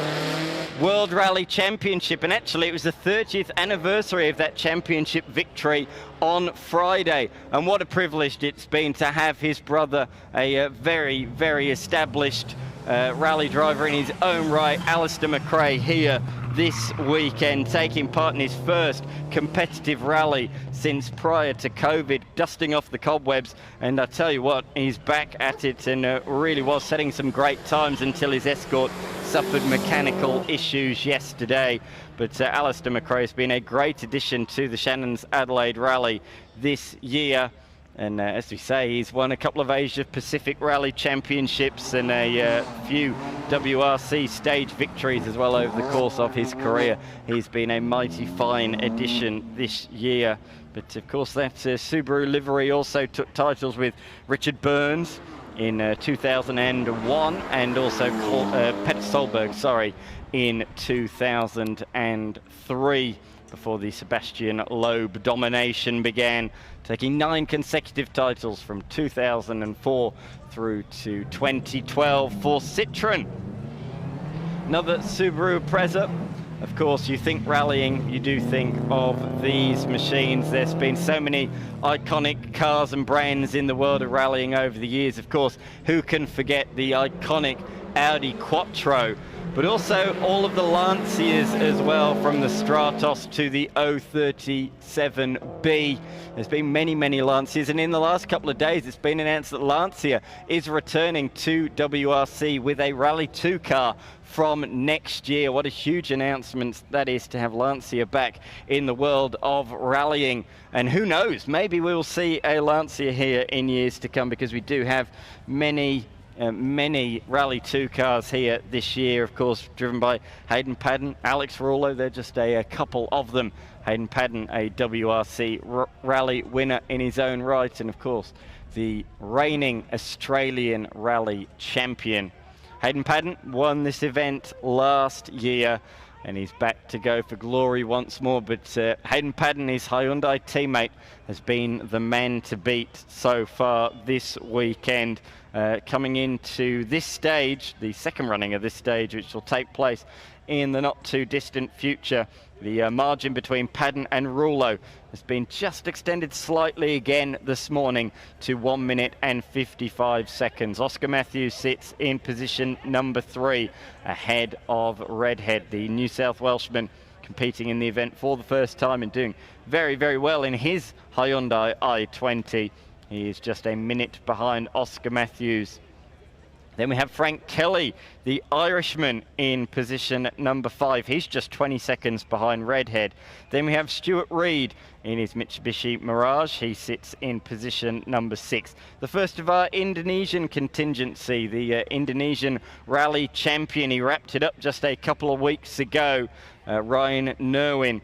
World Rally Championship, and actually it was the 30th anniversary of that championship victory on Friday. And what a privilege it's been to have his brother, a very, very established rally driver in his own right, Alistair McRae, here this weekend, taking part in his first competitive rally since prior to COVID, dusting off the cobwebs. And I tell you what, he's back at it and really was setting some great times until his escort suffered mechanical issues yesterday. But Alistair McRae has been a great addition to the Shannon's Adelaide Rally this year. And as we say, he's won a couple of Asia Pacific Rally Championships and a few WRC stage victories as well over the course of his career. He's been a mighty fine addition this year. But of course that Subaru livery also took titles with Richard Burns in 2001 and also Peter Solberg, sorry, in 2003. Before the Sebastian Loeb domination began, taking 9 consecutive titles from 2004 through to 2012 for Citroën. Another Subaru Impreza. Of course, you think rallying, you do think of these machines. There's been so many iconic cars and brands in the world of rallying over the years. Of course, who can forget the iconic Audi Quattro? But also all of the Lancias as well, from the Stratos to the 037B. There's been many, many Lancias, and in the last couple of days it's been announced that Lancia is returning to WRC with a Rally 2 car from next year. What a huge announcement that is, to have Lancia back in the world of rallying. And who knows, maybe we'll see a Lancia here in years to come, because we do have many Rally 2 cars here this year, of course, driven by Hayden Paddon, Alex Rullo. They're just a couple of them. Hayden Paddon, a WRC rally winner in his own right, and of course, the reigning Australian rally champion. Hayden Paddon won this event last year, and he's back to go for glory once more. But Hayden Paddon, his Hyundai teammate, has been the man to beat so far this weekend. Coming into this stage, the second running of this stage, which will take place in the not too distant future, the margin between Paddon and Rullo has been just extended slightly again this morning to 1 minute and 55 seconds. Oscar Matthews sits in position number 3 ahead of Redhead, the New South Welshman, competing in the event for the first time and doing very, very well in his Hyundai i20. He is just a minute behind Oscar Matthews. Then we have Frank Kelly, the Irishman, in position number 5. He's just 20 seconds behind Redhead. Then we have Stuart Reid in his Mitsubishi Mirage. He sits in position number 6. The first of our Indonesian contingency, the Indonesian rally champion. He wrapped it up just a couple of weeks ago, Ryan Nerwin.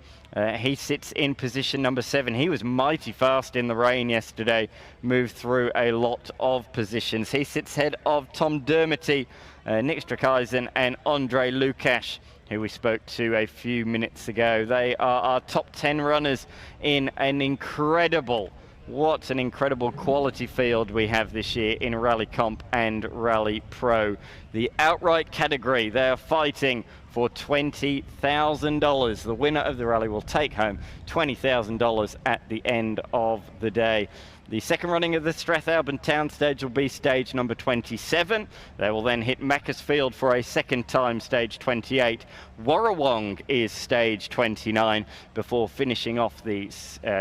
He sits in position number 7. He was mighty fast in the rain yesterday, moved through a lot of positions. He sits ahead of Tom Dermody, Nick Strakheisen and Andre Lucash, who we spoke to a few minutes ago. They are our top 10 runners in an incredible, what an incredible quality field we have this year in Rally Comp and Rally Pro. The outright category, they are fighting for $20,000. The winner of the rally will take home $20,000 at the end of the day. The second running of the Strathalbyn Town stage will be stage number 27. They will then hit Macclesfield for a second time, stage 28. Warrawong is stage 29, before finishing off the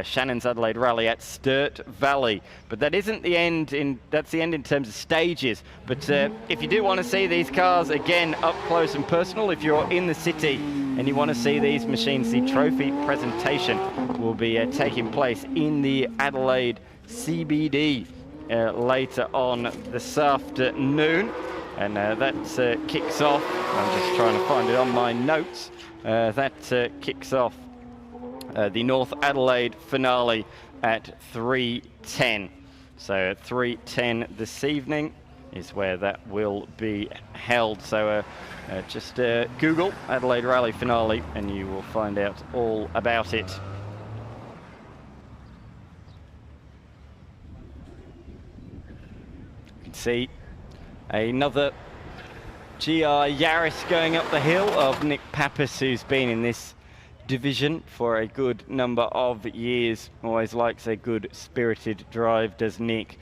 Shannon's Adelaide Rally at Sturt Valley. But that isn't the end. That's the end in terms of stages. But if you do want to see these cars again up close and personal, if you're in the city and you want to see these machines, the trophy presentation will be taking place in the Adelaide CBD later on this afternoon, and that kicks off. I'm just trying to find it on my notes. That kicks off the North Adelaide finale at 3:10. So at 3:10 this evening is where that will be held. So just Google Adelaide Rally finale and you will find out all about it. You can see another GR Yaris going up the hill of Nick Pappas, who's been in this division for a good number of years. Always likes a good spirited drive, does Nick.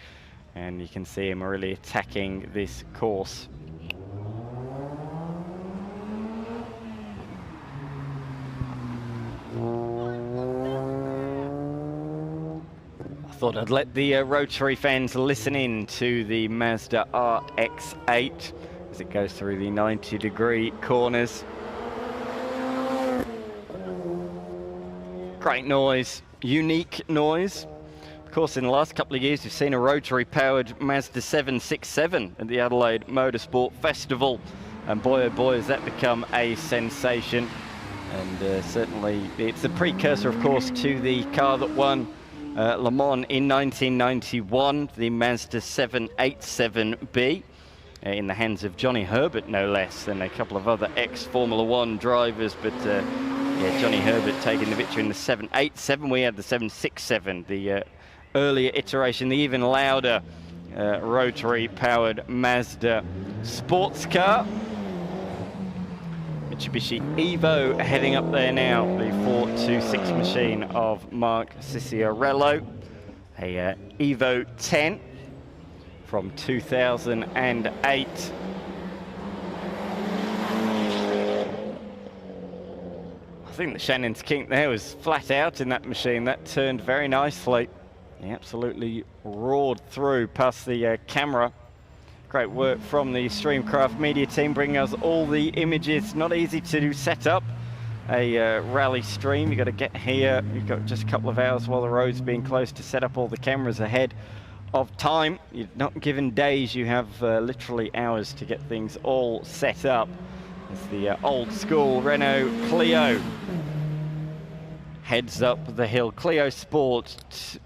And you can see him really attacking this course. I thought I'd let the Rotary fans listen in to the Mazda RX-8 as it goes through the 90-degree corners. Great noise, unique noise. Of course, in the last couple of years, we've seen a Rotary-powered Mazda 767 at the Adelaide Motorsport Festival. And boy, oh boy, has that become a sensation. And certainly, it's a precursor, of course, to the car that won Le Mans in 1991, the Mazda 787B, in the hands of Johnny Herbert, no less, than a couple of other ex-Formula One drivers. But yeah, Johnny Herbert taking the victory in the 787. We had the 767, the earlier iteration, the even louder Rotary-powered Mazda sports car. Mitsubishi Evo heading up there now, the 426 machine of Mark Cicciarello, a Evo 10 from 2008. I think the Shannon's kink there was flat out in that machine. That turned very nicely. He absolutely roared through past the camera. Great work from the Streamcraft media team, bringing us all the images. Not easy to set up a rally stream. You've got to get here. You've got just a couple of hours while the road's being closed to set up all the cameras ahead of time. You're not given days. You have literally hours to get things all set up. It's the old school Renault Clio heads up the hill. Clio Sport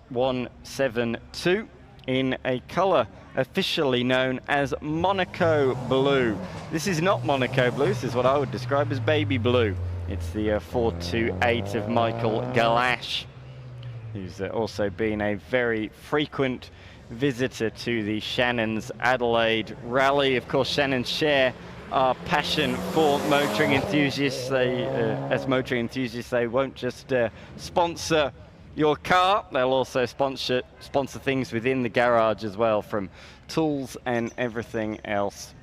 172 in a colour officially known as Monaco Blue. This is not Monaco Blue, this is what I would describe as baby blue. It's the 428 of Michael Galash, who's also been a very frequent visitor to the Shannon's Adelaide Rally. Of course, Shannon share our passion for motoring enthusiasts. As motoring enthusiasts, they won't just sponsor your car, they'll also sponsor things within the garage as well, from tools and everything else.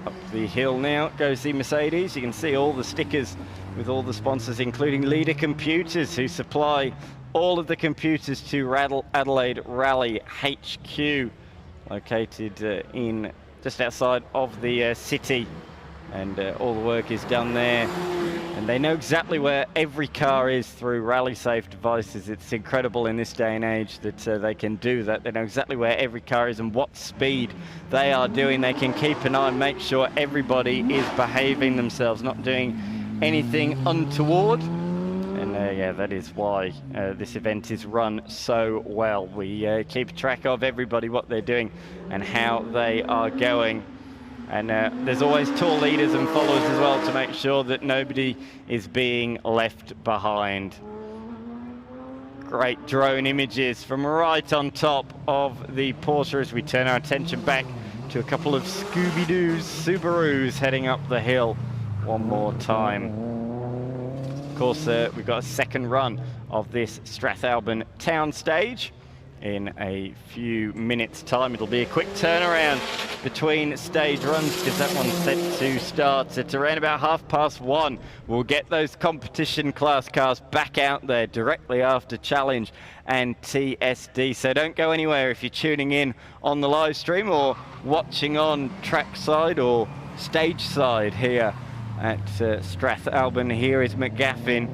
Up the hill now goes the Mercedes. You can see all the stickers with all the sponsors, including Leader Computers, who supply all of the computers to Adelaide Rally HQ, located in just outside of the city. And all the work is done there. And they know exactly where every car is through rally-safe devices. It's incredible in this day and age that they can do that. They know exactly where every car is and what speed they are doing. They can keep an eye and make sure everybody is behaving themselves, not doing anything untoward. And yeah, that is why this event is run so well. We keep track of everybody, what they're doing and how they are going. And there's always tour leaders and followers as well to make sure that nobody is being left behind. Great drone images from right on top of the Porsche as we turn our attention back to a couple of Scooby-Doo's Subarus heading up the hill one more time. Of course, we've got a second run of this Strathalbyn town stage. In a few minutes' time, it'll be a quick turnaround between stage runs because that one's set to start at around about 1:30. We'll get those competition class cars back out there directly after Challenge and TSD. So don't go anywhere if you're tuning in on the live stream or watching on trackside or stage side here at Strathalbyn. Here is McGaffin.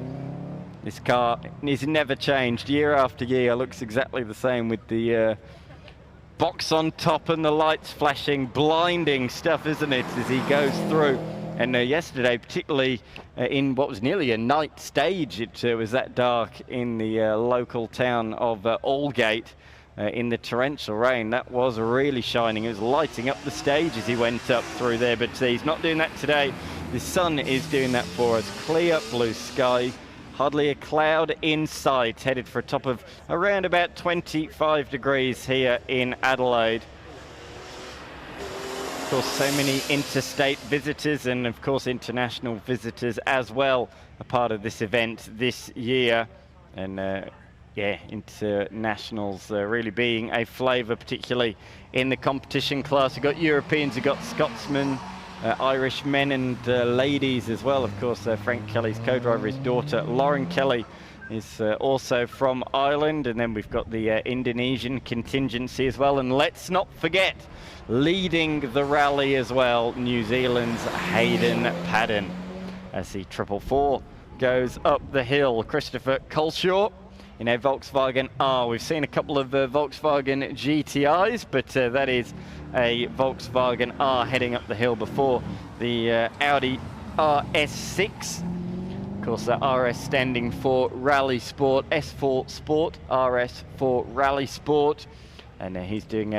This car is never changed year after year. Looks exactly the same with the box on top and the lights flashing. Blinding stuff, isn't it, as he goes through. And yesterday, particularly in what was nearly a night stage, it was that dark in the local town of Aldgate in the torrential rain. That was really shining. It was lighting up the stage as he went up through there. But he's not doing that today. The sun is doing that for us. Clear blue sky. Hardly a cloud in sight, headed for a top of around about 25 degrees here in Adelaide. course, so many interstate visitors and, of course, international visitors as well, a part of this event this year. And yeah, internationals really being a flavour, particularly in the competition class. We've got Europeans, we've got Scotsmen, Irish men and ladies as well. Of course, Frank Kelly's co-driver, his daughter Lauren Kelly, is also from Ireland. And then we've got the Indonesian contingency as well. And let's not forget, leading the rally as well, New Zealand's Hayden Paddon, as the 444 goes up the hill. Christopher Culshaw in a Volkswagen R. We've seen a couple of Volkswagen GTIs, but that is a Volkswagen R heading up the hill before the Audi RS6. Of course, the RS standing for Rally Sport, S for Sport, RS for Rally Sport. And he's done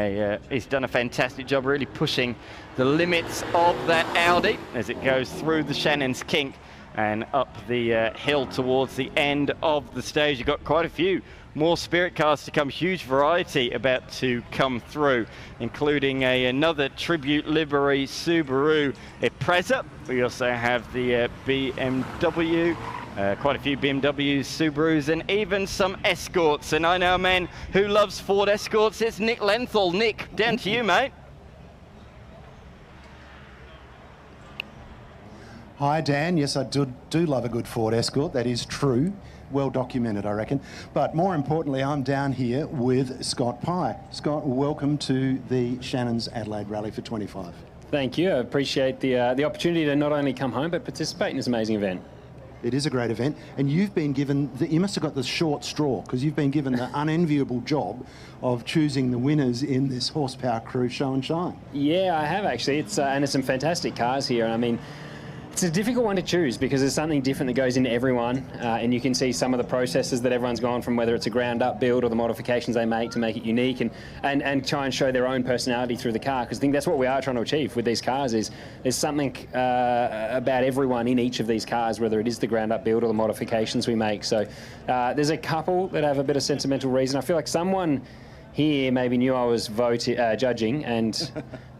a fantastic job really pushing the limits of that Audi as it goes through the Shannon's Kink and up the hill towards the end of the stage. You've got quite a few more Spirit cars to come, huge variety about to come through, including another tribute livery Subaru Impreza. We also have the BMW, quite a few BMWs, Subarus, and even some Escorts. And I know a man who loves Ford Escorts. It's Nick Lenthal. Nick, down to you, mate. Hi, Dan. Yes, I do love a good Ford Escort. That is true. Well documented, I reckon. But more importantly, I'm down here with Scott Pye. Scott, welcome to the Shannon's Adelaide Rally for 25. Thank you. I appreciate the opportunity to not only come home, but participate in this amazing event. It is a great event, and you've been given, you must have got the short straw, because you've been given the unenviable job of choosing the winners in this horsepower crew show and shine. Yeah, I have actually. It's and there's some fantastic cars here. I mean, it's a difficult one to choose because there's something different that goes into everyone, and you can see some of the processes that everyone's gone from, whether it's a ground-up build or the modifications they make to make it unique, and try and show their own personality through the car, because I think that's what we are trying to achieve with these cars. Is there's something about everyone in each of these cars, whether it is the ground-up build or the modifications we make. So there's a couple that have a bit of sentimental reason. I feel like someone here maybe knew I was judging and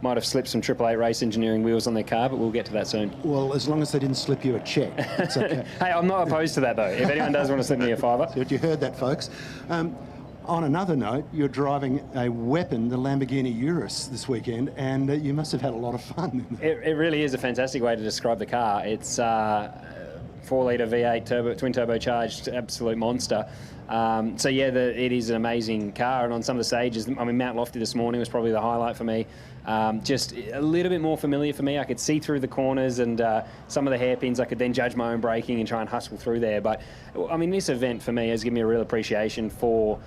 might have slipped some 888 race engineering wheels on their car, but we'll get to that soon. Well, as long as they didn't slip you a check, it's okay. Hey, I'm not opposed to that, though. If anyone does want to slip me a fiver. So you heard that, folks. On another note, you're driving a weapon, the Lamborghini Urus, this weekend, and you must have had a lot of fun. It really is a fantastic way to describe the car. It's 4-litre V8 twin turbocharged absolute monster. So yeah, it is an amazing car, and on some of the stages, I mean, Mount Lofty this morning was probably the highlight for me. Just a little bit more familiar for me. I could see through the corners and some of the hairpins. I could then judge my own braking and try and hustle through there. But I mean, this event for me has given me a real appreciation for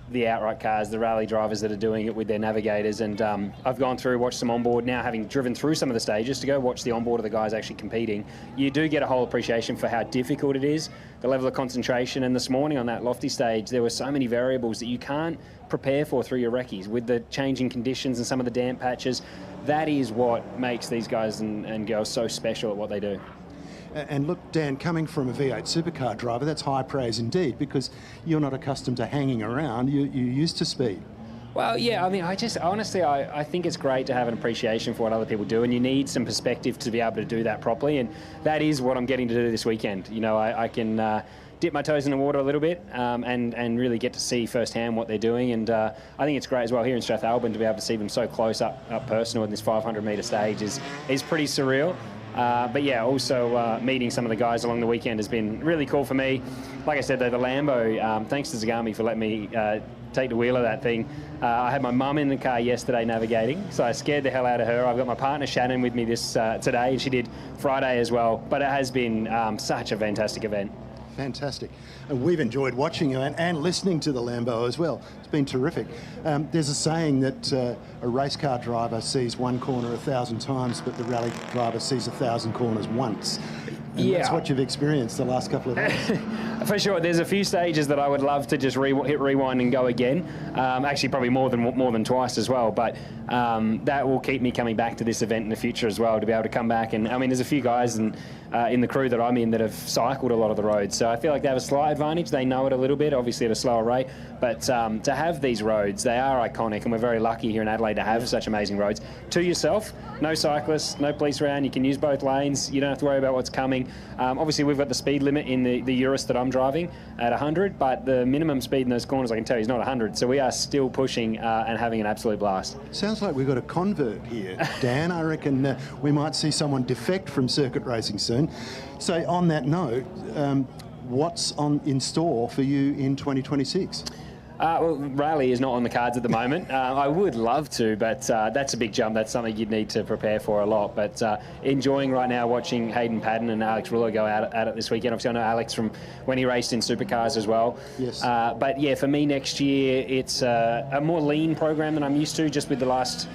the outright cars, the rally drivers that are doing it with their navigators, and I've gone through, watched some onboard now, having driven through some of the stages, to go watch the onboard of the guys actually competing. You do get a whole appreciation for how difficult it is, the level of concentration, and this morning on that Lofty stage there were so many variables that you can't prepare for through your recce's, with the changing conditions and some of the damp patches. That is what makes these guys and girls so special at what they do. And look, Dan, coming from a V8 supercar driver, that's high praise indeed, because you're not accustomed to hanging around. You're used to speed. Well, yeah, I mean, I think it's great to have an appreciation for what other people do, and you need some perspective to be able to do that properly, and that is what I'm getting to do this weekend. You know, I can dip my toes in the water a little bit and really get to see firsthand what they're doing, and I think it's great as well here in Strathalbyn to be able to see them so close up personal in this 500-metre stage is pretty surreal. But yeah, also meeting some of the guys along the weekend has been really cool for me. Like I said, though, the Lambo, thanks to Zagami for letting me take the wheel of that thing. I had my mum in the car yesterday navigating, so I scared the hell out of her. I've got my partner Shannon with me this today, and she did Friday as well. But it has been such a fantastic event. Fantastic. And we've enjoyed watching you and listening to the Lambo as well. It's been terrific. There's a saying that a race car driver sees one corner 1,000 times, but the rally driver sees 1,000 corners once. And yeah, that's what you've experienced the last couple of days. For sure. There's a few stages that I would love to just hit rewind and go again. Actually, probably more than twice as well. But that will keep me coming back to this event in the future as well, to be able to come back. And I mean, there's a few guys and in the crew that I'm in that have cycled a lot of the roads. So I feel like they have a slight advantage. They know it a little bit, obviously at a slower rate. But to have these roads, they are iconic, and we're very lucky here in Adelaide to have such amazing roads. To yourself, no cyclists, no police around. You can use both lanes. You don't have to worry about what's coming. Obviously, we've got the speed limit in the Urus that I'm driving at 100, but the minimum speed in those corners, I can tell you, is not 100. So we are still pushing and having an absolute blast. Sounds like we've got a convert here, Dan. I reckon we might see someone defect from circuit racing soon. So on that note, what's in store for you in 2026? Well, rally is not on the cards at the moment. I would love to, but that's a big jump. That's something you'd need to prepare for a lot. But enjoying right now watching Hayden Paddon and Alex Rullo go at it this weekend. Obviously, I know Alex from when he raced in Supercars as well. Yes. But yeah, for me next year, it's a more lean program than I'm used to, just with the last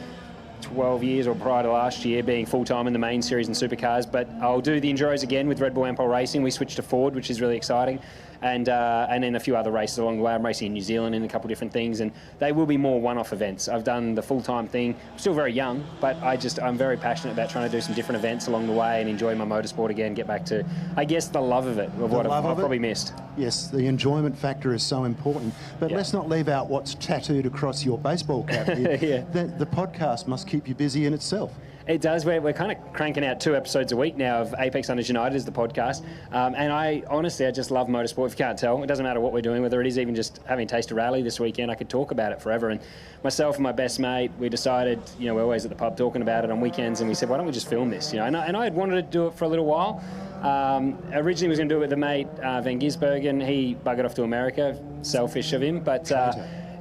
12 years or prior to last year being full-time in the main series and Supercars. But I'll do the Enduros again with Red Bull Ampol Racing. We switched to Ford, which is really exciting. And then a few other races along the way. I'm racing in New Zealand in a couple of different things, and they will be more one-off events. I've done the full-time thing. I'm still very young, but I'm very passionate about trying to do some different events along the way and enjoy my motorsport again, get back to, I guess, the love of it, of what I've probably missed. Yes, the enjoyment factor is so important. But let's not leave out what's tattooed across your baseball cap. The podcast must keep you busy in itself. It does. We're kind of cranking out 2 episodes a week now of Apex Hunters United as the podcast. And I just love motorsport, if you can't tell. It doesn't matter what we're doing, whether it is even just having a taste of rally this weekend. I could talk about it forever. And myself and my best mate, we decided, we're always at the pub talking about it on weekends, and we said, why don't we just film this? And I had wanted to do it for a little while. Originally was going to do it with a mate, Van Gisbergen. He buggered off to America, selfish of him. But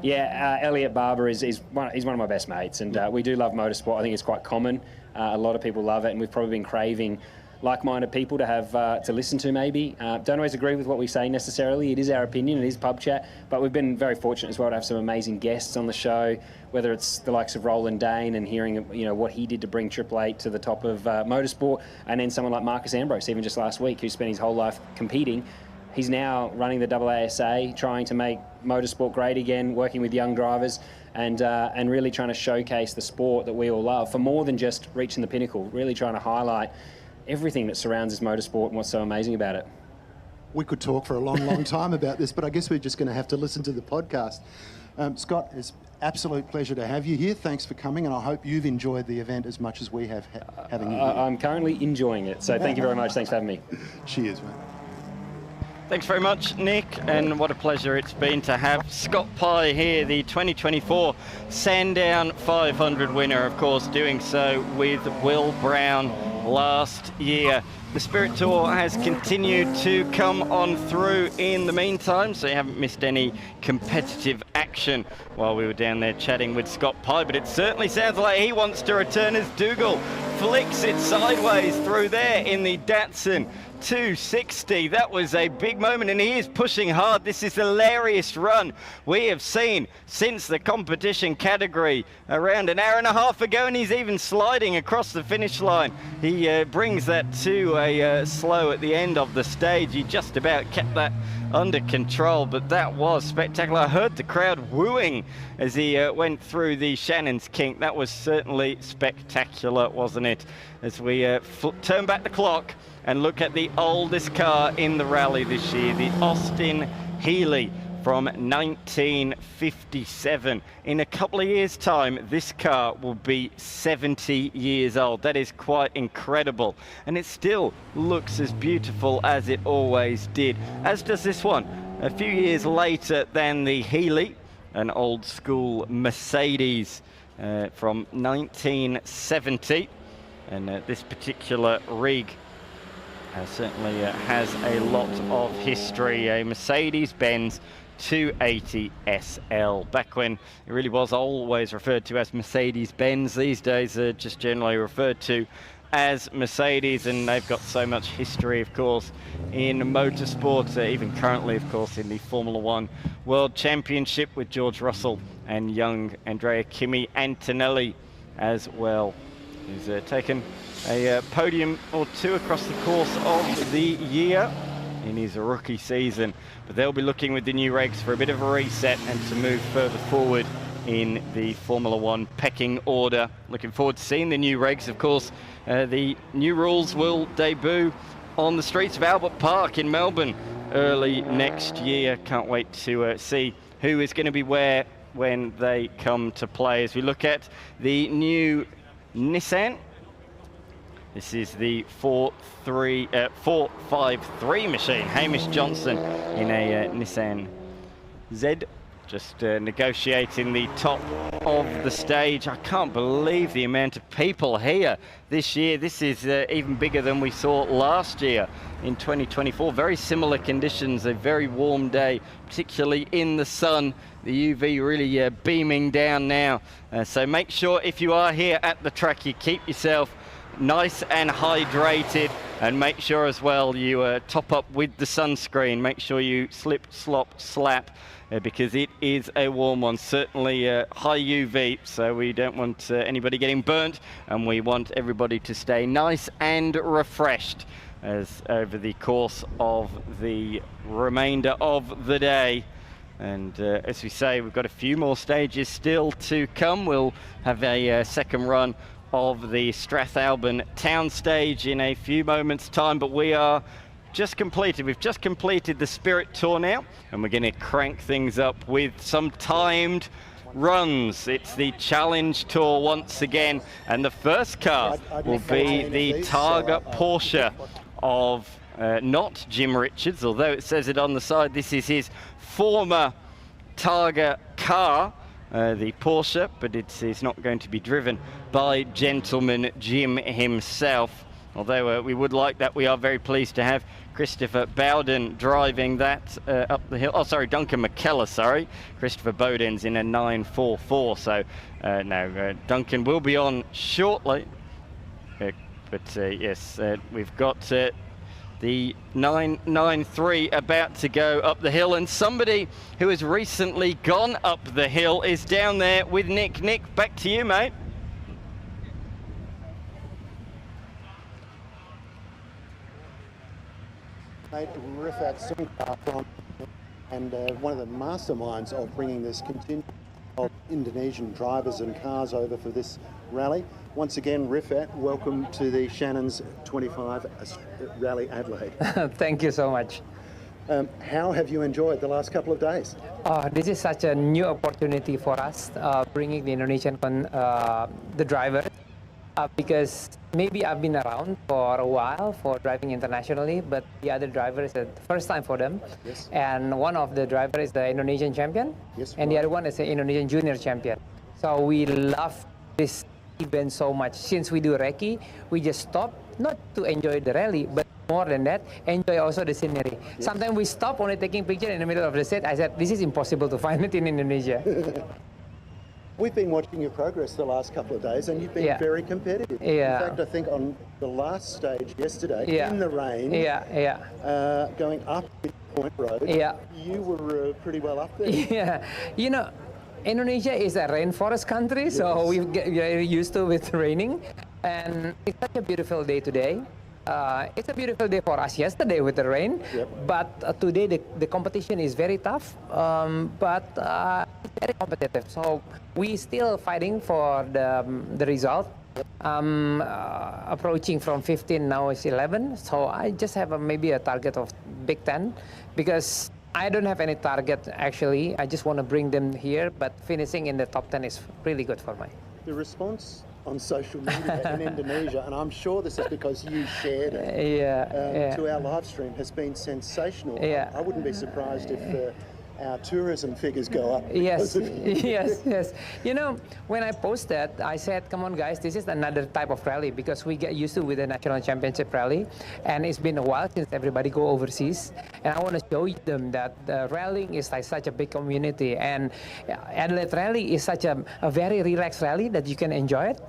Elliot Barber he's one of my best mates, and we do love motorsport. I think it's quite common. A lot of people love it, and we've probably been craving like-minded people to have to listen to maybe. Don't always agree with what we say necessarily. It is our opinion, it is pub chat, but we've been very fortunate as well to have some amazing guests on the show, whether it's the likes of Roland Dane and hearing what he did to bring Triple Eight to the top of motorsport, and then someone like Marcus Ambrose, even just last week, who spent his whole life competing. He's now running the AASA, trying to make motorsport great again, working with young drivers, and really trying to showcase the sport that we all love for more than just reaching the pinnacle, really trying to highlight everything that surrounds this motorsport and what's so amazing about it. We could talk for a long, long time about this, but I guess we're just going to have to listen to the podcast. Scott, it's an absolute pleasure to have you here. Thanks for coming, and I hope you've enjoyed the event as much as we have having you here. I'm currently enjoying it, so thank you very much. Thanks for having me. Cheers, mate. Thanks very much, Nick, and what a pleasure it's been to have Scott Pye here, the 2024 Sandown 500 winner, of course, doing so with Will Brown last year. The Spirit Tour has continued to come on through in the meantime, so you haven't missed any competitive action while we were down there chatting with Scott Pye, but it certainly sounds like he wants to return as Dougal flicks it sideways through there in the Datsun 260. That was a big moment, and he is pushing hard. This is the hilarious run we have seen since the competition category around an hour and a half ago, and he's even sliding across the finish line. He brings that to a slow at the end of the stage. He just about kept that under control, but that was spectacular. I heard the crowd wooing as he went through the Shannon's kink. That was certainly spectacular, wasn't it? As we turn back the clock and look at the oldest car in the rally this year, the Austin Healey from 1957. In a couple of years' time, this car will be 70 years old. That is quite incredible. And it still looks as beautiful as it always did, as does this one. A few years later than the Healey, an old school Mercedes from 1970. And this particular rig certainly has a lot of history. A Mercedes-Benz 280 SL. Back when it really was always referred to as Mercedes-Benz, these days are just generally referred to as Mercedes, and they've got so much history, of course, in motorsport, even currently, of course, in the Formula One World Championship with George Russell and young Andrea Kimi Antonelli as well. He's taken a podium or two across the course of the year in his rookie season, but they'll be looking with the new regs for a bit of a reset and to move further forward in the Formula One pecking order. Looking forward to seeing the new regs. Of course, the new rules will debut on the streets of Albert Park in Melbourne early next year. Can't wait to see who is going to be where when they come to play. As we look at the new Nissan, this is the 453 machine. Hamish Johnson in a Nissan Z, just negotiating the top of the stage. I can't believe the amount of people here this year. This is even bigger than we saw last year in 2024. Very similar conditions, a very warm day, particularly in the sun. The UV really beaming down now. So make sure if you are here at the track, you keep yourself nice and hydrated, and make sure as well you top up with the sunscreen. Make sure you slip, slop, slap, because it is a warm one. Certainly high UV, so we don't want anybody getting burnt, and we want everybody to stay nice and refreshed as over the course of the remainder of the day. And as we say, we've got a few more stages still to come. We'll have a second run of the Strathalbyn town stage in a few moments time, but we've just completed the Spirit Tour now, and we're going to crank things up with some timed runs. It's the Challenge Tour once again, and the first car will be the Targa Porsche of not Jim Richards, although it says it on the side. This is his former Targa car, the Porsche, but it is not going to be driven by gentleman Jim himself. Although we would like that, we are very pleased to have Christopher Bowden driving that up the hill. Oh, sorry, Duncan McKellar, sorry. Christopher Bowden's in a 944, so no, Duncan will be on shortly. Yes, we've got the 993 about to go up the hill, and somebody who has recently gone up the hill is down there with Nick. Nick, back to you, mate. Rifat Sungkar from, and one of the masterminds of bringing this contingent of Indonesian drivers and cars over for this rally. Once again, Rifat, welcome to the Shannon's 25 Rally Adelaide. Thank you so much. How have you enjoyed the last couple of days? This is such a new opportunity for us, bringing the Indonesian the drivers, because maybe I've been around for a while for driving internationally, but the other drivers is the first time for them. Yes. And one of the drivers is the Indonesian champion, yes, and the other one is the Indonesian junior champion. So we love this event so much. Since we do recce, we just stop, not to enjoy the rally, but more than that, enjoy also the scenery. Yes. Sometimes we stop only taking picture in the middle of the set. I said, this is impossible to find it in Indonesia. We've been watching your progress the last couple of days, and you've been very competitive. Yeah. In fact, I think on the last stage yesterday, in the rain, going up Point Road, you were pretty well up there. Yeah, you know, Indonesia is a rainforest country, so we get used to with raining, and it's such a beautiful day today. It's a beautiful day for us yesterday with the rain, but today the competition is very tough, but it's very competitive. So we still fighting for the result. Approaching from 15, now it's 11. So I just have maybe a target of Big 10, because I don't have any target actually. I just want to bring them here, but finishing in the top 10 is really good for me. The response on social media in Indonesia, and I'm sure this is because you shared it to our live stream, has been sensational. I wouldn't be surprised if our tourism figures go up. Yes, yes. You know, when I posted, I said, come on guys, this is another type of rally, because we get used to with the national championship rally, and it's been a while since everybody go overseas, and I want to show them that rallying is like such a big community, and Adelaide Rally is such a very relaxed rally that you can enjoy it.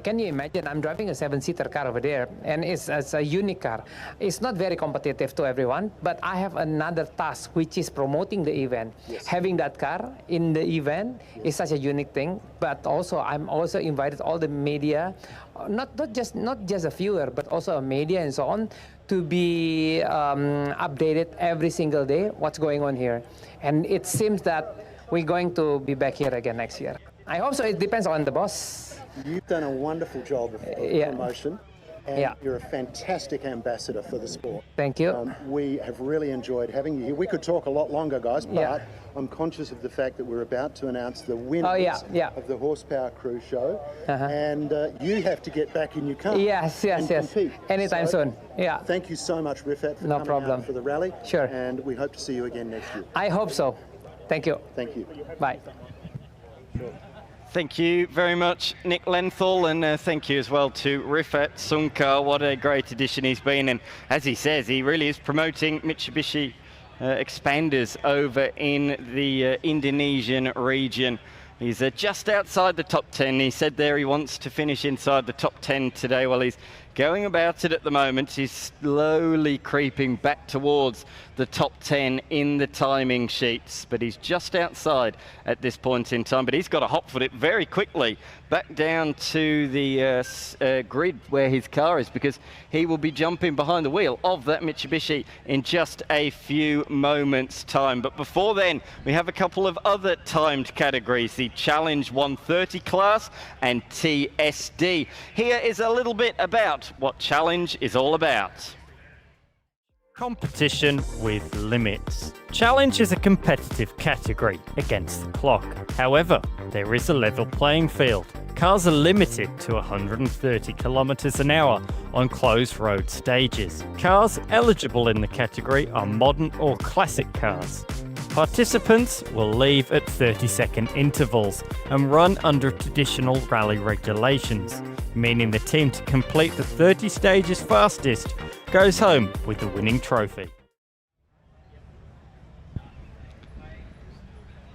Can you imagine, I'm driving a 7-seater car over there, and it's a unique car. It's not very competitive to everyone, but I have another task, which is promoting the event. Having that car in the event is such a unique thing, but also I'm also invited all the media, not just a viewer, but also a media and so on, to be updated every single day what's going on here. And it seems that we're going to be back here again next year. I hope so. It depends on the boss. You've done a wonderful job of promotion. and you're a fantastic ambassador for the sport. Thank you. We have really enjoyed having you here. We could talk a lot longer, guys, but I'm conscious of the fact that we're about to announce the winners of the Horsepower Crew show, and you have to get back in your car. Yes. Compete. Anytime soon. Yeah. Thank you so much, Rifat, for coming out for the rally. Sure. And we hope to see you again next year. I hope so. Thank you. Thank you. Bye. Thank you very much, Nick Lenthal, and thank you as well to Rifat Sungkar. What a great addition he's been, and as he says, he really is promoting Mitsubishi expanders over in the Indonesian region. He's just outside the top 10. He said there he wants to finish inside the top 10 today. Well, he's going about it at the moment. He's slowly creeping back towards the top 10 in the timing sheets, but he's just outside at this point in time. But he's got to hot foot it very quickly back down to the grid where his car is, because he will be jumping behind the wheel of that Mitsubishi in just a few moments' time. But before then, we have a couple of other timed categories, the Challenge 130 class and TSD. Here is a little bit about what Challenge is all about. Competition with limits. Challenge is a competitive category against the clock. However, there is a level playing field. Cars are limited to 130 kilometers an hour on closed road stages. Cars eligible in the category are modern or classic cars. Participants will leave at 30-second intervals and run under traditional rally regulations, meaning the team to complete the 30 stages fastest goes home with the winning trophy.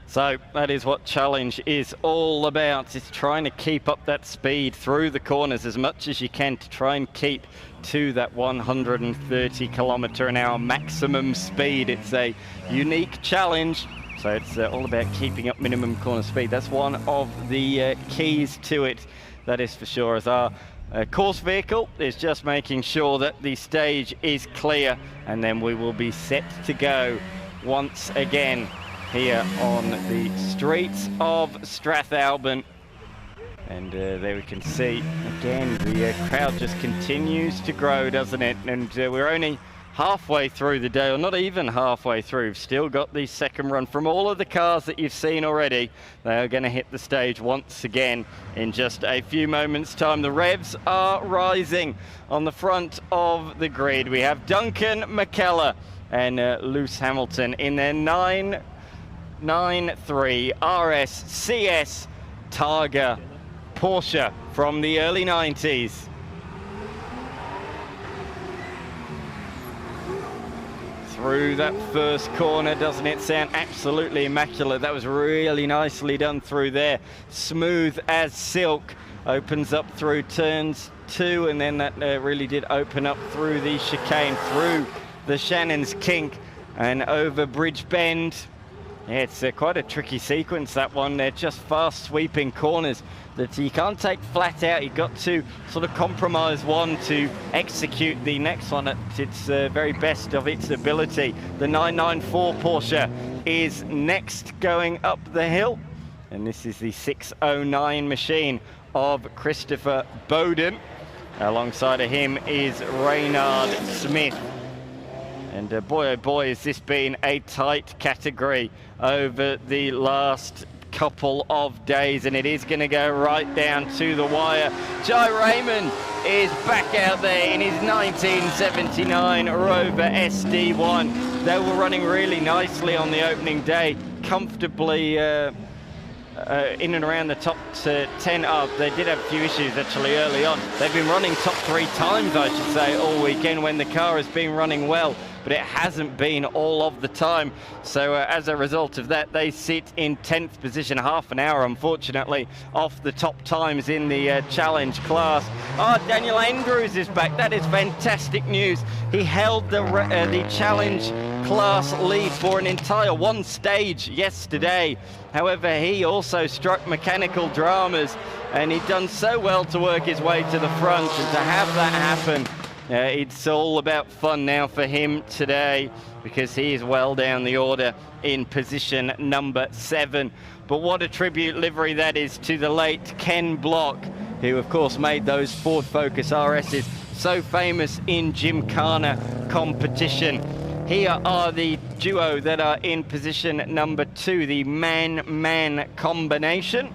So that is what Challenge is all about. It's trying to keep up that speed through the corners as much as you can to try and keep to that 130 kilometer an hour maximum speed. It's a unique challenge, so it's all about keeping up minimum corner speed. That's one of the keys to it, that is for sure, as our course vehicle is just making sure that the stage is clear, and then we will be set to go once again here on the streets of Strathalbyn. And there we can see again the crowd just continues to grow, doesn't it? And we're only halfway through the day, or not even halfway through. We've still got the second run from all of the cars that you've seen already. They are going to hit the stage once again in just a few moments' time. The revs are rising on the front of the grid. We have Duncan McKellar and Lewis Hamilton in their 993 RS CS Targa Porsche from the early 90s. Through that first corner, doesn't it sound absolutely immaculate? That was really nicely done through there. Smooth as silk. Opens up through turns 2, and then that really did open up through the chicane, through the Shannon's Kink and over Bridge Bend. Yeah, it's quite a tricky sequence, that one. They're just fast sweeping corners that you can't take flat out. You've got to sort of compromise one to execute the next one at its very best of its ability. The 994 Porsche is next going up the hill, and this is the 609 machine of Christopher Bowden. Alongside of him is Reynard Smith. And boy, oh boy, has this been a tight category over the last couple of days, and it is going to go right down to the wire. Jai Raymond is back out there in his 1979 Rover SD1. They were running really nicely on the opening day, comfortably in and around the top 10 up. They did have a few issues actually early on. They've been running top 3 times, I should say, all weekend when the car has been running well, but it hasn't been all of the time. So as a result of that, they sit in 10th position, half an hour, unfortunately, off the top times in the challenge class. Oh, Daniel Andrews is back. That is fantastic news. He held the challenge class lead for an entire one stage yesterday. However, he also struck mechanical dramas, and he'd done so well to work his way to the front, and to have that happen, it's all about fun now for him today, because he is well down the order in position number 7. But what a tribute livery that is to the late Ken Block, who of course made those Ford Focus RSs so famous in Gymkhana competition. Here are the duo that are in position number 2, the man-man combination.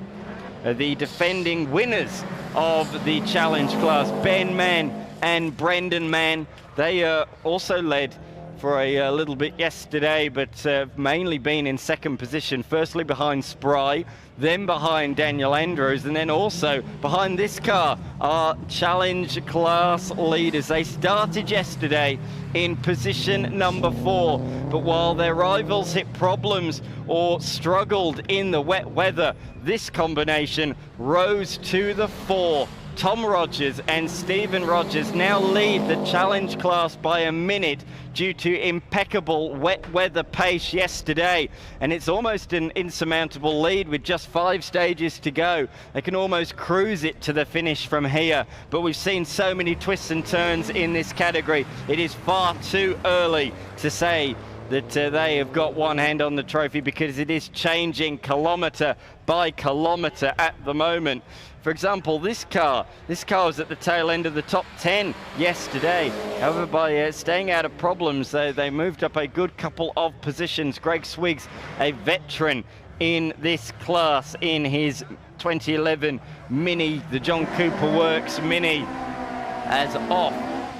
The defending winners of the challenge class, Ben Mann and Brendan Mann. They also led for a little bit yesterday, but mainly been in second position, firstly behind Spry, then behind Daniel Andrews, and then also behind this car are challenge class leaders. They started yesterday in position number 4, but while their rivals hit problems or struggled in the wet weather, this combination rose to the fore. Tom Rogers and Stephen Rogers now lead the challenge class by a minute due to impeccable wet weather pace yesterday, and it's almost an insurmountable lead with just 5 stages to go. They can almost cruise it to the finish from here, but we've seen so many twists and turns in this category. It is far too early to say that they have got one hand on the trophy, because it is changing kilometre by kilometre at the moment. For example, this car was at the tail end of the top 10 yesterday. However, by staying out of problems, they moved up a good couple of positions. Greg Swiggs, a veteran in this class, in his 2011 Mini, the John Cooper Works Mini, as off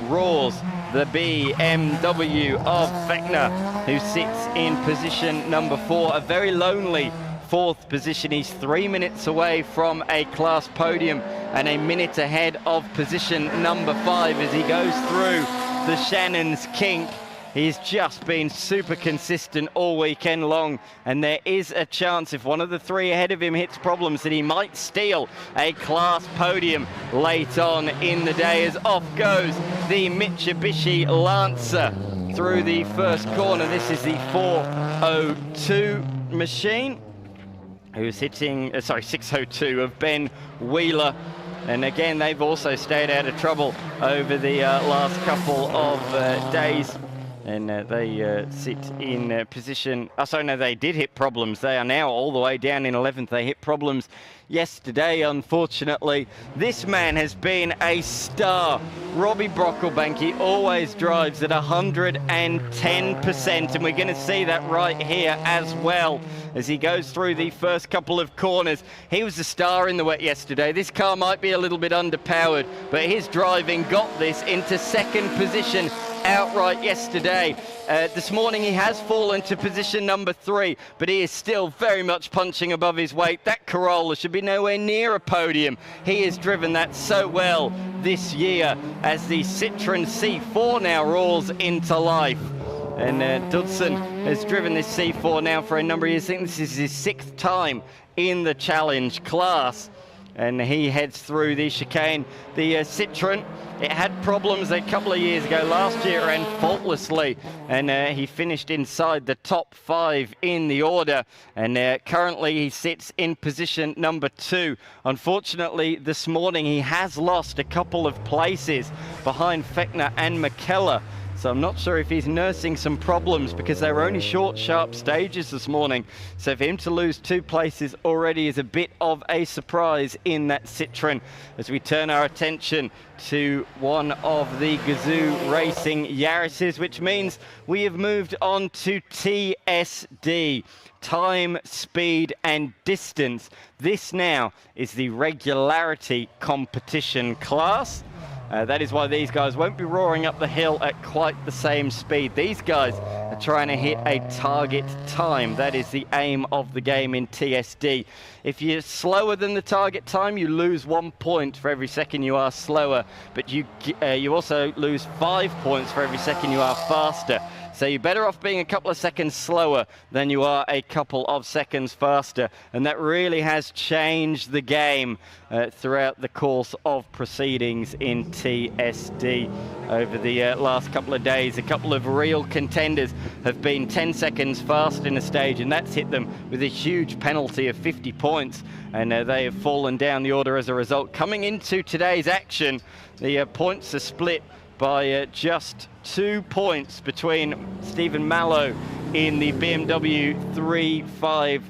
roars the BMW of Fechner, who sits in position number 4, a very lonely 4th position. He's 3 minutes away from a class podium and a minute ahead of position number 5 as he goes through the Shannon's kink. He's just been super consistent all weekend long, and there is a chance, if one of the 3 ahead of him hits problems, that he might steal a class podium late on in the day, as off goes the Mitsubishi Lancer through the first corner. This is the 402 machine, who's hitting, 602 of Ben Wheeler. And again, they've also stayed out of trouble over the last couple of days. And they sit in position, they did hit problems. They are now all the way down in 11th. They hit problems yesterday, unfortunately. This man has been a star. Robbie Brocklebank, he always drives at 110%, and we're going to see that right here as well as he goes through the first couple of corners. He was a star in the wet yesterday. This car might be a little bit underpowered, but his driving got this into second position outright yesterday. This morning he has fallen to position number 3, but he is still very much punching above his weight. That Corolla should be nowhere near a podium. He has driven that so well this year as the Citroen C4 now roars into life. And Dudson has driven this C4 now for a number of years. I think this is his 6th time in the challenge class. And he heads through the chicane. The Citroen, it had problems a couple of years ago. Last year it ran faultlessly, and he finished inside the top 5 in the order, and currently he sits in position number 2. Unfortunately, this morning he has lost a couple of places behind Fechner and McKellar. So I'm not sure if he's nursing some problems, because they were only short, sharp stages this morning. So for him to lose 2 places already is a bit of a surprise in that Citroen, as we turn our attention to one of the Gazoo Racing Yaris's, which means we have moved on to TSD. Time, speed and distance. This now is the regularity competition class. That is why these guys won't be roaring up the hill at quite the same speed. These guys are trying to hit a target time. That is the aim of the game in TSD. If you're slower than the target time, you lose 1 point for every second you are slower, but you also lose 5 points for every second you are faster. So you're better off being a couple of seconds slower than you are a couple of seconds faster. And that really has changed the game throughout the course of proceedings in TSD over the last couple of days. A couple of real contenders have been 10 seconds fast in a stage, and that's hit them with a huge penalty of 50 points. And they have fallen down the order as a result. Coming into today's action, the points are split by just 2 points between Stephen Mallow in the BMW 3.5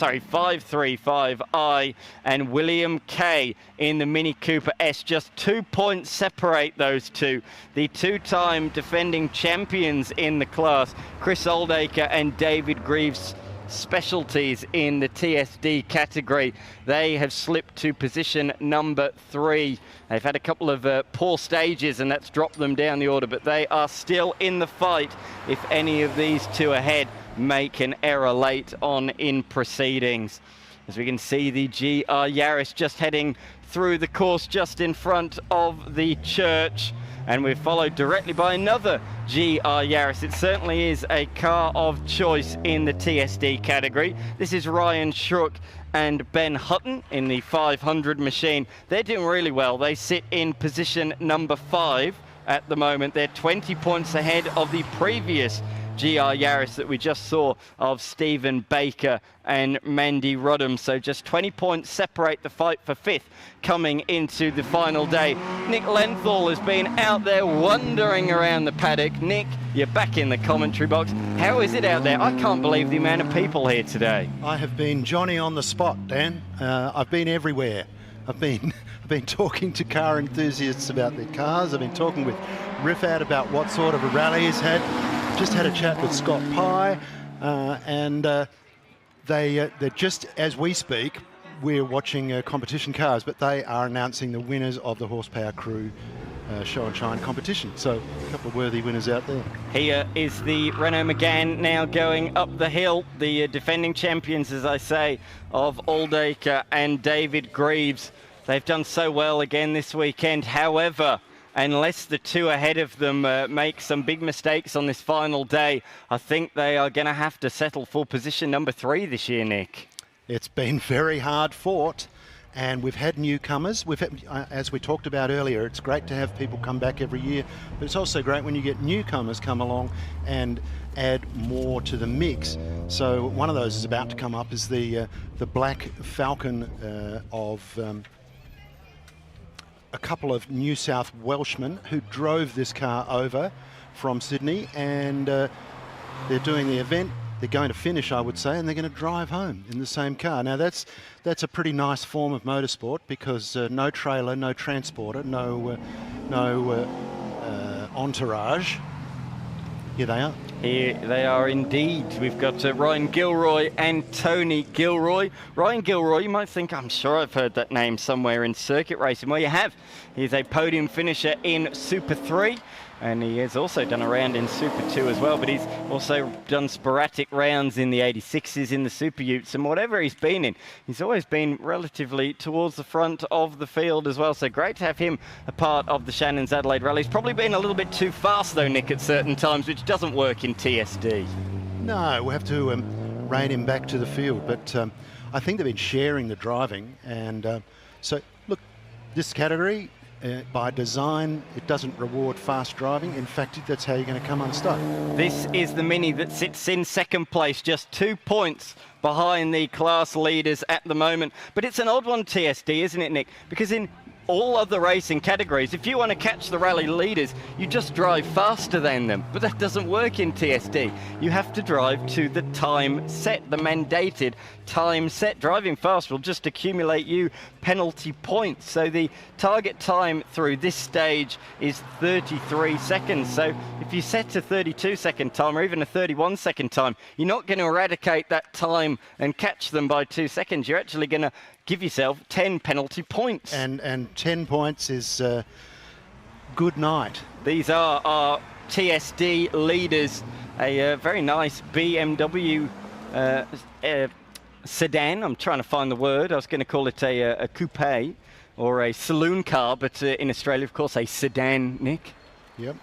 535i, and William Kay in the Mini Cooper S. Just 2 points separate those two. The two-time defending champions in the class, Chris Oldacre and David Greaves, specialties in the TSD category. They have slipped to position number 3. They've had a couple of poor stages and that's dropped them down the order, but they are still in the fight if any of these two ahead make an error late on in proceedings. As we can see, the GR Yaris just heading through the course just in front of the church, and we're followed directly by another GR Yaris. It certainly is a car of choice in the TSD category. This is Ryan Schrook and Ben Hutton in the 500 machine. They're doing really well. They sit in position number 5 at the moment. They're 20 points ahead of the previous GR Yaris that we just saw of Stephen Baker and Mandy Rodham. So just 20 points separate the fight for 5th coming into the final day. Nick Lenthal has been out there wandering around the paddock. Nick, you're back in the commentary box. How is it out there? I can't believe the amount of people here today. I have been Johnny on the spot, Dan. I've been everywhere. I've been talking to car enthusiasts about their cars. I've been talking with Rifat about what sort of a rally he's had. Just had a chat with Scott Pye, and they're just as we speak, we're watching competition cars, but they are announcing the winners of the Horsepower Crew Show and Shine competition. So a couple of worthy winners out there. Here is the Renault Megane now going up the hill. The defending champions, as I say, of Oldacre and David Greaves. They've done so well again this weekend. However, unless the two ahead of them make some big mistakes on this final day, I think they are going to have to settle for position number 3 this year, Nick. It's been very hard fought, and we've had newcomers. We've had, as we talked about earlier, it's great to have people come back every year, but it's also great when you get newcomers come along and add more to the mix. So one of those is about to come up is the Black Falcon of a couple of New South Welshmen who drove this car over from Sydney, and they're doing the event. They're going to finish, I would say, and they're going to drive home in the same car. Now that's a pretty nice form of motorsport, because no trailer, no transporter, no entourage. Here they are. Here they are indeed. We've got Ryan Gilroy and Tony Gilroy. Ryan Gilroy, you might think, I'm sure I've heard that name somewhere in circuit racing. Well, you have. He's a podium finisher in Super 3, and he has also done a round in Super 2 as well, but he's also done sporadic rounds in the 86s, in the Super Utes, and whatever he's been in, he's always been relatively towards the front of the field as well. So great to have him a part of the Shannon's Adelaide Rally. He's probably been a little bit too fast though, Nick, at certain times, which doesn't work in TSD. No, we have to rein him back to the field, but I think they've been sharing the driving, and so look, this category, by design, it doesn't reward fast driving. In fact, that's how you're going to come unstuck. This is the Mini that sits in second place, just 2 points behind the class leaders at the moment. But it's an odd one, TSD, isn't it, Nick? Because in all other racing categories, if you want to catch the rally leaders, you just drive faster than them. But that doesn't work in TSD. You have to drive to the time set, the mandated time set. Driving fast will just accumulate you penalty points. So the target time through this stage is 33 seconds. So if you set a 32-second time or even a 31-second time, you're not going to eradicate that time and catch them by 2 seconds. You're actually going to give yourself 10 penalty points. And 10 points is good night. These are our TSD leaders. A very nice BMW sedan. I'm trying to find the word. I was going to call it a coupe or a saloon car, but in Australia, of course, a sedan, Nick. Yep.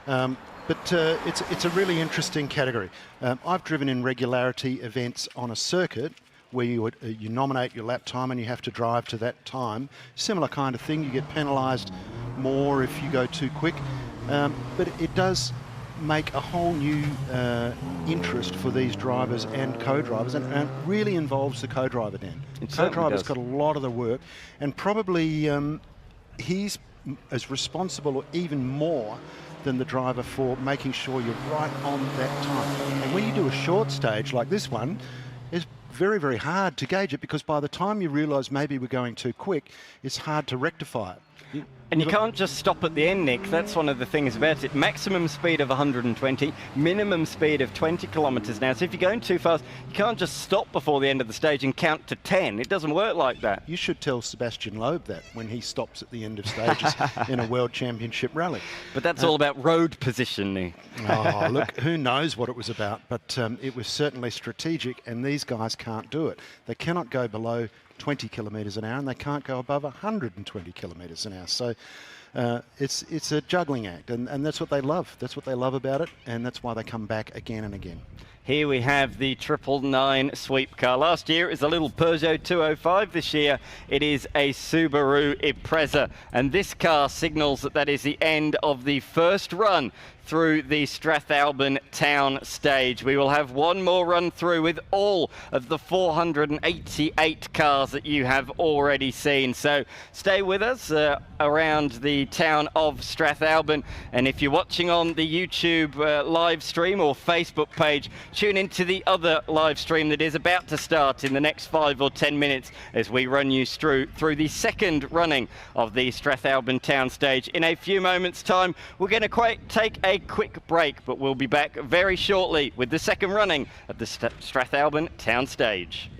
But it's a really interesting category. I've driven in regularity events on a circuit where you nominate your lap time and you have to drive to that time. Similar kind of thing. You get penalised more if you go too quick. But it does make a whole new interest for these drivers and co-drivers, and it really involves the co-driver, Dan. Co-driver's got a lot of the work, and probably he's as responsible or even more than the driver for making sure you're right on that time. And when you do a short stage like this one, there's very, very hard to gauge it, because by the time you realise maybe we're going too quick, it's hard to rectify it. And you can't just stop at the end, Nick. That's one of the things about it. Maximum speed of 120, minimum speed of 20 kilometres now. So if you're going too fast, you can't just stop before the end of the stage and count to 10. It doesn't work like that. You should tell Sebastian Loeb that when he stops at the end of stages in a World Championship rally. But that's all about road positioning. Oh, look, who knows what it was about, but it was certainly strategic, and these guys can't do it. They cannot go below 20 kilometres an hour, and they can't go above 120 kilometres an hour. So it's a juggling act, and that's what they love. That's what they love about it, and that's why they come back again and again. Here we have the 999 sweep car. Last year it was a little Peugeot 205. This year it is a Subaru Impreza. And this car signals that that is the end of the first run through the Strathalbyn town stage. We will have one more run through with all of the 488 cars that you have already seen. So stay with us around the town of Strathalbyn. And if you're watching on the YouTube live stream or Facebook page, tune into the other live stream that is about to start in the next 5 or 10 minutes as we run you through the second running of the Strathalbyn town stage. In a few moments' time, we're going to take a quick break, but we'll be back very shortly with the second running of the Strathalbyn town stage.